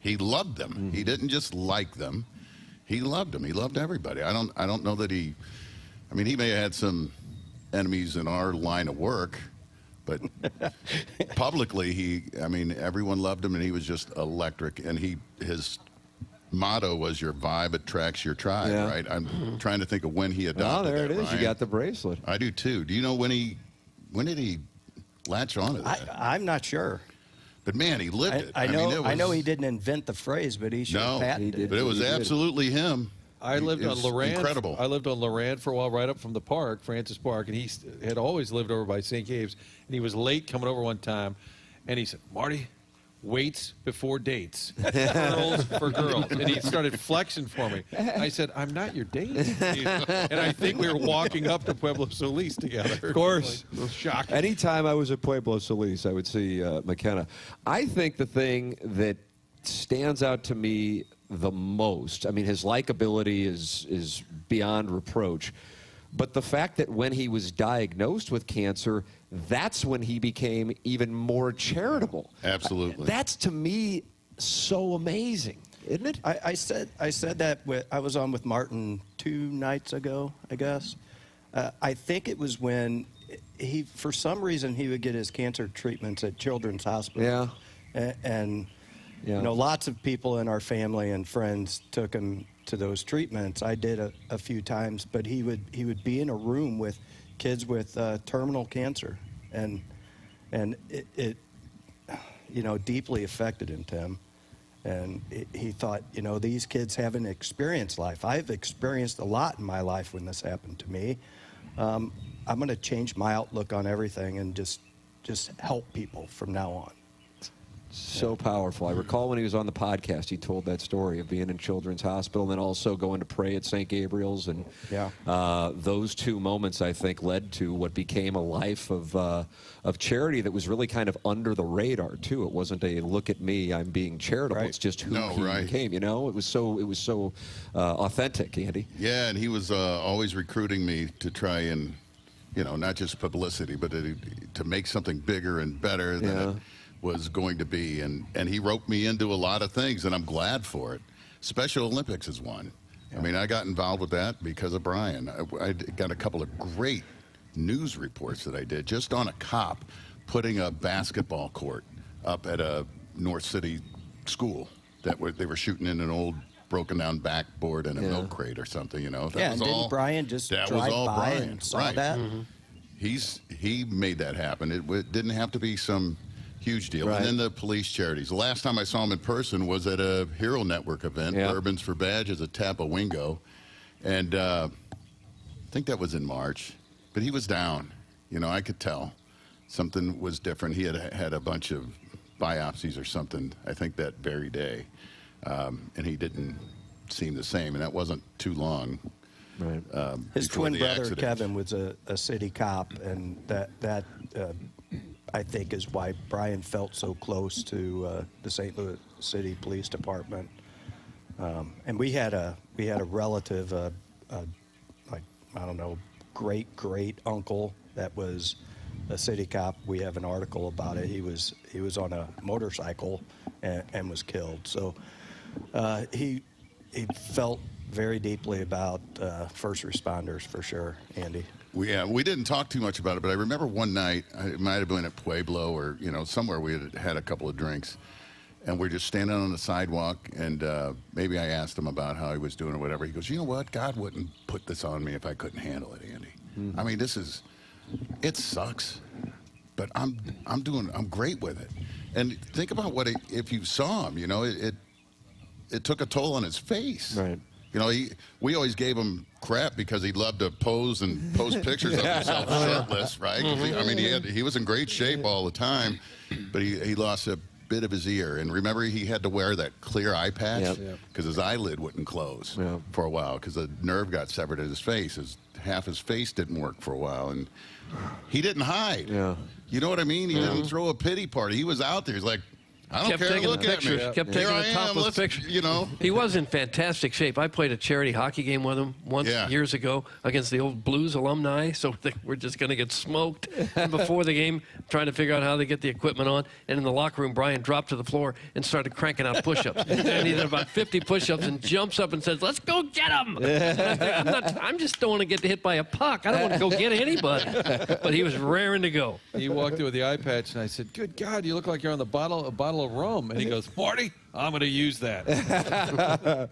he loved them. Mm-hmm. He didn't just like them; he loved them. He loved everybody. I don't know that he. I mean, he may have had some enemies in our line of work. But publicly, everyone loved him, and he was just electric. And his motto was, "Your vibe attracts your tribe." Yeah. Right? I'm trying to think of when he adopted. Oh, there that, it is. Ryan. You got the bracelet. I do too. Do you know when did he latch onto that? I'm not sure. But man, he lived it. I know he didn't invent the phrase, but he should have patented it. But it was absolutely him. I lived on Lorand. Incredible. I lived on Lorand for a while, right up from the park, Francis Park, and he had always lived over by St. Gabe's. And he was late coming over one time, and he said, "Marty, waits before dates, girls for girls." And he started flexing for me. I said, "I'm not your date." And I think we were walking up to Pueblo Solis together. Of course. Like, shocking. Anytime I was at Pueblo Solis, I would see McKenna. I think the thing that stands out to me the most, I mean, his likability is beyond reproach, but the fact that when he was diagnosed with cancer, that's when he became even more charitable. Absolutely. That's, to me, so amazing. isn't it? I said that I was on with Martin 2 nights ago, I guess. I think it was when for some reason, he would get his cancer treatments at Children's Hospital. Yeah. And lots of people in our family and friends took him to those treatments. I did a few times, but he would be in a room with kids with terminal cancer, and it deeply affected him, Tim. And he thought, these kids haven't experienced life. I've experienced a lot in my life when this happened to me. I'm going to change my outlook on everything and just help people from now on. So powerful. I recall when he was on the podcast, he told that story of being in Children's Hospital and then also going to pray at St. Gabriel's. And those 2 moments, I think, led to what became a life of charity that was really kind of under the radar, too. It wasn't a look at me, I'm being charitable. It's just who he became, It was so authentic, Andy. Yeah, and he was always recruiting me to try and, not just publicity, but to make something bigger and better than it was going to be, and he roped me into a lot of things, and I'm glad for it. Special Olympics is one. I mean, I got involved with that because of Brian. I got a couple of great news reports that I did just on a cop putting a basketball court up at a North City school that they were shooting in an old broken down backboard and a milk crate or something, That was and didn't Brian just drive by and saw that? Mm-hmm. He made that happen. It didn't have to be some huge deal. And then the police charities. The last time I saw him in person was at a Hero Network event, Bourbons for Badges at Tapawingo. And I think that was in March. But he was down. I could tell. Something was different. He had a bunch of biopsies or something, I think, that very day. And he didn't seem the same. And that wasn't too long. Right. His twin brother, Kevin, was a city cop. And that I think is why Brian felt so close to the St. Louis City Police Department. And we had a relative, great uncle that was a city cop. We have an article about it. He was on a motorcycle and was killed. So he felt very deeply about first responders for sure, Andy. We didn't talk too much about it, but I remember one night, it might have been at Pueblo or, somewhere we had a couple of drinks, and we're just standing on the sidewalk, and maybe I asked him about how he was doing or whatever. He goes, you know what? God wouldn't put this on me if I couldn't handle it, Andy. I mean, it sucks, but I'm great with it. And think about if you saw him, it took a toll on his face. Right. We always gave him crap because he loved to pose and post pictures of himself shirtless, right? He was in great shape all the time, but he lost a bit of his ear. And remember, he had to wear that clear eye patch because his eyelid wouldn't close for a while because the nerve got severed at his face. Half his face didn't work for a while, and he didn't hide. Yeah. You know what I mean? He didn't throw a pity party. He was out there. He's like, I don't care. Look at me. Kept taking the topless pictures. He was in fantastic shape. I played a charity hockey game with him once years ago against the old Blues alumni. So we're just going to get smoked. And before the game, trying to figure out how to get the equipment on. And in the locker room, Brian dropped to the floor and started cranking out push-ups. And he did about 50 push-ups and jumps up and says, "Let's go get him." I'm just don't want to get hit by a puck. I don't want to go get anybody. But he was raring to go. He walked in with the eye patch, and I said, "Good God, you look like you're on a bottle of rum." And he goes, "Marty, I'm going to use that."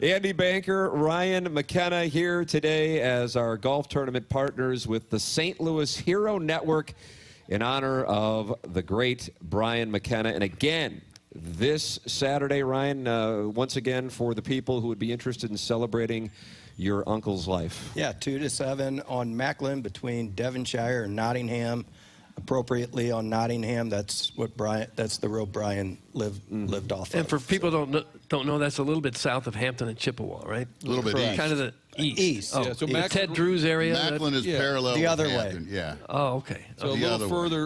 Andy Banker, Ryan McKenna here today as our golf tournament partners with the St. Louis Hero Network in honor of the great Brian McKenna. And again, this Saturday, Ryan, once again, for the people who would be interested in celebrating your uncle's life. Yeah, 2 to 7 on Macklin between Devonshire and Nottingham. Appropriately on Nottingham, that's the road Brian lived off of. And for people who don't know, that's a little bit south of Hampton and Chippewa, right? A little bit east. Kind of the east. Oh, yeah, so Ted Drew's area. Macklin is parallel the other with Hampton. way. Yeah. Oh, okay. So a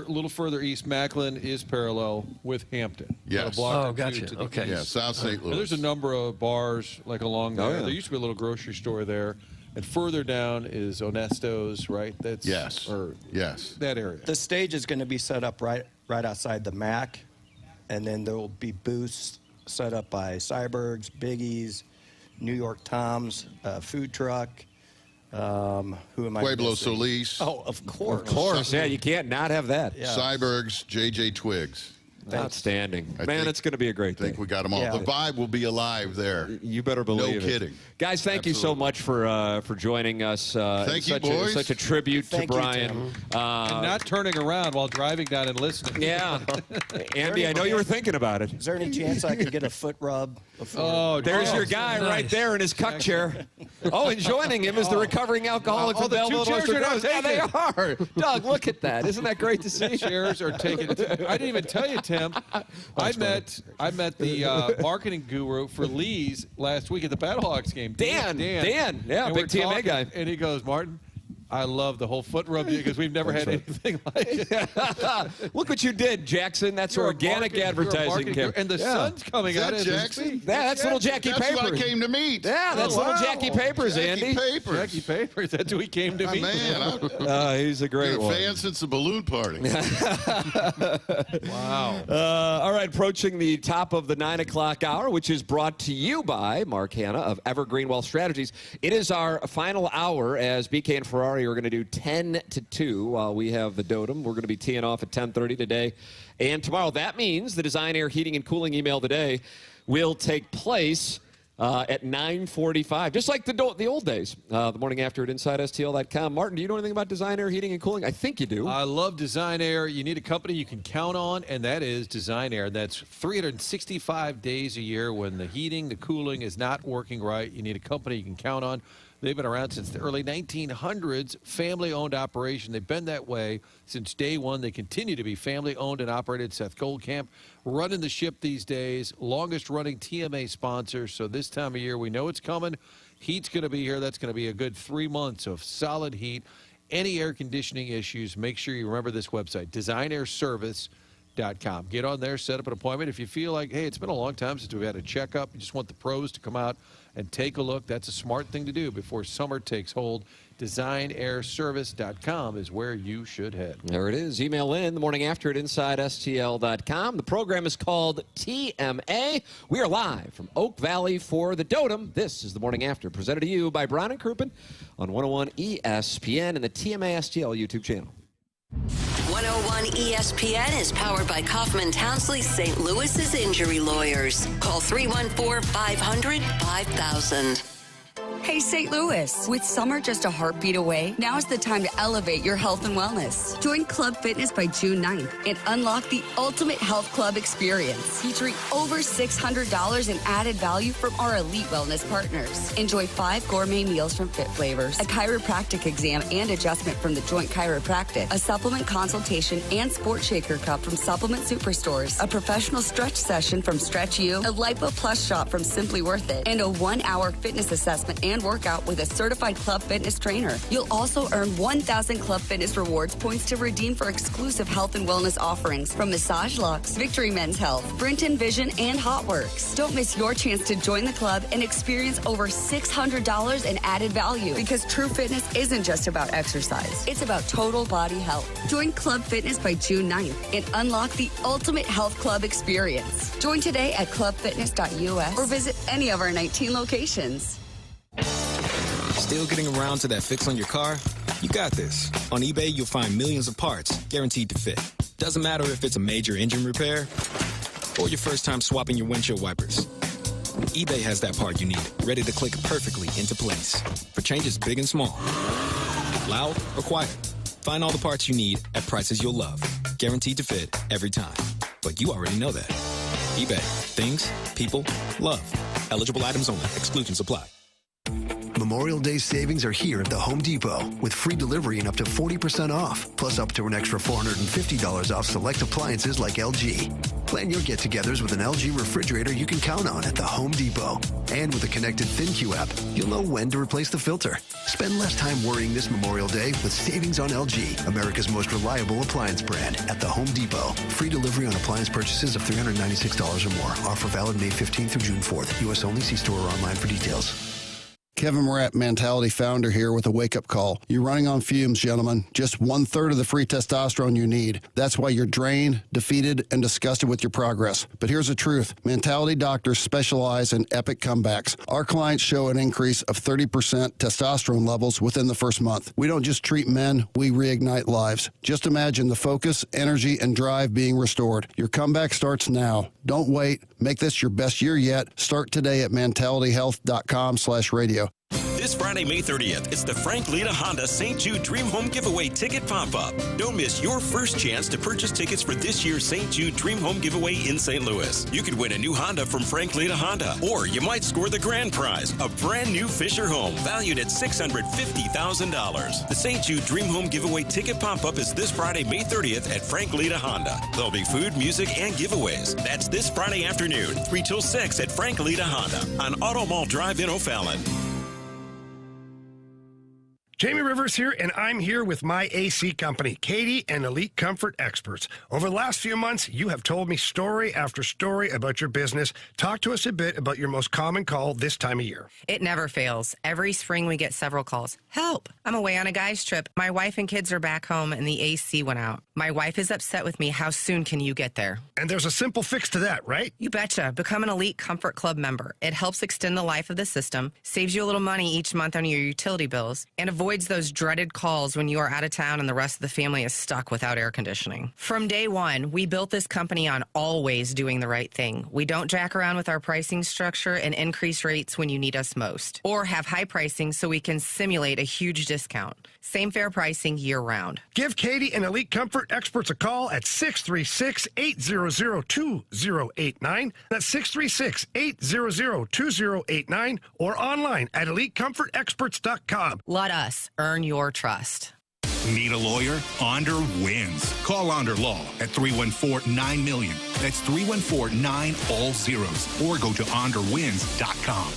little further east, Macklin is parallel with Hampton. Yes. Oh, gotcha. Okay. Yeah, South St. Louis. And there's a number of bars like along there. Oh, yeah. There used to be a little grocery store there. And further down is Onesto's, right? That's that area. The stage is going to be set up right outside the MAC, and then there will be booths set up by Cyberg's, Biggie's, New York Tom's, food truck. Who am I Pueblo missing? Solis. Oh, of course. Of course, yeah, you can't not have that. Yeah. Cyberg's, J.J. Twigs. Outstanding. Man, it's going to be a great day. I think we got them all. Yeah. The vibe will be alive there. You better believe it. No kidding. Guys, thank you so much for joining us. Thank you, boys. Such a tribute to Brian. And not turning around while driving down and listening. Yeah. Andy, I know you were thinking about it. Is there any chance I can get a foot rub? Oh, there's your guy right there in his cuck chair. Oh, and joining him is the recovering alcoholic from Belleville. Yeah, they are. Doug, look at that. Isn't that great to see? Chairs are taken. I didn't even tell you, Tim. I met the marketing guru for Lee's last week at the Battlehawks game. Dan. Yeah, and big TMA guy. And he goes, Martin, I love the whole foot rub because we've never had anything like it. Look what you did, Jackson. That's organic advertising. And the sun's coming out as we speak. Yeah, that's little Jackie Papers. That's who I came to meet. Yeah, that's little Jackie Papers, Andy. Jackie Papers. That's who he came to meet. Man, he's a great one. Fan since the balloon party. Wow. All right, approaching the top of the 9 o'clock hour, which is brought to you by Mark Hanna of Evergreen Wealth Strategies. It is our final hour as BK and Ferrari are going to do 10 to 2 while we have the Dotem. We're going to be teeing off at 10:30 today and tomorrow. That means the Design Air Heating and Cooling email today will take place at 9:45, just like the old days. The morning after at InsideSTL.com. Martin, do you know anything about Design Air Heating and Cooling? I think you do. I love Design Air. You need a company you can count on, and that is Design Air. That's 365 days a year when the heating, the cooling is not working right. You need a company you can count on. They've been around since the early 1900s, family-owned operation. They've been that way since day one. They continue to be family-owned and operated. Seth Goldcamp running the ship these days, longest-running TMA sponsor. So this time of year, we know it's coming. Heat's going to be here. That's going to be a good 3 months of solid heat. Any air conditioning issues, make sure you remember this website, designairservice.com. Get on there, set up an appointment. If you feel like, hey, it's been a long time since we've had a checkup, you just want the pros to come out and take a look. That's a smart thing to do before summer takes hold. DesignAirService.com is where you should head. There it is. Email in the morning after at InsideSTL.com. The program is called TMA. We are live from Oak Valley for the Dotem. This is the morning after, presented to you by Brown and Crouppen on 101 ESPN and the TMA STL YouTube channel. 101 ESPN is powered by Kaufman Townsley St. Louis's injury lawyers. Call 314-500-5000. Hey, St. Louis. With summer just a heartbeat away, now is the time to elevate your health and wellness. Join Club Fitness by June 9th and unlock the ultimate health club experience, featuring over $600 in added value from our elite wellness partners. Enjoy 5 gourmet meals from Fit Flavors, a chiropractic exam and adjustment from the Joint Chiropractic, a supplement consultation and Sport Shaker Cup from Supplement Superstores, a professional stretch session from Stretch U, a Lipo Plus shot from Simply Worth It, and a 1-hour fitness assessment and workout with a certified Club Fitness trainer. You'll also earn 1,000 Club Fitness rewards points to redeem for exclusive health and wellness offerings from Massage Lux, Victory Men's Health, Brinton Vision, and Hotworks. Don't miss your chance to join the club and experience over $600 in added value, because true fitness isn't just about exercise. It's about total body health. Join Club Fitness by June 9th and unlock the ultimate health club experience. Join today at clubfitness.us or visit any of our 19 locations. Still getting around to that fix on your car? You got this. On eBay, you'll find millions of parts guaranteed to fit. Doesn't matter if it's a major engine repair or your first time swapping your windshield wipers. eBay has that part you need, ready to click perfectly into place for changes big and small, loud or quiet. Find all the parts you need at prices you'll love, guaranteed to fit every time. But you already know that. eBay. Things, people, love. Eligible items only. Exclusions apply. Memorial Day savings are here at the Home Depot with free delivery and up to 40% off, plus up to an extra $450 off select appliances like LG. Plan your get-togethers with an LG refrigerator you can count on at the Home Depot. And with the connected ThinQ app, you'll know when to replace the filter. Spend less time worrying this Memorial Day with savings on LG, America's most reliable appliance brand, at the Home Depot. Free delivery on appliance purchases of $396 or more. Offer valid May 15th through June 4th. U.S. only. See store or online for details. Kevin Morat, Mentality founder here with a wake-up call. You're running on fumes, gentlemen. Just 1/3 of the free testosterone you need. That's why you're drained, defeated, and disgusted with your progress. But here's the truth. Mentality doctors specialize in epic comebacks. Our clients show an increase of 30% testosterone levels within the first month. We don't just treat men, we reignite lives. Just imagine the focus, energy, and drive being restored. Your comeback starts now. Don't wait. Make this your best year yet. Start today at mentalityhealth.com/radio. This Friday, May 30th, it's the Frank Leda Honda St. Jude Dream Home Giveaway Ticket Pop-Up. Don't miss your first chance to purchase tickets for this year's St. Jude Dream Home Giveaway in St. Louis. You could win a new Honda from Frank Leda Honda, or you might score the grand prize, a brand new Fisher home valued at $650,000. The St. Jude Dream Home Giveaway Ticket Pop-Up is this Friday, May 30th at Frank Leda Honda. There'll be food, music, and giveaways. That's this Friday afternoon, 3 till 6 at Frank Leda Honda on Auto Mall Drive in O'Fallon. Jamie Rivers here, and I'm here with my AC company, Katie and Elite Comfort Experts. Over the last few months, you have told me story after story about your business. Talk to us a bit about your most common call this time of year. It never fails. Every spring we get several calls. Help! I'm away on a guy's trip. My wife and kids are back home and the AC went out. My wife is upset with me. How soon can you get there? And there's a simple fix to that, right? You betcha. Become an Elite Comfort Club member. It helps extend the life of the system, saves you a little money each month on your utility bills, and avoids those dreaded calls when you are out of town and the rest of the family is stuck without air conditioning. From day one, we built this company on always doing the right thing. We don't jack around with our pricing structure and increase rates when you need us most, or have high pricing so we can simulate a huge discount. Same fair pricing year-round. Give Katie and Elite Comfort Experts a call at 636-800-2089. That's 636-800-2089, or online at EliteComfortExperts.com. Let us earn your trust. Need a lawyer? Onder wins. Call Onder Law at 314-9-million. That's 314-9 all zeros. Or go to onderwins.com.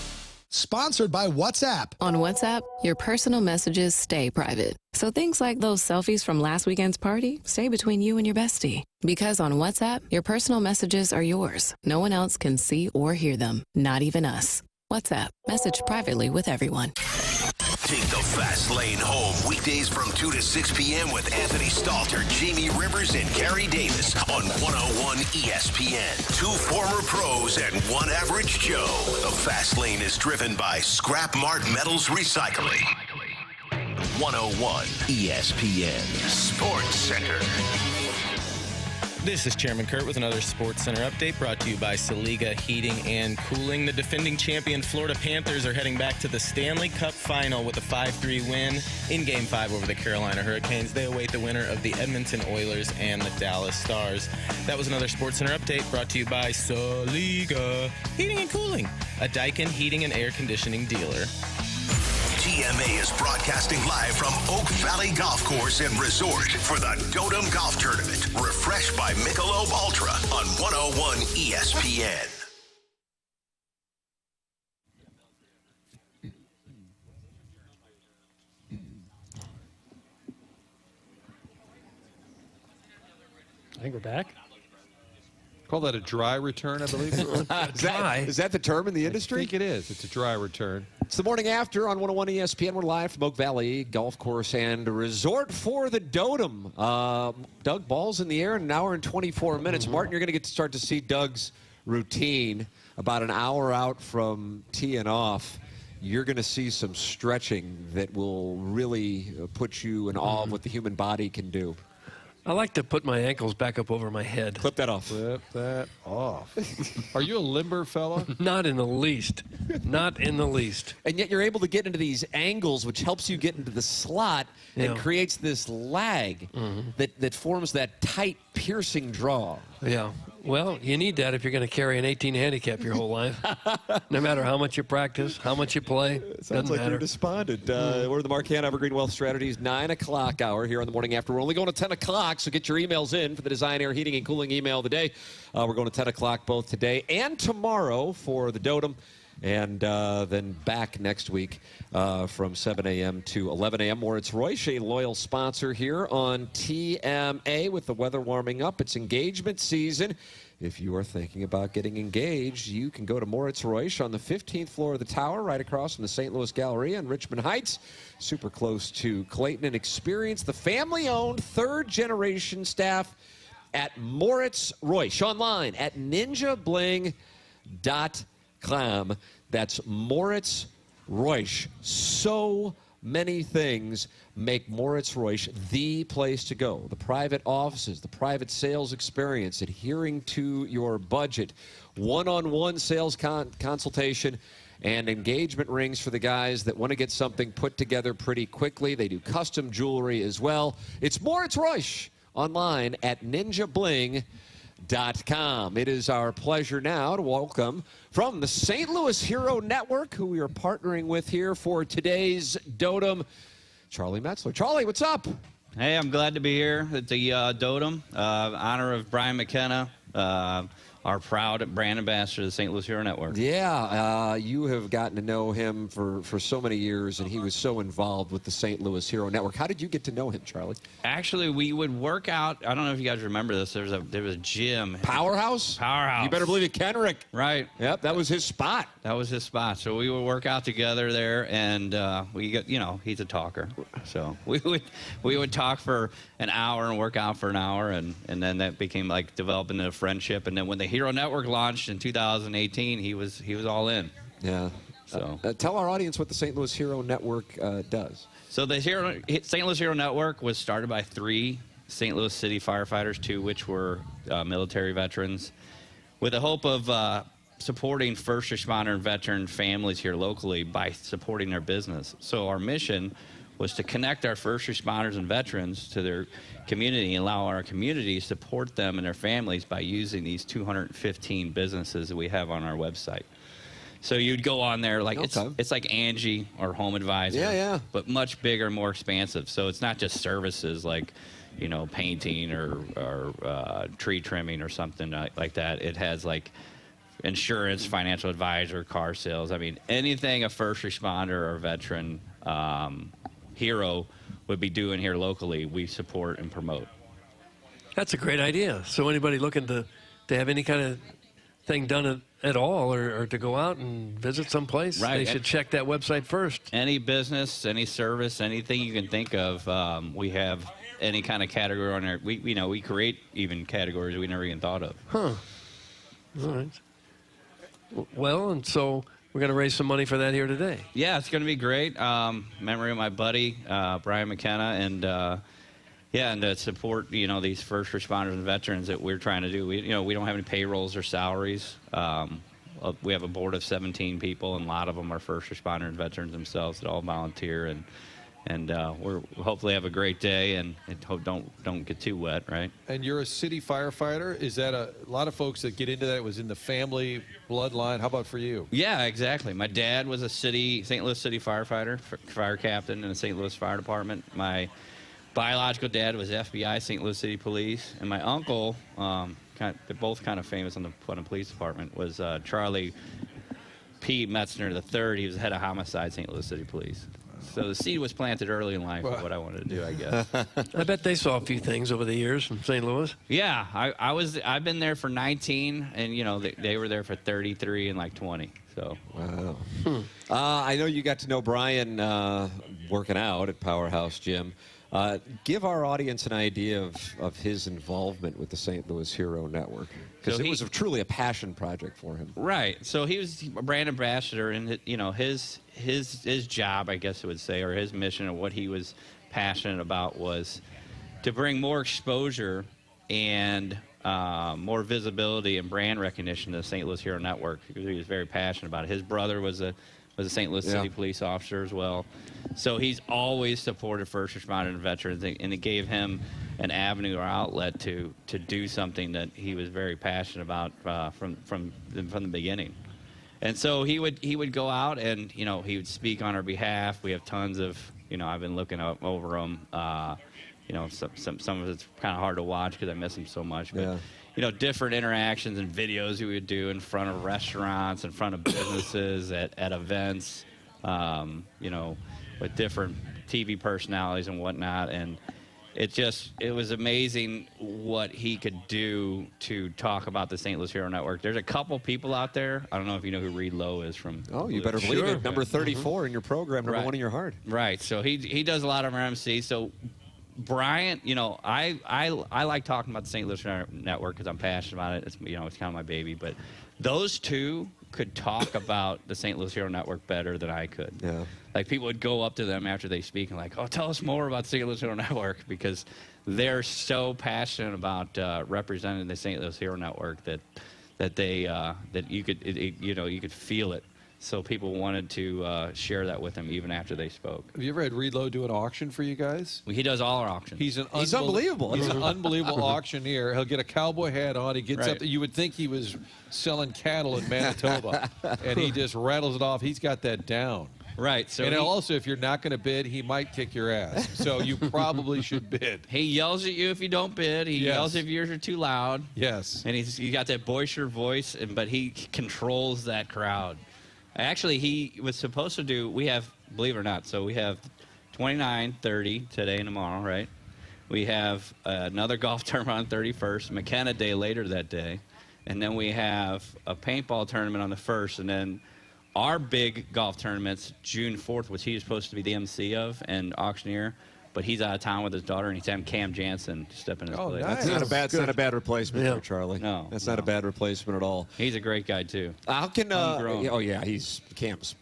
Sponsored by WhatsApp. On WhatsApp, your personal messages stay private. So things like those selfies from last weekend's party stay between you and your bestie. Because on WhatsApp, your personal messages are yours. No one else can see or hear them, not even us. WhatsApp. Message privately with everyone. Take the fast lane home weekdays from 2 to 6 p.m. with Anthony Stalter, Jamie Rivers, and Gary Davis on 101 ESPN. 2 former pros and 1 average Joe. The fast lane is driven by Scrap Mart Metals Recycling. 101 ESPN Sports Center. This is Chairman Kurt with another Sports Center update brought to you by Saliga Heating and Cooling. The defending champion Florida Panthers are heading back to the Stanley Cup Final with a 5-3 win in Game 5 over the Carolina Hurricanes. They await the winner of the Edmonton Oilers and the Dallas Stars. That was another Sports Center update brought to you by Saliga Heating and Cooling, a Daikin heating and air conditioning dealer. TMA is broadcasting live from Oak Valley Golf Course and Resort for the Dotem Golf Tournament. Refreshed by Michelob Ultra on 101 ESPN. I think we're back. Call that a dry return, I believe. Is that the term in the industry? I think it is. It's a dry return. It's the morning after on 101 ESPN. We're live from Oak Valley Golf Course and Resort for the Dotem. Doug, ball's in the air in an hour and 24 minutes. Martin, you're going to get to start to see Doug's routine about an hour out from teeing off. You're going to see some stretching that will really put you in awe of what the human body can do. I like to put my ankles back up over my head. Clip that off. Clip that off. Are you a limber fella? Not in the least. Not in the least. And yet you're able to get into these angles, which helps you get into the slot and creates this lag that forms that tight, piercing draw. Yeah. Well, you need that if you're going to carry an 18 handicap your whole life. No matter how much you practice, how much you play, Sounds like matter. You're despondent. We're the Marquand Evergreen Wealth Strategies 9 o'clock hour here on the morning after. We're only going to 10 o'clock, so get your emails in for the Design, Air, Heating, and Cooling email of the day. We're going to 10 o'clock both today and tomorrow for the Dotem. And then back next week from 7 a.m. to 11 a.m. Moritz Royce, a loyal sponsor here on TMA. With the weather warming up, it's engagement season. If you are thinking about getting engaged, you can go to Moritz Royce on the 15th floor of the tower, right across from the St. Louis Galleria in Richmond Heights, super close to Clayton, and experience the family-owned third-generation staff at Moritz Royce. Online at ninjabling.com. That's Moritz Royce. So many things make Moritz Royce the place to go. The private offices, the private sales experience, adhering to your budget, one-on-one sales consultation, and engagement rings for the guys that want to get something put together pretty quickly. They do custom jewelry as well. It's Moritz Royce online at ninjabling.com. It is our pleasure now to welcome from the St. Louis Hero Network, who we are partnering with here for today's Dotem, Charlie Metzler. Charlie, what's up? Hey, I'm glad to be here at the Dotem. Honor of Brian McKenna, our proud brand ambassador of the St. Louis Hero Network. Yeah, you have gotten to know him for so many years, and he was so involved with the St. Louis Hero Network. How did you get to know him, Charlie? Actually, we would work out. I don't know if you guys remember this. There was a gym. Powerhouse? Powerhouse. You better believe it, Kenrick. Right. Yep, that was his spot. That was his spot. So we would work out together there, and we got, he's a talker. So we would talk for an hour and work out for an hour, and then that became like developing a friendship. And then when the Hero Network launched in 2018, he was all in. Yeah. So tell our audience what the St. Louis Hero Network does. So the St. Louis Hero Network was started by 3 St. Louis City firefighters, 2 which were military veterans, with the hope of supporting first responder and veteran families here locally by supporting their business. So our mission was to connect our first responders and veterans to their community and allow our community to support them and their families by using these 215 businesses that we have on our website. So you'd go on there, like it's like Angie or Home Advisor, yeah, but much bigger, more expansive. So it's not just services like, painting or tree trimming or something like that. It has like insurance, financial advisor, car sales. I mean, anything a first responder or veteran hero would be doing here locally, we support and promote. That's a great idea. So anybody looking to have any kind of thing done at all or to go out and visit someplace, right, they should check that website first. Any business, any service, anything you can think of, we have any kind of category on there. We create even categories we never even thought of. Huh. All right. Well, and so we're going to raise some money for that here today. Yeah, it's going to be great. Memory of my buddy, Brian McKenna, and to support, these first responders and veterans that we're trying to do. We don't have any payrolls or salaries. We have a board of 17 people, and a lot of them are first responders and veterans themselves that all volunteer, and we're hopefully have a great day and hope don't get too wet, right? And you're a city firefighter. Is that a lot of folks that get into that was in the family bloodline? How about for you? Yeah, exactly. My dad was a St. Louis City firefighter, fire captain in the St. Louis Fire Department. My biological dad was FBI, St. Louis City Police, and my uncle, they're both kind of famous on the Police Department, was Charlie P. Metzner III. He was head of homicide, St. Louis City Police. So the seed was planted early in life of what I wanted to do, I guess. I bet they saw a few things over the years from St. Louis. Yeah, I've been there for 19, and they were there for 33 and like 20. So wow. I know you got to know Brian working out at Powerhouse Gym. Give our audience an idea of his involvement with the St. Louis Hero Network, because it was truly a passion project for him. Right. So he was a brand ambassador, and his job, I guess I would say, or his mission, or what he was passionate about, was to bring more exposure and more visibility and brand recognition to the St. Louis Hero Network, because he was very passionate about it. His brother was a St. Louis City police officer as well. So he's always supported first responders and veterans, and it gave him an avenue or outlet to do something that he was very passionate about from the beginning. And so he would go out and he would speak on our behalf. We have tons of I've been looking over him. Some of it's kind of hard to watch because I miss him so much. But different interactions and videos we would do in front of restaurants, in front of businesses, at events, with different TV personalities and whatnot. And it was amazing what he could do to talk about the St. Louis Hero Network. There's a couple people out there. I don't know if you know who Reed Lowe is from. Oh, you better believe it. Number 34 in your program, number 1 in your heart. Right. So he does a lot of our MC. So Bryant, I like talking about the St. Louis Network because I'm passionate about it. It's it's kind of my baby. But those two could talk about the St. Louis Hero Network better than I could. Yeah. Like, people would go up to them after they speak and like, oh, tell us more about the St. Louis Hero Network, because they're so passionate about representing the St. Louis Hero Network that you could feel it. So people wanted to share that with him even after they spoke. Have you ever had Reed Lowe do an auction for you guys? Well, he does all our auctions. He's unbelievable. He's an unbelievable auctioneer. He'll get a cowboy hat on. He gets Right. up. You would think he was selling cattle in Manitoba, and he just rattles it off. He's got that down. Right. So and also, if you're not going to bid, he might kick your ass. So you probably should bid. He yells at you if you don't bid. He yells if yours are too loud. Yes. And he's got that boisterous voice, but he controls that crowd. Actually, he was supposed to do, we have, believe it or not, so we have 29, 30 today and tomorrow, right? We have another golf tournament on 31st, McKenna Day later that day, and then we have a paintball tournament on the 1st, and then our big golf tournament's June 4th, which he was supposed to be the MC of and auctioneer, but he's out of town with his daughter, and he's having Cam Jansen step in his place. Nice. That's not a bad replacement there, Charlie. No. That's not a bad replacement at all. He's a great guy, too. How can, Cam's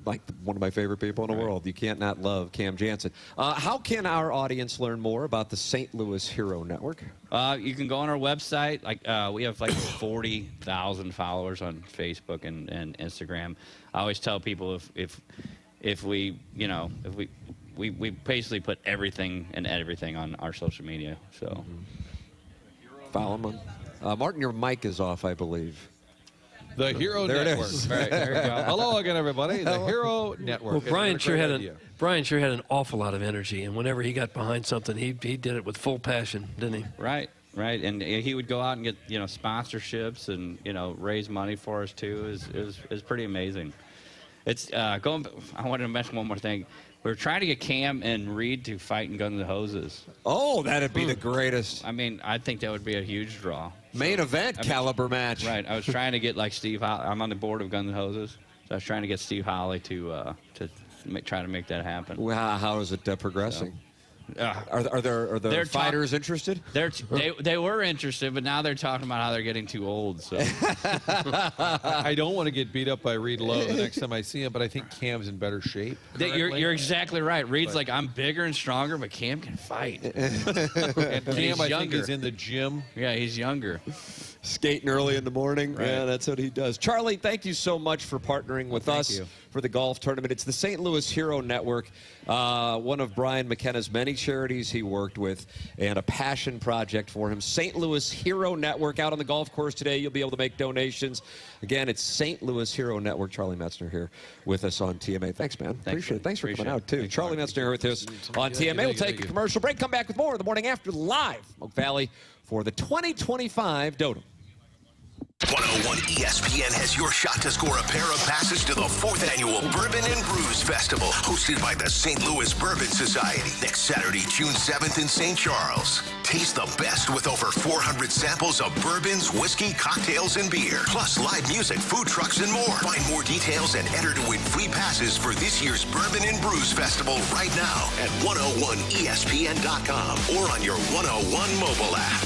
like one of my favorite people in the world. You can't not love Cam Jansen. How can our audience learn more about the St. Louis Hero Network? You can go on our website. We have 40,000 followers on Facebook and Instagram. I always tell people if we basically put everything on our social media. So follow them. Martin, your mic is off, I believe. The Hero there Network. It is. Right, there you go. Hello again, everybody. The Hero Network. Well, Brian sure had an awful lot of energy, and whenever he got behind something, he did it with full passion, didn't he? Right. And he would go out and get sponsorships and raise money for us too. It was pretty amazing. It's I wanted to mention one more thing. We were trying to get Cam and Reed to fight in Guns N' Hoses. Oh, that'd be the greatest. I mean, I think that would be a huge draw. Main event caliber match. Right. I was trying to get Steve Holly. I'm on the board of Guns N' Hoses, so I was trying to get Steve Holly to try to make that happen. Well, how is it progressing? Are there fighters interested? They were interested, but now they're talking about how they're getting too old. So I don't want to get beat up by Reed Lowe the next time I see him, but I think Cam's in better shape. You're exactly right. Reed's like, I'm bigger and stronger, but Cam can fight. And Cam, I think, is in the gym. Yeah, he's younger. Skating early in the morning. Right. Yeah, that's what he does. Charlie, thank you so much for partnering with us for the golf tournament. It's the St. Louis Hero Network, one of Brian McKenna's many charities he worked with, and a passion project for him. St. Louis Hero Network out on the golf course today. You'll be able to make donations. Again, it's St. Louis Hero Network. Charlie Metzner here with us on TMA. Thanks, man. Appreciate it. Thanks for coming out, too. Thanks, Charlie Metzner here with us on TMA. We'll take a commercial break. Come back with more in the morning after live Oak Valley for the 2025 Dota. 101 ESPN has your shot to score a pair of passes to the 4th annual Bourbon and Brews Festival, hosted by the St. Louis Bourbon Society, next Saturday, June 7th in St. Charles. Taste the best with over 400 samples of bourbons, whiskey, cocktails, and beer, plus live music, food trucks, and more. Find more details and enter to win free passes for this year's Bourbon and Brews Festival right now at 101ESPN.com or on your 101 mobile app.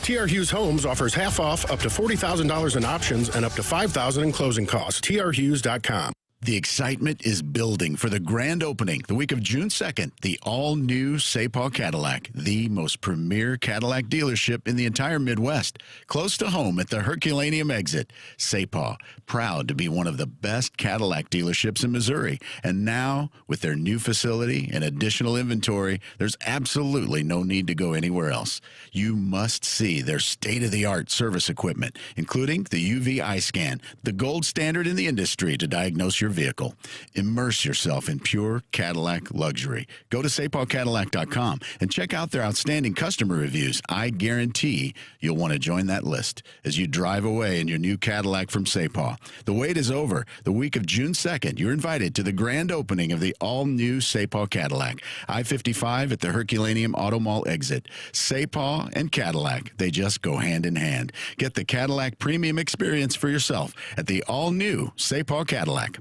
TR Hughes Homes offers half off up to $40,000 in options and up to $5,000 in closing costs. trhughes.com. The excitement is building for the grand opening, the week of June 2nd, the all-new Sapal Cadillac, the most premier Cadillac dealership in the entire Midwest. Close to home at the Herculaneum exit. Sapal, proud to be one of the best Cadillac dealerships in Missouri. And now, with their new facility and additional inventory, there's absolutely no need to go anywhere else. You must see their state-of-the-art service equipment, including the UV eye scan, the gold standard in the industry to diagnose your vehicle. Immerse yourself in pure Cadillac luxury. Go to stpaulcadillac.com and check out their outstanding customer reviews. I guarantee you'll want to join that list as you drive away in your new Cadillac from St. Paul. The wait is over. The week of June 2nd, you're invited to the grand opening of the all-new St. Paul Cadillac. I-55 at the Herculaneum Auto Mall exit. St. Paul and Cadillac, they just go hand in hand. Get the Cadillac premium experience for yourself at the all-new St. Paul Cadillac.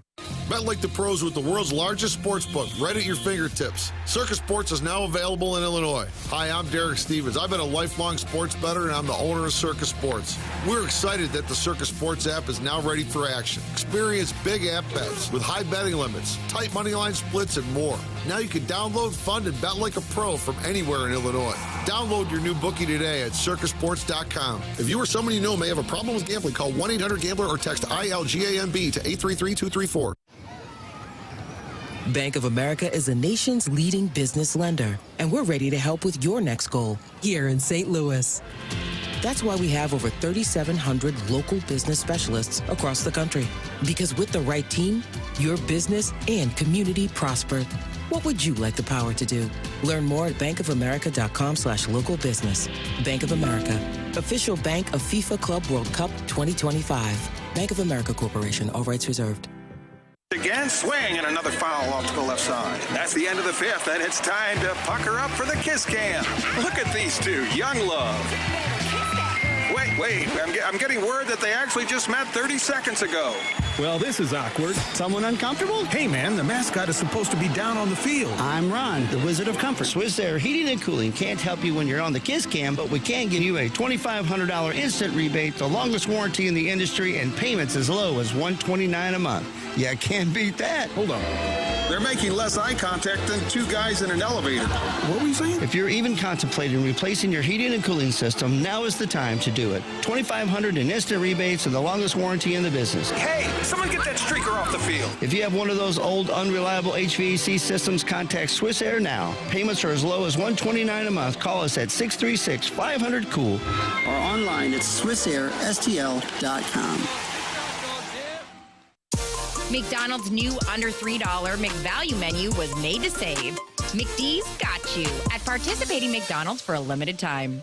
Bet like the pros with the world's largest sports book right at your fingertips. Circus Sports is now available in Illinois. Hi, I'm Derek Stevens. I've been a lifelong sports bettor, and I'm the owner of Circus Sports. We're excited that the Circus Sports app is now ready for action. Experience big app bets with high betting limits, tight money line splits, and more. Now you can download, fund, and bet like a pro from anywhere in Illinois. Download your new bookie today at circusports.com. If you or someone you know may have a problem with gambling, call 1-800-GAMBLER or text ILGAMB to 833-234. Bank of America is the nation's leading business lender, and we're ready to help with your next goal here in St. Louis. That's why we have over 3,700 local business specialists across the country. Because with the right team, your business and community prosper. What would you like the power to do? Learn more at bankofamerica.com/local business. Bank of America, official bank of FIFA Club World Cup 2025. Bank of America Corporation, all rights reserved. Again, swing, and another foul off to the left side. That's the end of the fifth, and it's time to pucker up for the kiss cam. Look at these two, young love. Wait, I'm getting word that they actually just met 30 seconds ago. Well, this is awkward. Someone uncomfortable? Hey, man, the mascot is supposed to be down on the field. I'm Ron, the Wizard of Comfort. Swissair Heating and Cooling can't help you when you're on the kiss cam, but we can give you a $2,500 instant rebate, the longest warranty in the industry, and payments as low as $129 a month. Yeah, can't beat that. Hold on. They're making less eye contact than two guys in an elevator. What were you saying? If you're even contemplating replacing your heating and cooling system, now is the time to do it. $2,500 in instant rebates and the longest warranty in the business. Hey, someone get that streaker off the field. If you have one of those old, unreliable HVAC systems, contact Swissair now. Payments are as low as $129 a month. Call us at 636-500-COOL. Or online at SwissAirSTL.com. McDonald's new under $3 McValue menu was made to save. McD's got you at participating McDonald's for a limited time.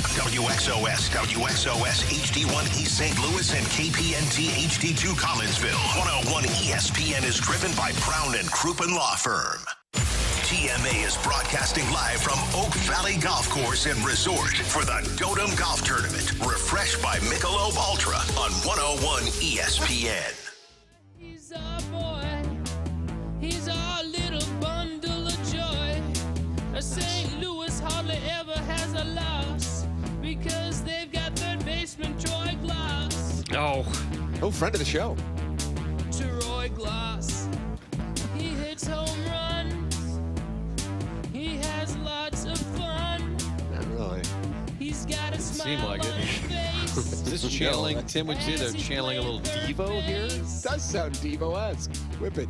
WXOS HD1 East St. Louis and KPNT HD2 Collinsville. 101 ESPN is driven by Brown and Crouppen Law Firm. TMA is broadcasting live from Oak Valley Golf Course and Resort for the Dotem Golf Tournament. Refreshed by Michelob Ultra on 101 ESPN. He's our boy. He's our little bundle of joy. St. Louis hardly ever has a loss because they've got third baseman Troy Glass. Oh, friend of the show. Troy Glass. He hits home runs. He has lots of fun. Not really. He's got a smile Seem like it. on his face. Is this channeling, Tim, would you say they're channeling a little Devo here? It does sound Devo-esque. Whip it.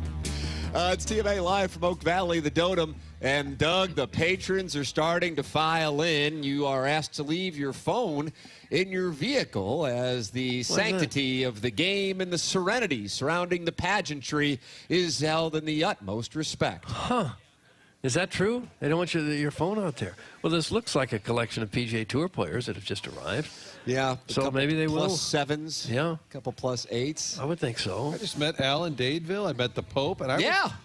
It's TMA live from Oak Valley, the Dotem. And Doug, the patrons are starting to file in. You are asked to leave your phone in your vehicle as the sanctity of the game and the serenity surrounding the pageantry is held in the utmost respect. Huh. Is that true? They don't want your phone out there. Well, this looks like a collection of PGA Tour players that have just arrived. Yeah. So maybe they will. Plus sevens. Yeah. A couple plus eights. I would think so. I just met Al in Dadeville. I met the Pope. And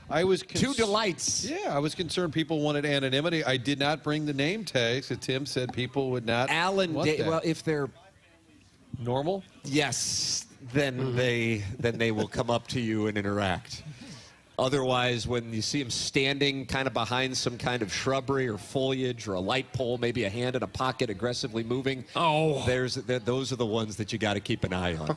I was two delights. Yeah, I was concerned people wanted anonymity. I did not bring the name tags. And Tim said people would not Al and want that. Well, if they're normal, yes, then they will come up to you and interact. Otherwise, when you see him standing kind of behind some kind of shrubbery or foliage or a light pole, maybe a hand in a pocket aggressively moving, those are the ones that you got to keep an eye on.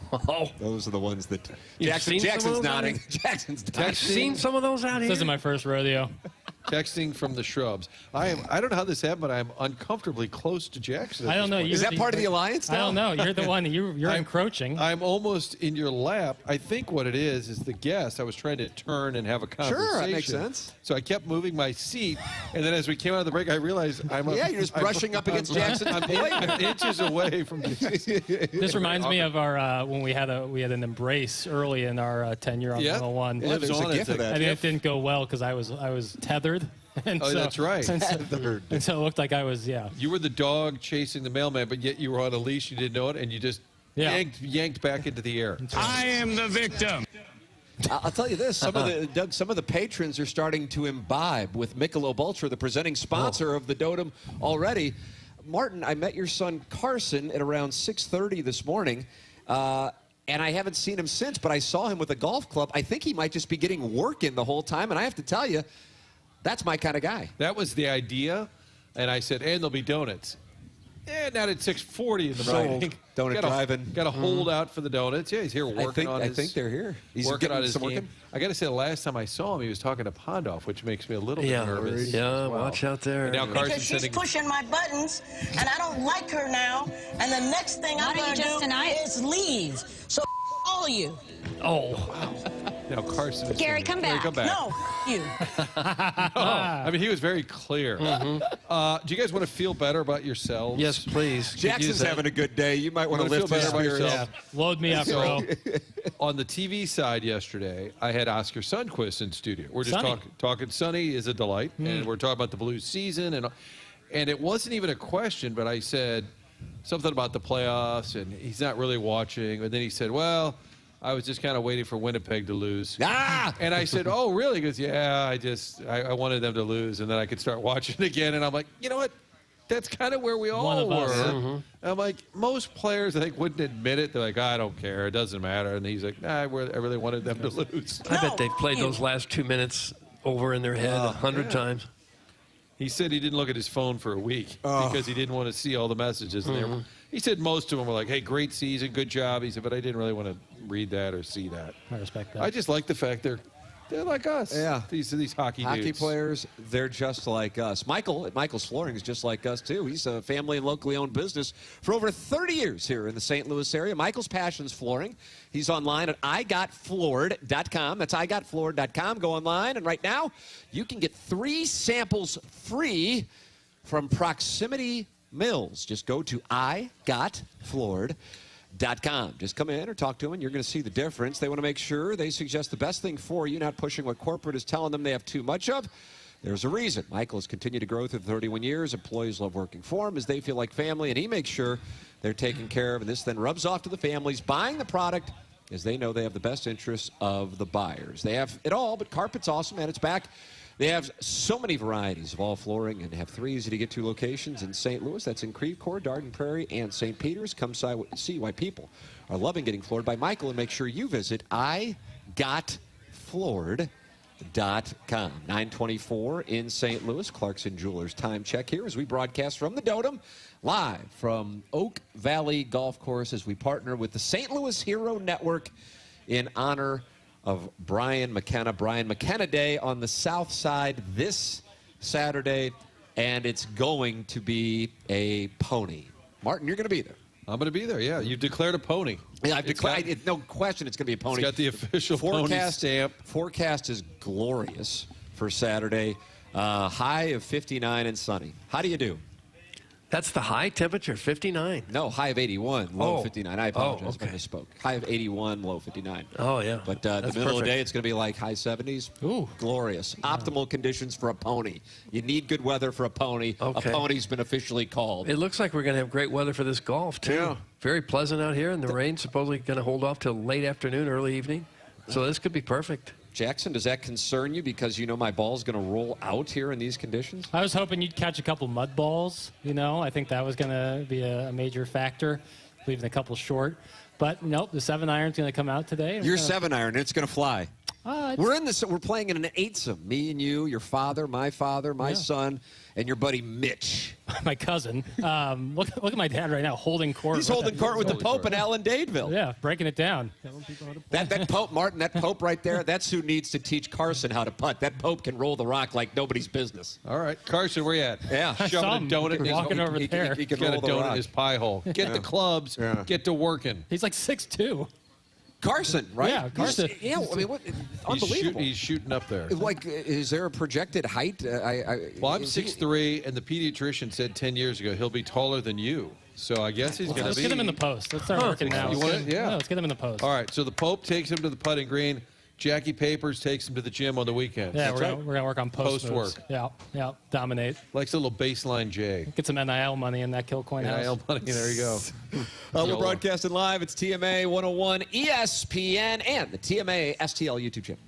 Those are the ones that Jackson's nodding. Jackson's nodding. I've seen some of those out here. This isn't my first rodeo. Texting from the shrubs. I don't know how this happened, but I'm uncomfortably close to Jackson. I don't know. Is that part of the alliance now? I don't know. You're the one. You're encroaching. I'm almost in your lap. I think what it is the guest. I was trying to turn and have a conversation. Sure, that makes sense. So I kept moving my seat, and then as we came out of the break, I realized you're just brushing up against Jackson. I'm inches away from Jackson. This reminds me of our when we had an embrace early in our tenure on 101. Yeah, there's a gif of that. I mean, it didn't go well because I was tethered. And so, that's right. And so it looked like I was, You were the dog chasing the mailman, but yet you were on a leash. You didn't know it, and you just yanked back into the air. I am the victim. I'll tell you this: some of the patrons are starting to imbibe with Michelob Ultra, the presenting sponsor of the Dotem already. Martin, I met your son Carson at around 6:30 this morning. And I haven't seen him since, but I saw him with a golf club. I think he might just be getting work in the whole time, and I have to tell you, that's my kind of guy. That was the idea, and I said, and there'll be donuts. Not at 6:40 in the morning. Donut driving. Got to hold out for the donuts. Yeah, he's here working on his... I think they're here. He's working on his some game. working. I got to say, the last time I saw him, he was talking to Pondoff, which makes me a little bit nervous. Yeah, watch out there. And now because she's pushing my buttons, and I don't like her now. And the next thing I'm going to do is leave. So all of you. Oh, wow. Now Carson is Gary, come back. Come back. No, you. No. I mean, he was very clear. Do you guys want to feel better about yourselves? Yes, please. Jackson's having a good day. You might want to lift feel his better about spirits. yourself. Load me up, bro. On the TV side yesterday, I had Oscar Sundquist in studio. We're just talking. Sonny is a delight, and we're talking about the Blues season, and it wasn't even a question, but I said something about the playoffs, and he's not really watching. And then he said, well, I was just kind of waiting for Winnipeg to lose. And I said, oh, really? He goes, yeah, I wanted them to lose, and then I could start watching again. And I'm like, you know what? That's kind of where we all were. I'm like, most players, I think, wouldn't admit it. They're like, I don't care. It doesn't matter. And he's like, nah, I really wanted them to lose. I bet they've played those last 2 minutes over in their head 100 times. He said he didn't look at his phone for a week because he didn't want to see all the messages. And he said most of them were like, hey, great season, good job. He said, but I didn't really want to read that or see that. I respect that. I just like the fact they're like us. Yeah. These hockey dudes. Players, they're just like us. Michael at Michael's Flooring is just like us, too. He's a family and locally owned business for over 30 years here in the St. Louis area. Michael's passion's flooring. He's online at igotfloored.com. That's igotfloored.com. Go online, and right now, you can get 3 samples free from Proximity Mills. Just go to igotfloored.com. Just come in or talk to them, and you're going to see the difference. They want to make sure they suggest the best thing for you, not pushing what corporate is telling them they have too much of. There's a reason. Michael has continued to grow through 31 years. Employees love working for him as they feel like family, and he makes sure they're taken care of. And this then rubs off to the families buying the product as they know they have the best interests of the buyers. They have it all, but carpet's awesome, and it's back. They have so many varieties of all flooring and have 3 easy-to-get-to locations in St. Louis. That's in Creve Coeur, Darden Prairie, and St. Peter's. Come see why people are loving getting floored by Michael, and make sure you visit igotfloored.com. 9:24 in St. Louis. Clarkson Jewelers time check here as we broadcast from the Dotem, live from Oak Valley Golf Course as we partner with the St. Louis Hero Network in honor of Brian McKenna. Brian McKenna Day on the South Side this Saturday, and it's going to be a pony. Martin, you're going to be there. I'm going to be there, yeah. You've declared a pony. Yeah, I've declared. No question it's going to be a pony. It's got the official pony stamp. Forecast is glorious for Saturday. High of 59 and sunny. How do you do? That's the high temperature, 59. No, high of 81, low 59. I apologize. Okay. I misspoke. High of 81, low 59. Oh, yeah. But the middle of the day, it's going to be like high 70s. Ooh. Glorious. Optimal conditions for a pony. You need good weather for a pony. Okay. A pony's been officially called. It looks like we're going to have great weather for this golf, too. Yeah. Very pleasant out here, and the rain's supposedly going to hold off till late afternoon, early evening. So this could be perfect. Jackson, does that concern you because you know my ball's going to roll out here in these conditions? I was hoping you'd catch a couple mud balls, I think that was going to be a major factor, leaving a couple short. But nope, the 7-iron's going to come out today. Your 7-iron, it's going to fly. We're playing in an eightsome. Me and you, your father, my son, and your buddy Mitch. My cousin. Look at my dad right now holding court. He's holding court with the Pope in Allen Dadeville. Yeah, breaking it down. That Pope, Martin, that Pope right there, that's who needs to teach Carson how to putt. That Pope can roll the rock like nobody's business. All right, Carson, where you at? Yeah. Shoving a donut in his walking over there. He can got a donut in his pie hole. Get the clubs. Yeah. Get to working. He's like 6'2". Carson, right? Yeah, Carson. I mean, what? Unbelievable. He's shooting up there. Like, is there a projected height? Well, I'm 6'3", and the pediatrician said 10 years ago he'll be taller than you. So I guess he's going to be. Let's get him in the post. Let's start working now. You want it? Yeah. Let's get him in the post. All right. So the Pope takes him to the putting green. Jackie Papers takes him to the gym on the weekends. Yeah, we're gonna work on post work. Yeah, dominate. Likes a little baseline J. Get some NIL money in that Kilcoyne house. NIL money. There you go. We're broadcasting live. It's TMA 101 ESPN and the TMA STL YouTube channel.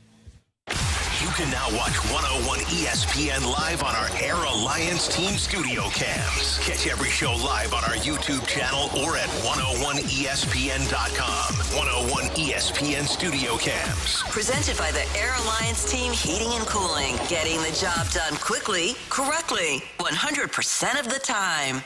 You can now watch 101 ESPN live on our Air Alliance Team Studio Cams. Catch every show live on our YouTube channel or at 101ESPN.com. 101 ESPN Studio Cams. Presented by the Air Alliance Team Heating and Cooling. Getting the job done quickly, correctly, 100% of the time.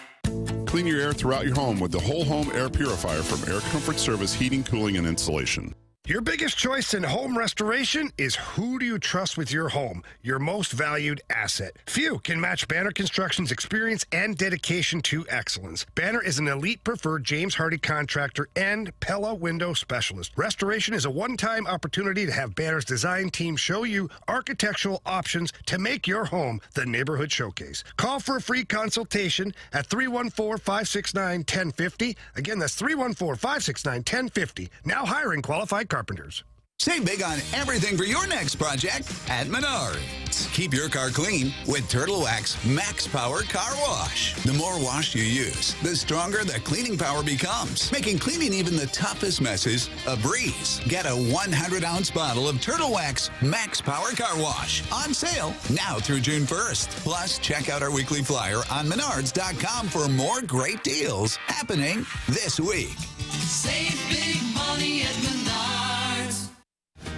Clean your air throughout your home with the Whole Home Air Purifier from Air Comfort Service Heating, Cooling, and Insulation. Your biggest choice in home restoration is who do you trust with your home, your most valued asset. Few can match Banner Construction's experience and dedication to excellence. Banner is an elite preferred James Hardy contractor and Pella window specialist. Restoration is a one-time opportunity to have Banner's design team show you architectural options to make your home the neighborhood showcase. Call for a free consultation at 314-569-1050. Again, that's 314-569-1050. Now hiring qualified carpenters. Save big on everything for your next project at Menards. Keep your car clean with Turtle Wax Max Power Car Wash. The more wash you use, the stronger the cleaning power becomes, making cleaning even the toughest messes a breeze. Get a 100-ounce bottle of Turtle Wax Max Power Car Wash on sale now through June 1st. Plus, check out our weekly flyer on Menards.com for more great deals happening this week. Save big money at Menards.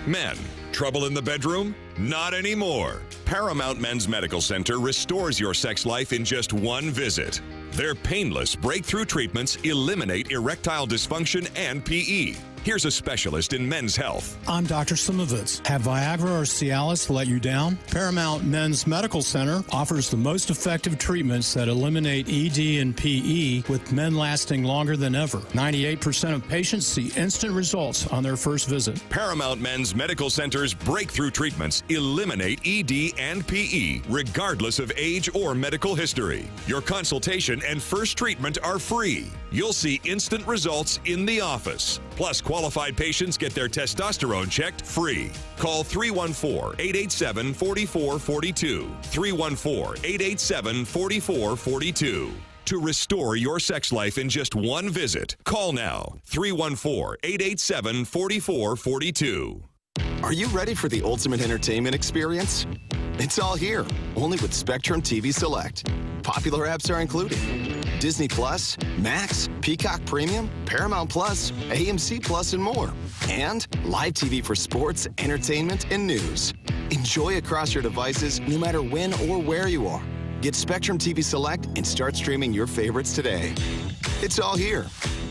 Men, trouble in the bedroom? Not anymore. Paramount Men's Medical Center restores your sex life in just one visit. Their painless breakthrough treatments eliminate erectile dysfunction and PE. Here's a specialist in men's health. I'm Dr. Simovitz. Have Viagra or Cialis let you down? Paramount Men's Medical Center offers the most effective treatments that eliminate ED and PE, with men lasting longer than ever. 98% of patients see instant results on their first visit. Paramount Men's Medical Center's breakthrough treatments eliminate ED and PE, regardless of age or medical history. Your consultation and first treatment are free. You'll see instant results in the office. Plus, qualified patients get their testosterone checked free. Call 314-887-4442. 314-887-4442. To restore your sex life in just one visit, call now. 314-887-4442. Are you ready for the ultimate entertainment experience? It's all here, only with Spectrum TV Select. Popular apps are included: Disney Plus, Max, Peacock Premium, Paramount Plus, AMC Plus, and more. And live TV for sports, entertainment, and news. Enjoy across your devices no matter when or where you are. Get Spectrum TV Select and start streaming your favorites today. It's all here.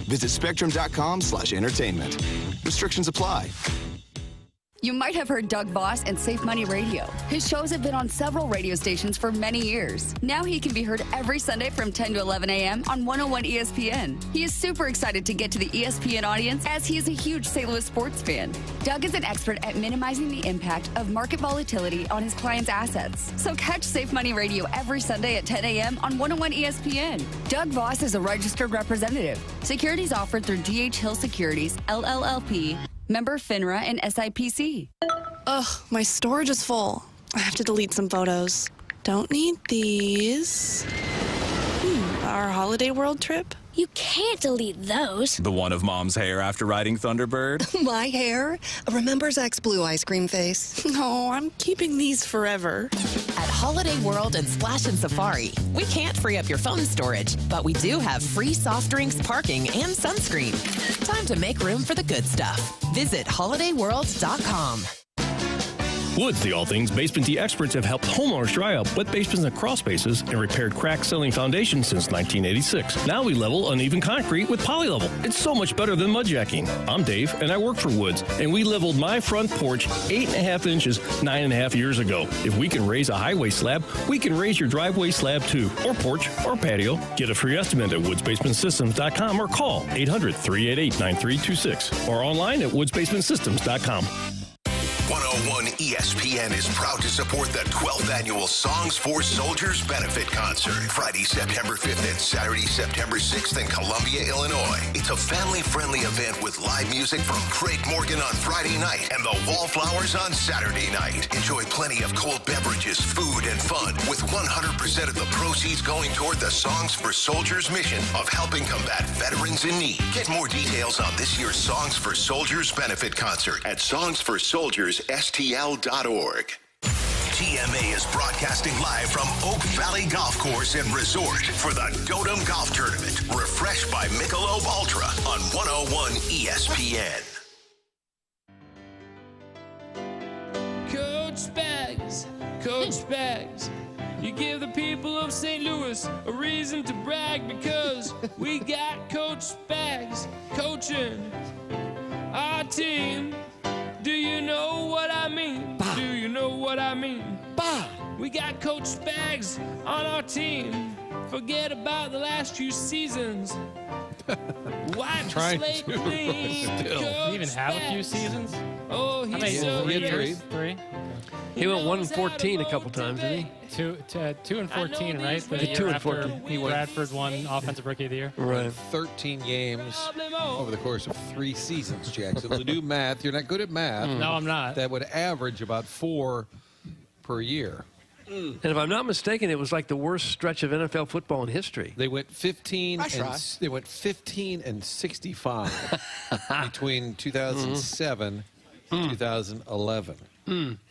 Visit spectrum.com/entertainment. Restrictions apply. You might have heard Doug Voss and Safe Money Radio. His shows have been on several radio stations for many years. Now he can be heard every Sunday from 10 to 11 a.m. on 101 ESPN. He is super excited to get to the ESPN audience as he is a huge St. Louis sports fan. Doug is an expert at minimizing the impact of market volatility on his clients' assets. So catch Safe Money Radio every Sunday at 10 a.m. on 101 ESPN. Doug Voss is a registered representative. Securities offered through D.H. Hill Securities, LLLP, member FINRA and SIPC. Ugh, my storage is full. I have to delete some photos. Don't need these. Our holiday world trip? You can't delete those. The one of Mom's hair after riding Thunderbird? My hair? Remember Zach's blue ice cream face? No, I'm keeping these forever. At Holiday World and Splash and Safari, we can't free up your phone storage, but we do have free soft drinks, parking, and sunscreen. Time to make room for the good stuff. Visit holidayworld.com. Woods, the All Things Basement Tee experts, have helped homeowners dry up wet basements and crawl spaces and repaired cracked ceiling foundations since 1986. Now we level uneven concrete with Polylevel. It's so much better than mudjacking. I'm Dave, and I work for Woods, and we leveled my front porch 8.5 inches 9.5 years ago. If we can raise a highway slab, we can raise your driveway slab too, or porch, or patio. Get a free estimate at woodsbasementsystems.com or call 800-388-9326 or online at woodsbasementsystems.com. 101 ESPN is proud to support the 12th annual Songs for Soldiers benefit concert, Friday, September 5th and Saturday, September 6th in Columbia, Illinois. It's a family-friendly event with live music from Craig Morgan on Friday night and the Wallflowers on Saturday night. Enjoy plenty of cold beverages, food, and fun, with 100% of the proceeds going toward the Songs for Soldiers mission of helping combat veterans in need. Get more details on this year's Songs for Soldiers benefit concert at songsforsoldiersstl.org. TMA is broadcasting live from Oak Valley Golf Course and Resort for the Dotem Golf Tournament, refreshed by Michelob Ultra on 101 ESPN. Coach Spags, you give the people of St. Louis a reason to brag because we got Coach Spags coaching our team. Do you know what I mean? Bah. Do you know what I mean? Bah. We got Coach Spags on our team. Forget about the last few seasons. Wipe the slate clean. Did he even have a few seasons? Oh, he's so three. He went 1-14 a couple times, didn't he? 2-14, right? The year 2-14. Bradford won Offensive Rookie of the Year. Right. 13 games over the course of 3 seasons, Jackson. To do math, you're not good at math. No, I'm not. That would average about 4 per year. And if I'm not mistaken, it was like the worst stretch of NFL football in history. They went 15 and 65 between 2007 and 2011.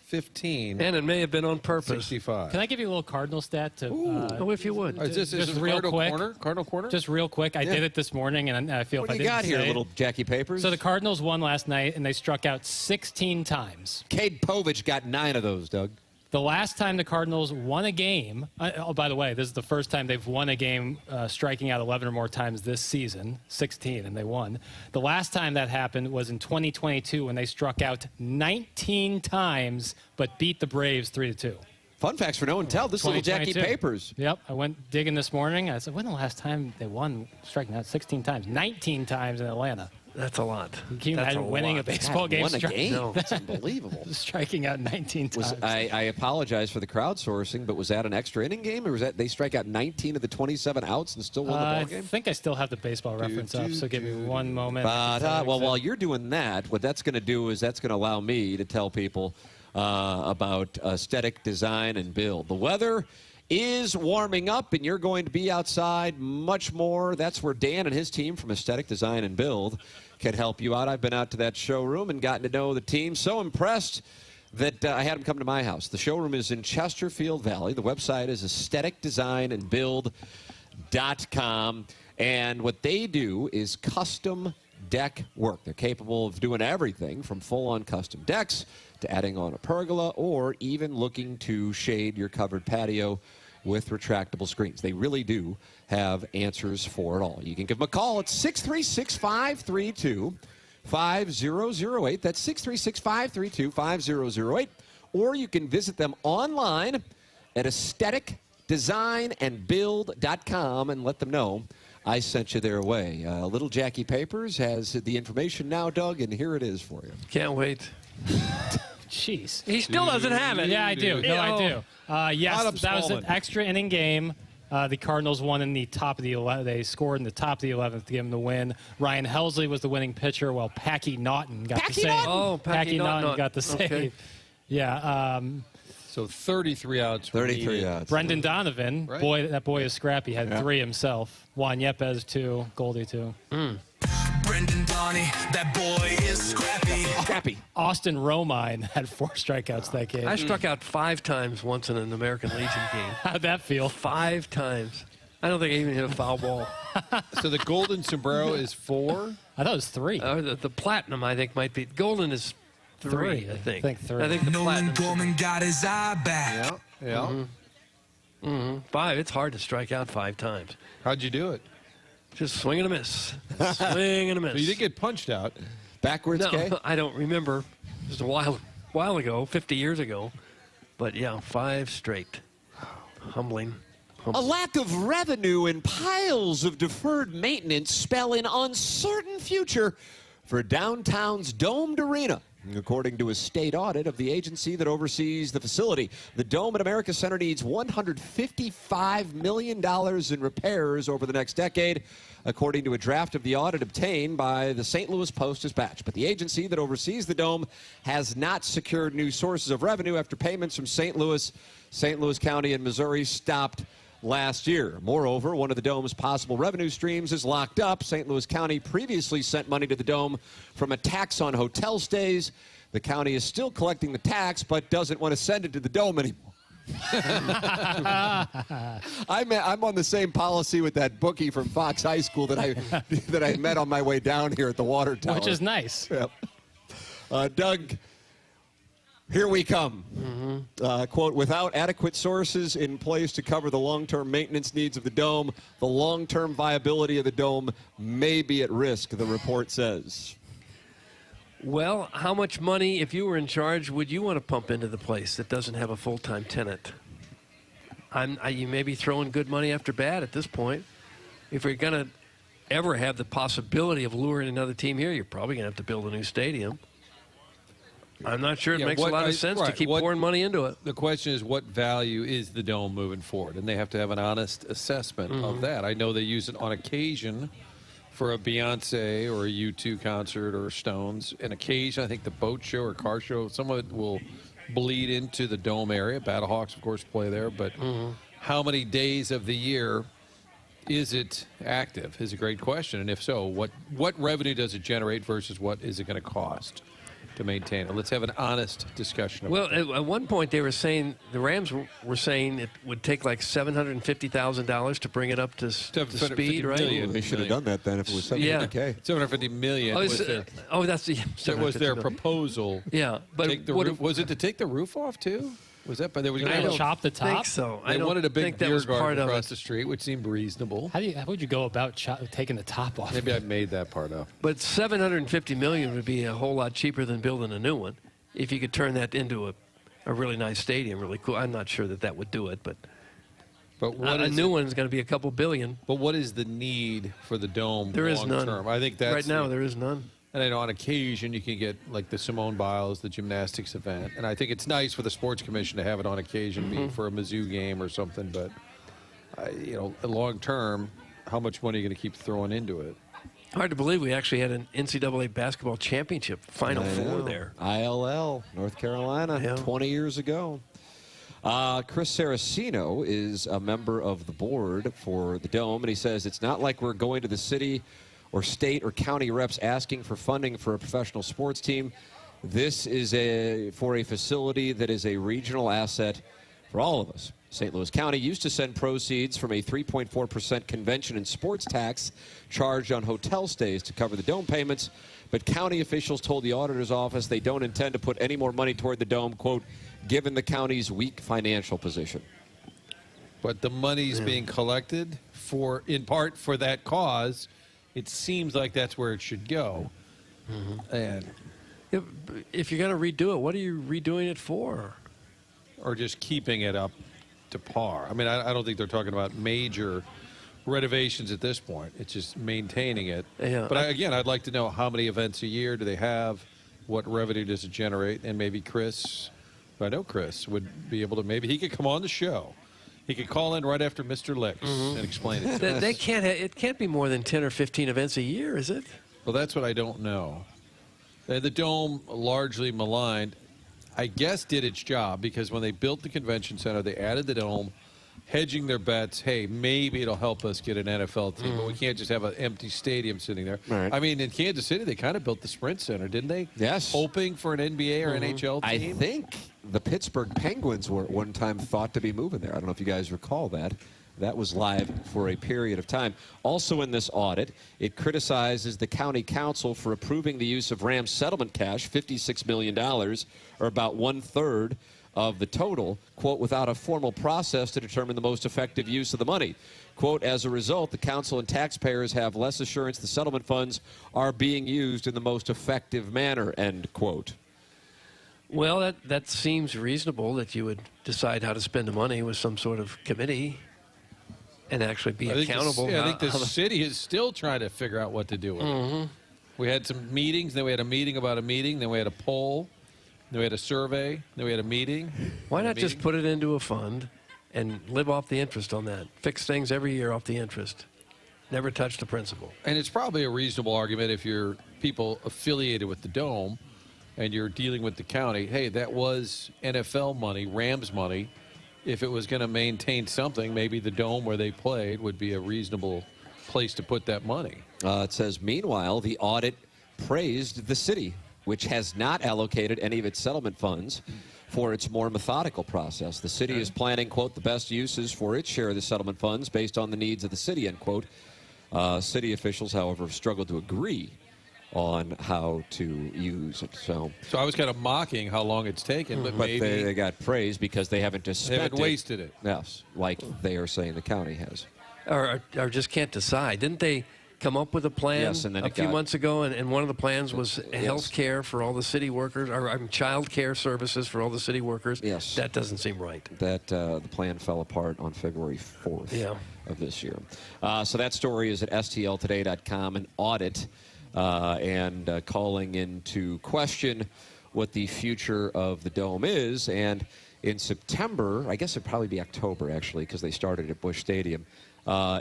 15. And it may have been on purpose. 65. Can I give you a little Cardinal stat? If you would. Is this real quick? Cardinal Corner? Just real quick. I did it this morning, and I feel what if I do you didn't got here, say little Jackie Papers? So the Cardinals won last night, and they struck out 16 times. Cade Povich got 9 of those, Doug. The last time the Cardinals won a game, by the way, this is the first time they've won a game striking out 11 or more times this season, 16, and they won. The last time that happened was in 2022 when they struck out 19 times but beat the Braves 3-2. Fun facts for no one tell. This little Jackie Papers. Yep. I went digging this morning. I said, when the last time they won striking out 16 times? 19 times in Atlanta. That's a lot. Can you imagine winning a baseball game? Won a game? No. That's unbelievable. Striking out 19 times. I apologize for the crowdsourcing, but was that an extra inning game, or was that they strike out 19 of the 27 outs and still won the ball game? I think I still have the baseball reference up, so give me one moment. Well, while you're doing that, what that's going to do is that's going to allow me to tell people about aesthetic design and build. The weather is warming up, and you're going to be outside much more. That's where Dan and his team from Aesthetic Design and Build can help you out. I've been out to that showroom and gotten to know the team. So impressed that I had them come to my house. The showroom is in Chesterfield Valley. The website is aestheticdesignandbuild.com. And what they do is custom deck work. They're capable of doing everything from full-on custom decks to adding on a pergola or even looking to shade your covered patio with retractable screens. They really do have answers for it all. You can give them a call at 636-532-5008. That's 636-532-5008. Or you can visit them online at aestheticdesignandbuild.com and let them know I sent you their way. Little Jackie Papers has the information now, Doug, and here it is for you. Can't wait. Jeez. He still doesn't have it. Yeah, I do. No, I do. Yes, that was an extra inning game. The Cardinals won in the top of the 11th. They scored in the top of the 11th to give them the win. Ryan Helsley was the winning pitcher, while Packy Naughton got the save. Oh, Packy Naughton got the save. Okay. Yeah. So 33 outs. 33 outs. Brendan Donovan, that boy is scrappy, had 3 himself. Juan Yepes 2, Goldie 2. Brendan Donnie, that boy is scrappy. Austin Romine had 4 strikeouts that game. I struck out 5 times once in an American Legion game. How'd that feel? 5 times. I don't think I even hit a foul ball. So the golden sombrero is 4? I thought it was 3. The platinum, I think, might be. Golden is 3, I think. I think 3. I think the Nolan platinum. Gorman got his eye back. Yeah. Mm-hmm. 5. It's hard to strike out 5 times. How'd you do it? Just swing and a miss. Swing and a miss. So you didn't get punched out. Backwards, No, Kay? I don't remember. It was a while ago, 50 years ago. But yeah, 5 straight. Humbling. A lack of revenue and piles of deferred maintenance spell an uncertain future for downtown's domed arena. According to a state audit of the agency that oversees the facility, the Dome at America Center needs $155 million in repairs over the next decade, according to a draft of the audit obtained by the St. Louis Post-Dispatch. But the agency that oversees the Dome has not secured new sources of revenue after payments from St. Louis County, and Missouri stopped last year. Moreover, one of the Dome's possible revenue streams is locked up. St. Louis County previously sent money to the Dome from a tax on hotel stays. The county is still collecting the tax, but doesn't want to send it to the Dome anymore. I'm on the same policy with that bookie from Fox High School that I met on my way down here at the water tower. Which is nice. Yep. Doug, here we come. Quote, without adequate sources in place to cover the long-term maintenance needs of the Dome, the long-term viability of the Dome may be at risk, the report says. Well, how much money, if you were in charge, would you want to pump into the place that doesn't have a full-time tenant? You may be throwing good money after bad at this point. If you're going to ever have the possibility of luring another team here, you're probably going to have to build a new stadium. I'm not sure it makes a lot of sense to keep pouring money into it. The question is, what value is the Dome moving forward? And they have to have an honest assessment of that. I know they use it on occasion for a Beyonce or a U2 concert or Stones. An occasion, I think the boat show or car show, some of it will bleed into the Dome area. Battlehawks, of course, play there. But how many days of the year is it active is a great question. And if so, what revenue does it generate versus what is it going to cost to maintain it? Let's have an honest discussion about Well, at one point they were saying, the Rams were saying it would take like $750,000 to bring it up to speed, right? They should have done that then if it was $750K. $750 million was their proposal. Yeah, but was it to take the roof off too? Was that? But they were going to chop the top. Think so. They wanted a big beer garden across it. the street, which seemed reasonable. How would you go about taking the top off? Maybe I made that part up. But $750 million would be a whole lot cheaper than building a new one. If you could turn that into a really nice stadium, really cool. I'm not sure that would do it, but a new one's going to be a couple billion. But what is the need for the Dome? There is none. Term? I think that's right now there is none. And I know on occasion you can get like the Simone Biles, the gymnastics event. And I think it's nice for the Sports Commission to have it on occasion, be for a Mizzou game or something. But, long term, how much money are you going to keep throwing into it? Hard to believe we actually had an NCAA basketball championship Final Four there. ILL, North Carolina, 20 years ago. Chris Saraceno is a member of the board for the Dome, and he says it's not like we're going to the city or state or county reps asking for funding for a professional sports team. This is for a facility that is a regional asset for all of us. St. Louis County used to send proceeds from a 3.4% convention and sports tax charged on hotel stays to cover the Dome payments, but county officials told the auditor's office they don't intend to put any more money toward the Dome, quote, given the county's weak financial position. But the money's being collected in part for that cause. It seems like that's where it should go. And if you're going to redo it, what are you redoing it for? Or just keeping it up to par. I mean, I don't think they're talking about major renovations at this point. It's just maintaining it. Yeah, but I'd like to know how many events a year do they have? What revenue does it generate? And maybe Chris, I know Chris, would be able to, maybe he could come on the show. He could call in right after Mr. Licks and explain it to us. It can't be more than 10 or 15 events a year, is it? Well, that's what I don't know. The Dome, largely maligned, I guess did its job because when they built the convention center, they added the Dome, hedging their bets. Hey, maybe it'll help us get an NFL team, but we can't just have an empty stadium sitting there. Right. I mean, in Kansas City, they kind of built the Sprint Center, didn't they? Yes. Hoping for an NBA or NHL team. I think the Pittsburgh Penguins were at one time thought to be moving there. I don't know if you guys recall that. That was live for a period of time. Also in this audit, it criticizes the county council for approving the use of Rams settlement cash, $56 million, or about 1/3 of the total, quote, without a formal process to determine the most effective use of the money. Quote, as a result, the council and taxpayers have less assurance the settlement funds are being used in the most effective manner, end quote. Well, that seems reasonable that you would decide how to spend the money with some sort of committee and actually be accountable. I think the city is still trying to figure out what to do with it. We had some meetings, then we had a meeting about a meeting, then we had a poll, then we had a survey, then we had a meeting. Why not just put it into a fund and live off the interest on that? Fix things every year off the interest. Never touch the principal. And it's probably a reasonable argument if you're people affiliated with the Dome and you're dealing with the county. Hey, that was NFL money, Rams money. If it was going to maintain something, maybe the Dome where they played would be a reasonable place to put that money. It says, meanwhile, the audit praised the city, which has not allocated any of its settlement funds for its more methodical process. The city is planning, quote, the best uses for its share of the settlement funds based on the needs of the city, end quote. City officials, however, have struggled to agree on how to use it. So I was kind of mocking how long it's taken, but maybe they got praised because they haven't just spent haven't wasted it. Yes, like they are saying the county has. Or just can't decide. Didn't they come up with a plan and then a few months ago, and one of the plans was health care for all the city workers, or child care services for all the city workers? Yes. That doesn't seem right. That the plan fell apart on February 4th of this year. So that story is at stltoday.com, an audit and calling into question what the future of the Dome is. And in September, I guess it'd probably be October, actually, because they started at Busch Stadium,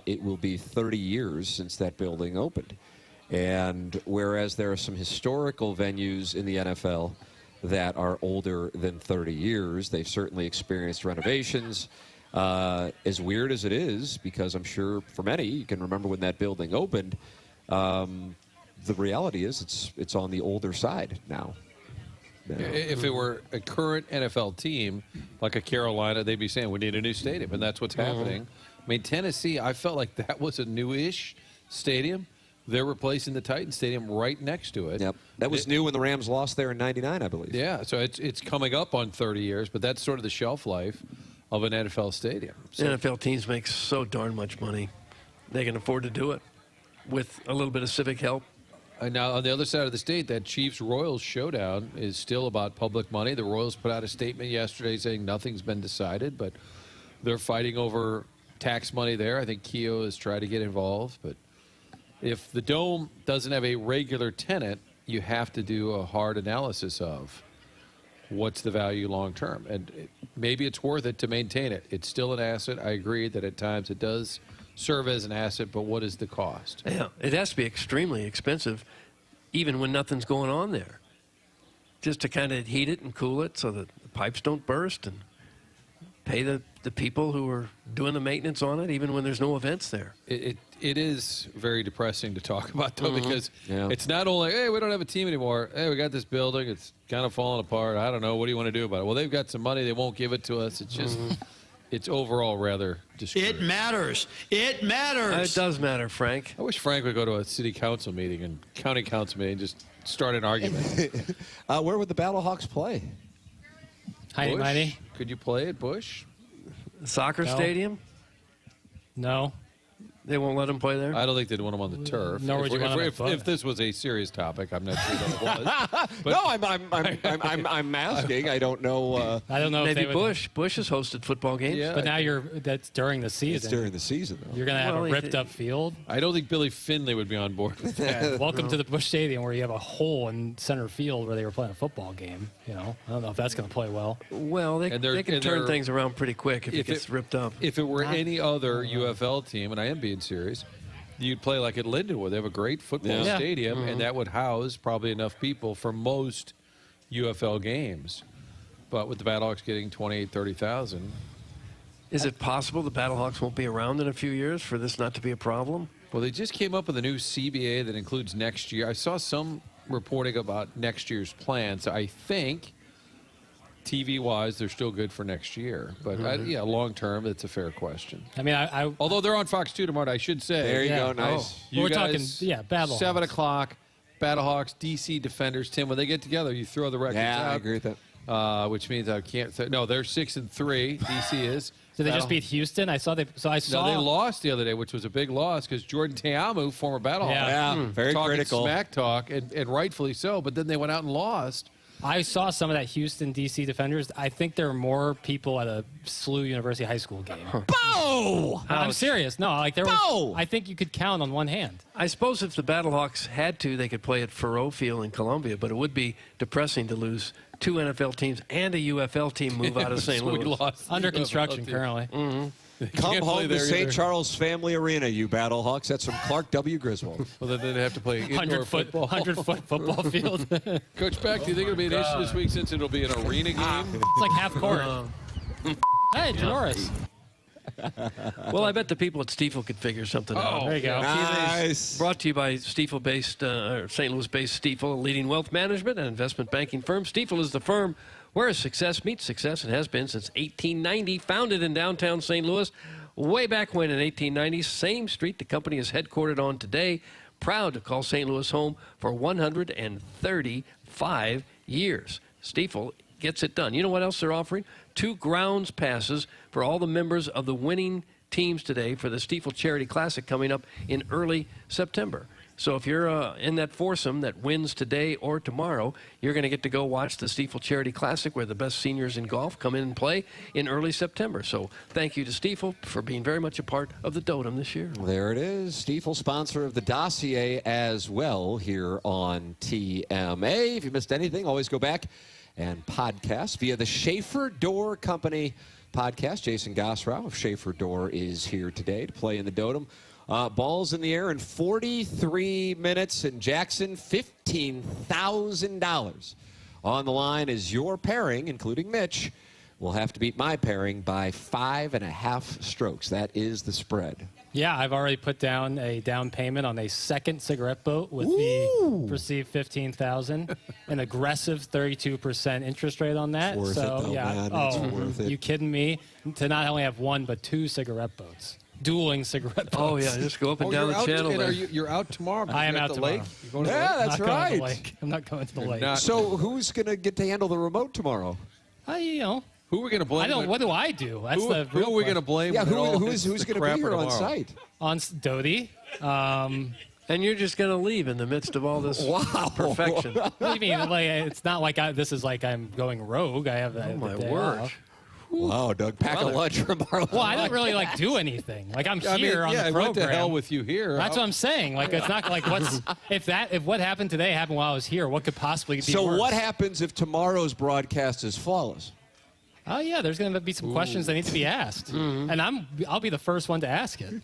it will be 30 years since that building opened. And whereas there are some historical venues in the NFL that are older than 30 years, they've certainly experienced renovations. As weird as it is, because I'm sure for many, you can remember when that building opened, the reality is it's on the older side now. If it were a current NFL team, like a Carolina, they'd be saying, we need a new stadium, and that's what's happening. I mean, Tennessee, I felt like that was a new-ish stadium. They're replacing the Titan Stadium right next to it. Yep. That was new when the Rams lost there in '99, I believe. Yeah, so it's coming up on 30 years, but that's sort of the shelf life of an NFL stadium. So, NFL teams make so darn much money. They can afford to do it with a little bit of civic help. And now, on the other side of the state, that Chiefs-Royals showdown is still about public money. The Royals put out a statement yesterday saying nothing's been decided, but they're fighting over tax money there. I think Keogh has tried to get involved. But if the Dome doesn't have a regular tenant, you have to do a hard analysis of what's the value long-term. And maybe it's worth it to maintain it. It's still an asset. I agree that at times it does serve as an asset, but what is the cost? Yeah, it has to be extremely expensive, even when nothing's going on there, just to kind of heat it and cool it so that the pipes don't burst, and pay the people who are doing the maintenance on it, even when there's no events there. It is very depressing to talk about, though, because it's not only, hey, we don't have a team anymore. Hey, we got this building. It's kind of falling apart. I don't know. What do you want to do about it? Well, they've got some money. They won't give it to us. It's just... It's overall rather discouraging. It matters. It matters. It does matter, Frank. I wish Frank would go to a city council meeting and county council meeting and just start an argument. Where would the Battlehawks play? Heidi Mighty. Could you play at Busch? Soccer stadium? No. They won't let them play there? I don't think they'd want them on the turf. Nor would you want them if this was a serious topic, I'm not sure that it was. But no, I'm asking. I don't know. I don't know Maybe if they would. Busch has hosted football games. Yeah. But now that's during the season. It's during the season, though. You're going to have a ripped-up field. I don't think Billy Finley would be on board with that. Yeah, welcome to the Busch Stadium, where you have a hole in center field where they were playing a football game. You know, I don't know if that's going to play well. Well, they can turn things around pretty quick if it gets ripped up. If it were any other UFL team, and I am being serious, you'd play like at Lindenwood. They have a great football stadium, and that would house probably enough people for most UFL games. But with the Battlehawks getting 28,000, 30,000. Is it possible the Battlehawks won't be around in a few years for this not to be a problem? Well, they just came up with a new CBA that includes next year. I saw some reporting about next year's plans. I think TV-wise, they're still good for next year. But, long term, it's a fair question. I mean, although they're on Fox 2 tomorrow, I should say. There you go. Nice. You we're guys, talking, Battlehawks. 7 o'clock, Battlehawks, DC Defenders. Tim, when they get together, you throw the records out. Yeah, I agree with that. Which means I can't. No, they're 6-3. DC is. Did they just beat Houston? I saw they. So I saw. No, they lost the other day, which was a big loss because Jordan Teamu, former Battlehawk, very talking critical, smack talk, and rightfully so. But then they went out and lost. I saw some of that Houston DC Defenders. I think there are more people at a SLU University high school game. Bow! I'm serious. No, like there was. I think you could count on one hand. I suppose if the Battlehawks had to, they could play at Faurot Field in Columbia, but it would be depressing to lose 2 NFL teams and a UFL team move out of St. Louis. Under construction currently. Come home to St. Charles Family Arena, you Battlehawks. That's from Clark W. Griswold. Well, then they'd have to play indoor football. 100-foot football field. Coach Beck, do you think it'll be an issue this week since it'll be an arena game? It's like half court. Hey, Norris. Well, I bet the people at Stiefel could figure something out. There you go. Nice. Brought to you by Stiefel-based, St. Louis-based Stiefel, a leading wealth management and investment banking firm. Stiefel is the firm where success meets success and has been since 1890. Founded in downtown St. Louis way back when in 1890. Same street the company is headquartered on today. Proud to call St. Louis home for 135 years. Stiefel gets it done. You know what else they're offering? 2 grounds passes for all the members of the winning teams today for the Stiefel Charity Classic coming up in early September. So if you're in that foursome that wins today or tomorrow, you're going to get to go watch the Stiefel Charity Classic where the best seniors in golf come in and play in early September. So thank you to Stiefel for being very much a part of the Dotem this year. There it is. Stiefel, sponsor of the dossier as well here on TMA. If you missed anything, always go back and podcast via the Schaefer Door Company podcast. Jason Gosrow of Schaefer Door is here today to play in the Dotem. Balls in the air in 43 minutes. And Jackson, $15,000 on the line is your pairing, including Mitch, will have to beat my pairing by 5.5 strokes. That is the spread. Yeah, I've already put down a down payment on a second cigarette boat with the received $15,000, an aggressive 32% interest rate on that. Worth so it though, yeah, man. It's worth it. You kidding me? To not only have 1 but 2 cigarette boats. Dueling cigarette boats. Oh, yeah, just go up and down the channel. You're out tomorrow. I am out tomorrow. Lake? You're going to the Yeah, lake? that's Not going to the right. lake. I'm not going to the lake. So who's going to get to handle the remote tomorrow? You know. Who are we going to blame? I don't. What do I do? That's Who the real are we going to blame? Yeah, who's going to be here on site? On Doty. And you're just going to leave in the midst of all this perfection. What do you mean? Like, it's not like this is like I'm going rogue. I have the day off. Wow, Doug, pack a lunch from our Well, I don't really do anything. Like I'm here on the program. What the hell with you here? That's what I'm saying. Like it's not like if what happened today happened while I was here, what could possibly be So worse? what happens if tomorrow's broadcast is flawless? Oh yeah, there's going to be some questions that need to be asked, and I'll be the first one to ask it.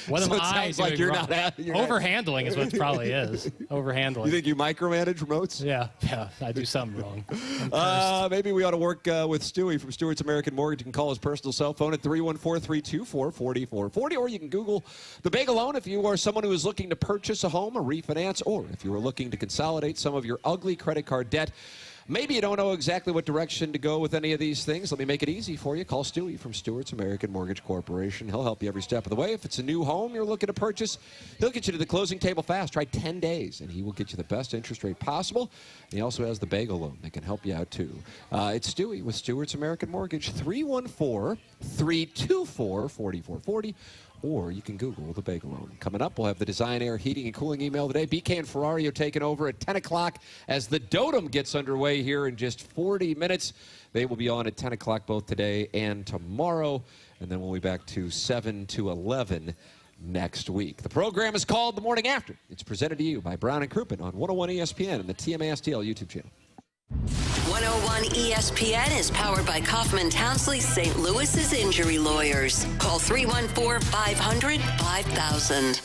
What am I doing like you're wrong? Overhandling is what it probably is. Overhandling. You think you micromanage remotes? Yeah, I do something wrong. Maybe we ought to work with Stewie from Stewart's American Mortgage. You can call his personal cell phone at 314-324-4440, or you can Google the Bagel Loan if you are someone who is looking to purchase a home or refinance, or if you are looking to consolidate some of your ugly credit card debt. Maybe you don't know exactly what direction to go with any of these things. Let me make it easy for you. Call Stewie from Stewart's American Mortgage Corporation. He'll help you every step of the way. If it's a new home you're looking to purchase, he'll get you to the closing table fast. Try 10 days, and he will get you the best interest rate possible. And he also has the Bagel Loan that can help you out, too. It's Stewie with Stewart's American Mortgage, 314-324-4440. Or you can Google the Bagel Loan. Coming up, we'll have the Design, Air, Heating, and Cooling email today. BK and Ferrario taking over at 10 o'clock as the Dotem gets underway here in just 40 minutes. They will be on at 10 o'clock both today and tomorrow. And then we'll be back to 7 to 11 next week. The program is called The Morning After. It's presented to you by Brown and Crouppen on 101 ESPN and the TMASTL YouTube channel. 101 ESPN is powered by Kaufman Townsley, St. Louis's injury lawyers. Call 314-500-5000.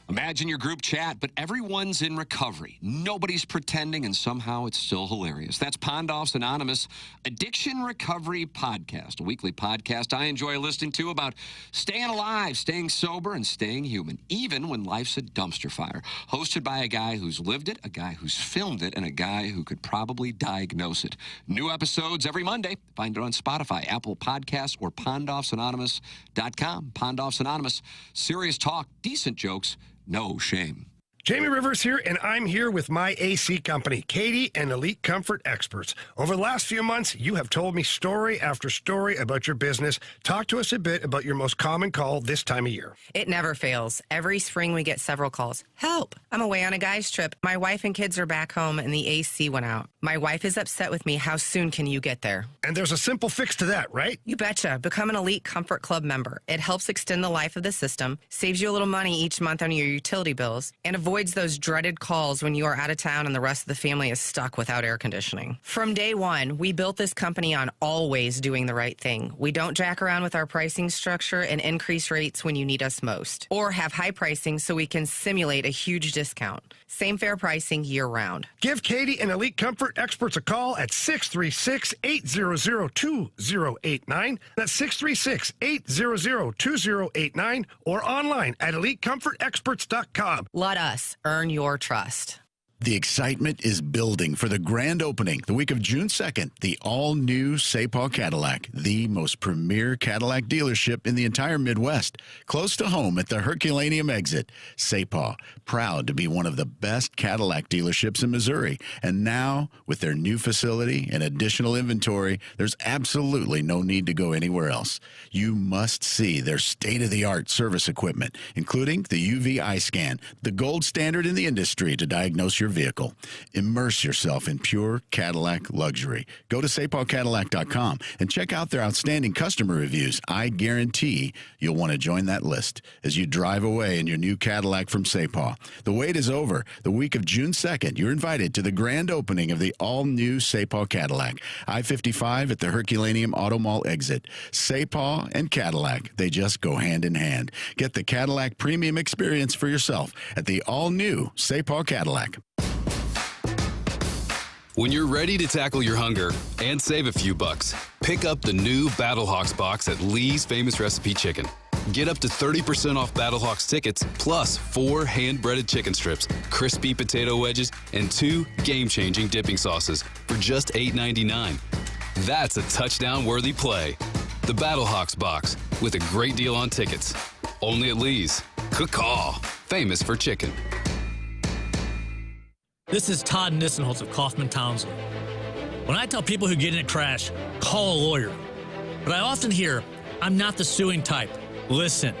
Imagine your group chat, but everyone's in recovery. Nobody's pretending, and somehow it's still hilarious. That's Pondoff's Anonymous Addiction Recovery Podcast, a weekly podcast I enjoy listening to about staying alive, staying sober, and staying human, even when life's a dumpster fire. Hosted by a guy who's lived it, a guy who's filmed it, and a guy who could probably diagnose it. New episodes every Monday. Find it on Spotify, Apple Podcasts, or PondoffsAnonymous.com. Pondoffs Anonymous, serious talk, decent jokes, no shame. Jamie Rivers here, and I'm here with my AC company, Katie and Elite Comfort Experts. Over the last few months, you have told me story after story about your business. Talk to us a bit about your most common call this time of year. It never fails. Every spring we get several calls. Help! I'm away on a guy's trip. My wife and kids are back home and the AC went out. My wife is upset with me. How soon can you get there? And there's a simple fix to that, right? You betcha. Become an Elite Comfort Club member. It helps extend the life of the system, saves you a little money each month on your utility bills, and avoids those dreaded calls when you are out of town and the rest of the family is stuck without air conditioning. From day one, we built this company on always doing the right thing. We don't jack around with our pricing structure and increase rates when you need us most, or have high pricing so we can simulate a huge discount. Same fair pricing year-round. Give Katie and Elite Comfort Experts a call at 636-800-2089. That's 636-800-2089, or online at EliteComfortExperts.com. Let us earn your trust. The excitement is building for the grand opening, the week of June 2nd, the all-new Sapau Cadillac, the most premier Cadillac dealership in the entire Midwest. Close to home at the Herculaneum exit, Sapau, proud to be one of the best Cadillac dealerships in Missouri. And now, with their new facility and additional inventory, there's absolutely no need to go anywhere else. You must see their state-of-the-art service equipment, including the UV eye scan, the gold standard in the industry to diagnose your vehicle. Immerse yourself in pure Cadillac luxury. Go to SapauCadillac.com and check out their outstanding customer reviews. I guarantee you'll want to join that list as you drive away in your new Cadillac from Sapau. The wait is over. The week of June 2nd, you're invited to the grand opening of the all-new Sapau Cadillac. I-55 at the Herculaneum Auto Mall exit. Sapau and Cadillac, they just go hand in hand. Get the Cadillac premium experience for yourself at the all-new Sapau Cadillac. When you're ready to tackle your hunger and save a few bucks, pick up the new Battlehawks box at Lee's Famous Recipe Chicken. Get up to 30% off Battlehawks tickets, plus 4 hand-breaded chicken strips, crispy potato wedges, and 2 game-changing dipping sauces for just $8.99. That's a touchdown-worthy play. The Battlehawks box, with a great deal on tickets. Only at Lee's. Caw, famous for chicken. This is Todd Nissenholtz of Kaufman Townsley. When I tell people who get in a crash, call a lawyer, but I often hear, I'm not the suing type. Listen,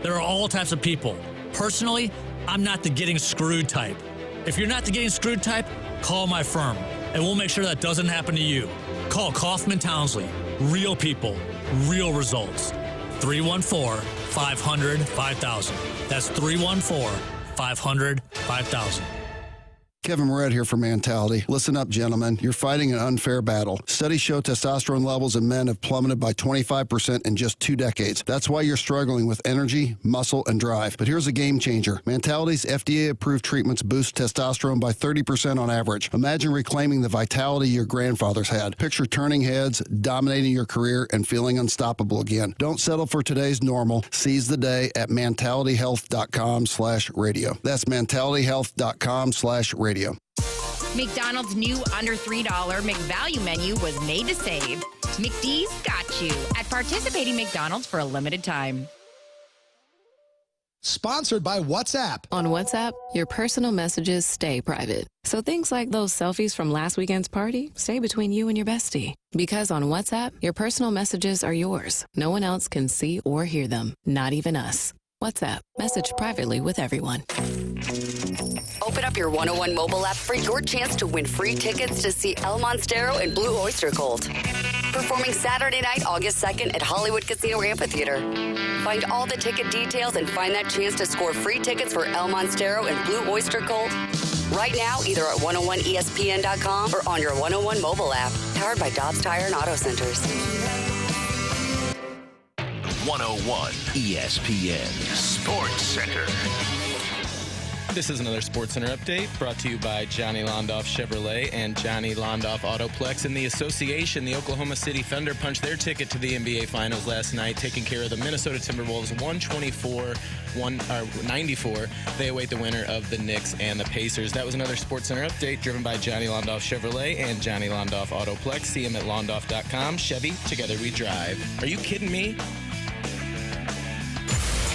there are all types of people. Personally, I'm not the getting screwed type. If you're not the getting screwed type, call my firm, and we'll make sure that doesn't happen to you. Call Kaufman Townsley. Real people, real results. 314-500-5000. That's 314-500-5000. Kevin Moret here for Mentality. Listen up, gentlemen. You're fighting an unfair battle. Studies show testosterone levels in men have plummeted by 25% in just 2 decades. That's why you're struggling with energy, muscle, and drive. But here's a game changer. Mentality's FDA-approved treatments boost testosterone by 30% on average. Imagine reclaiming the vitality your grandfathers had. Picture turning heads, dominating your career, and feeling unstoppable again. Don't settle for today's normal. Seize the day at mentalityhealth.com/radio. That's mentalityhealth.com/radio. McDonald's new under $3 McValue menu was made to save. McD's got you at participating McDonald's for a limited time. Sponsored by WhatsApp. On WhatsApp, your personal messages stay private. So things like those selfies from last weekend's party stay between you and your bestie. Because on WhatsApp, your personal messages are yours. No one else can see or hear them, not even us. WhatsApp. Message privately with everyone. Open up your 101 mobile app for your chance to win free tickets to see El Monstero and Blue Oyster Cult. Performing Saturday night, August 2nd at Hollywood Casino Amphitheater. Find all the ticket details and find that chance to score free tickets for El Monstero and Blue Oyster Cult right now, either at 101ESPN.com or on your 101 mobile app. Powered by Dobbs Tire and Auto Centers. 101 ESPN Sports Center. This is another SportsCenter update brought to you by Johnny Londoff Chevrolet and Johnny Londoff Autoplex. In the association, the Oklahoma City Thunder punched their ticket to the NBA Finals last night, taking care of the Minnesota Timberwolves 124-94. They await the winner of the Knicks and the Pacers. That was another SportsCenter update driven by Johnny Londoff Chevrolet and Johnny Londoff Autoplex. See him at londoff.com. Chevy, together we drive. Are you kidding me?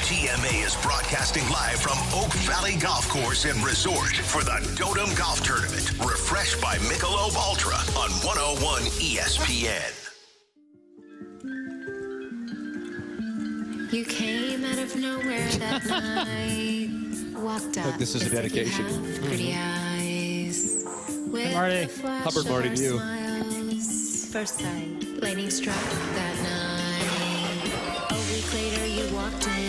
TMA is broadcasting live from Oak Valley Golf Course and Resort for the Dotem Golf Tournament. Refreshed by Michelob Ultra on 101 ESPN. You came out of nowhere that night. Walked up. Look, this is a dedication. Pretty eyes. With Marty. the flash Hubbard of Marty our to you. smiles. First sight, lightning struck that night. A week later, you walked in.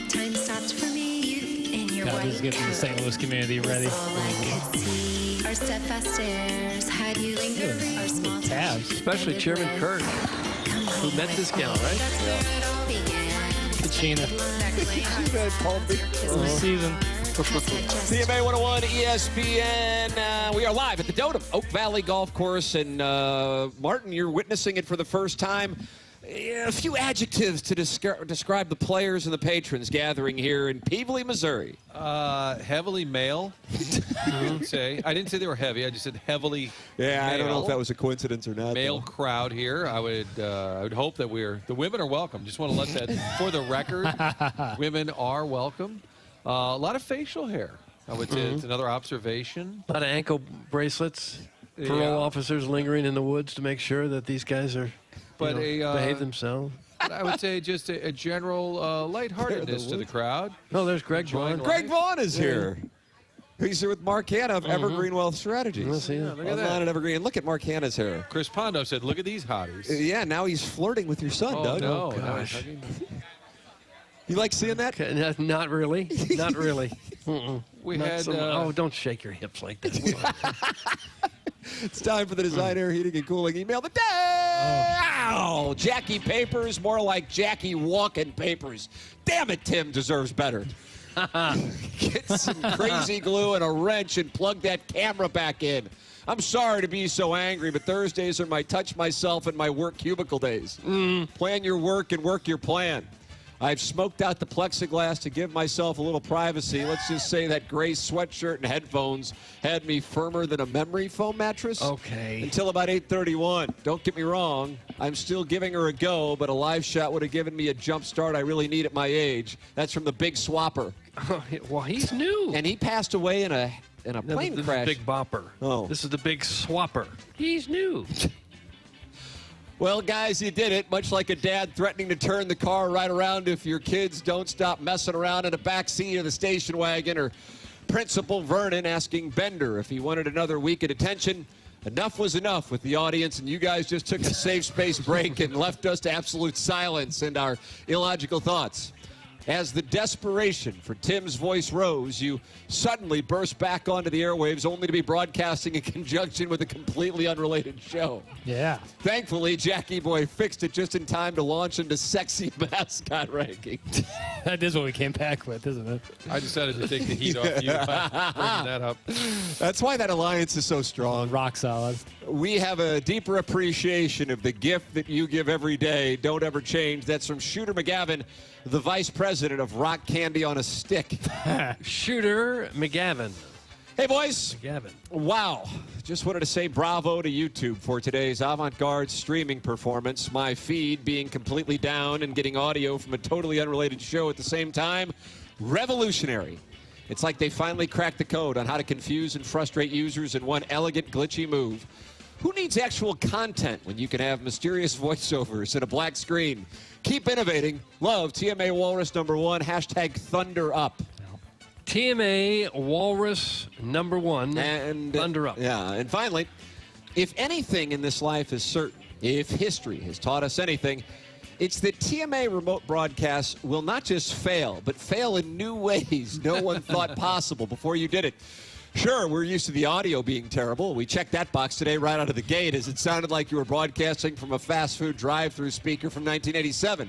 Time stopped for me in your God, white this is getting the St. Louis community ready. All I could see are steadfast stares. Had you lingering? Our small Tabs. Especially Chairman Kurt, who met this gal, right? Kachina. This season. CMA 101 ESPN. We are live at the Dotem Oak Valley Golf Course, and Martin, you're witnessing it for the first time. A few adjectives to describe the players and the patrons gathering here in Peevely, Missouri. Heavily male, I would say. I didn't say they were heavy. I just said heavily Yeah, male. I don't know if that was a coincidence or not. Male though. crowd here. I would hope that the women are welcome. Just want to let that, for the record, women are welcome. A lot of facial hair. I would say it's another observation. A lot of ankle bracelets. Parole Yeah. officers lingering in the woods to make sure that these guys are, But behave themselves. I would say just a general lightheartedness to the crowd. No, there's Greg Enjoying Vaughn. life. Greg Vaughn is here. He's here with Mark Hanna of Evergreen Wealth Strategies. Let's see that. Look at Online that. at Evergreen. Look at Mark Hanna's hair. Chris Pondo said, "Look at these hotties." Yeah, now he's flirting with your son, Oh, Doug. no. gosh. You like seeing that? Okay, not really. Not really. We Not had. so much. Oh, don't shake your hips like that. It's time for the Design Air Heating and Cooling email of the day. Ow! Jackie Papers, more like Jackie Walking Papers. Damn it, Tim deserves better. Get some crazy glue and a wrench and plug that camera back in. I'm sorry to be so angry, but Thursdays are my touch myself and my work cubicle days. Plan your work and work your plan. I've smoked out the plexiglass to give myself a little privacy. Let's just say that gray sweatshirt and headphones had me firmer than a memory foam mattress. Okay. Until about 8:31. Don't get me wrong. I'm still giving her a go, but a live shot would have given me a jump start I really need at my age. That's from the Big Swapper. Well, he's new. And he passed away in a No, plane this crash. is Big Bopper. Oh. This is the Big Swapper. He's new. Well, guys, you did it, much like a dad threatening to turn the car right around if your kids don't stop messing around in the back seat of the station wagon, or Principal Vernon asking Bender if he wanted another week of detention. Enough was enough with the audience, and you guys just took a safe space break and left us to absolute silence and our illogical thoughts. As the desperation for Tim's voice rose, you suddenly burst back onto the airwaves only to be broadcasting in conjunction with a completely unrelated show. Yeah. Thankfully, Jackie Boy fixed it just in time to launch into sexy mascot ranking. That is what we came back with, isn't it? I decided to take the heat off you by bringing that up. That's why that alliance is so strong. Rock solid. We have a deeper appreciation of the gift that you give every day. Don't ever change. That's from Shooter McGavin, the vice president of Rock Candy on a Stick. Shooter McGavin. Hey, boys. McGavin. Wow. Just wanted to say bravo to YouTube for today's avant-garde streaming performance. My feed being completely down and getting audio from a totally unrelated show at the same time. Revolutionary. It's like they finally cracked the code on how to confuse and frustrate users in one elegant, glitchy move. Who needs actual content when you can have mysterious voiceovers and a black screen? Keep innovating. Love TMA Walrus #1, hashtag Thunder Up. TMA Walrus #1, and Thunder Up. Yeah, and finally, if anything in this life is certain, if history has taught us anything, it's that TMA remote broadcasts will not just fail, but fail in new ways no one thought possible before you did it. Sure, we're used to the audio being terrible. We checked that box today right out of the gate, as it sounded like you were broadcasting from a fast food drive-through speaker from 1987.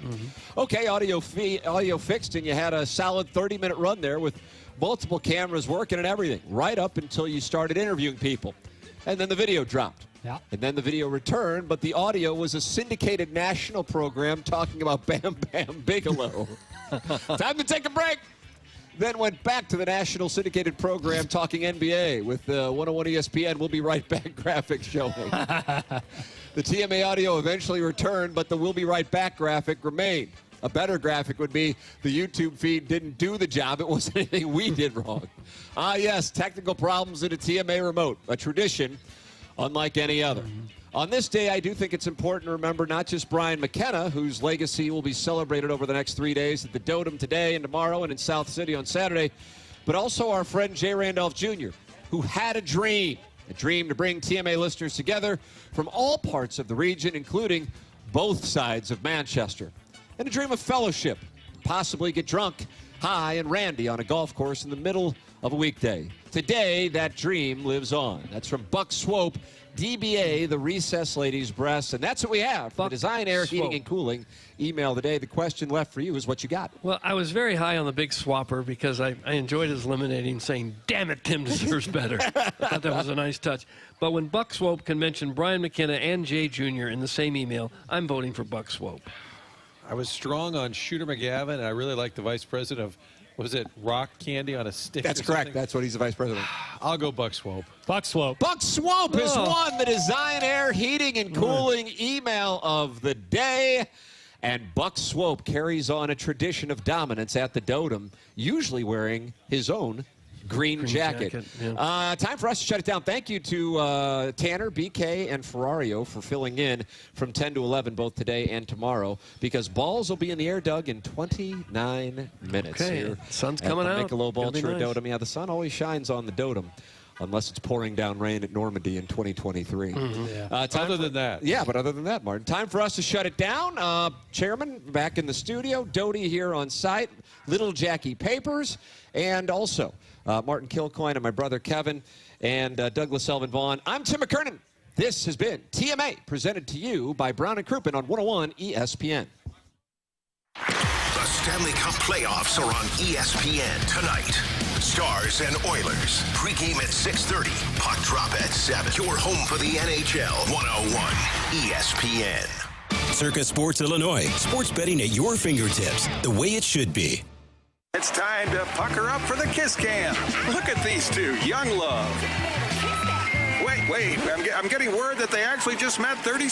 Okay, audio fixed, and you had a solid 30-minute run there with multiple cameras working and everything, right up until you started interviewing people. And then the video dropped. Yeah. And then the video returned, but the audio was a syndicated national program talking about Bam Bam Bigelow. Time to take a break. Then went back to the national syndicated program talking NBA with 101 ESPN. We'll be right back graphic showing. The TMA audio eventually returned, but the We'll Be Right Back graphic remained. A better graphic would be the YouTube feed didn't do the job. It wasn't anything we did wrong. Yes, technical problems in a TMA remote, a tradition unlike any other. On this day, I do think it's important to remember not just Brian McKenna, whose legacy will be celebrated over the next 3 days at the Dotem today and tomorrow and in South City on Saturday, but also our friend Jay Randolph Jr., who had a dream to bring TMA listeners together from all parts of the region, including both sides of Manchester, and a dream of fellowship, possibly get drunk, high, and randy on a golf course in the middle of a weekday. Today, that dream lives on. That's from Buck Swope, DBA, the Recess Ladies Breasts. And that's what we have for the Design, Air, Heating, and Cooling email today. The question left for you is what you got. Well, I was very high on the big swapper because I enjoyed his eliminating, saying, damn it, Tim deserves better. I thought that was a nice touch. But when Buck Swope can mention Brian McKenna and Jay Jr. in the same email, I'm voting for Buck Swope. I was strong on Shooter McGavin, and I really like the vice president of, was it rock candy on a stick? That's correct. That's what he's the vice president. I'll go Buck Swope. Buck Swope. Buck Swope has won the Design, Air, Heating, and Cooling email of the day. And Buck Swope carries on a tradition of dominance at the Dotem, usually wearing his own green jacket. Yeah. Time for us to shut it down. Thank you to Tanner, BK, and Ferrario for filling in from 10 to 11 both today and tomorrow, because balls will be in the air, Doug, in 29 minutes. Okay, here sun's at coming the out. Michelob Ultra Nice. Dotem. Yeah, the sun always shines on the Dotem, unless it's pouring down rain at Normandy in 2023. Yeah. Other than that. Yeah, but other than that, Martin. Time for us to shut it down. Chairman back in the studio, Doty here on site, little Jackie Papers, and also Martin Kilcoyne and my brother Kevin, and Douglas Elvin Vaughn. I'm Tim McKernan. This has been TMA, presented to you by Brown & Crouppen on 101 ESPN. The Stanley Cup playoffs are on ESPN tonight. Stars and Oilers. Pregame at 6:30. Puck drop at 7. Your home for the NHL. 101 ESPN. Circus Sports Illinois. Sports betting at your fingertips, the way it should be. It's time to pucker up for the Kiss Cam. Look at these two, young love. Wait, I'm getting word that they actually just met 30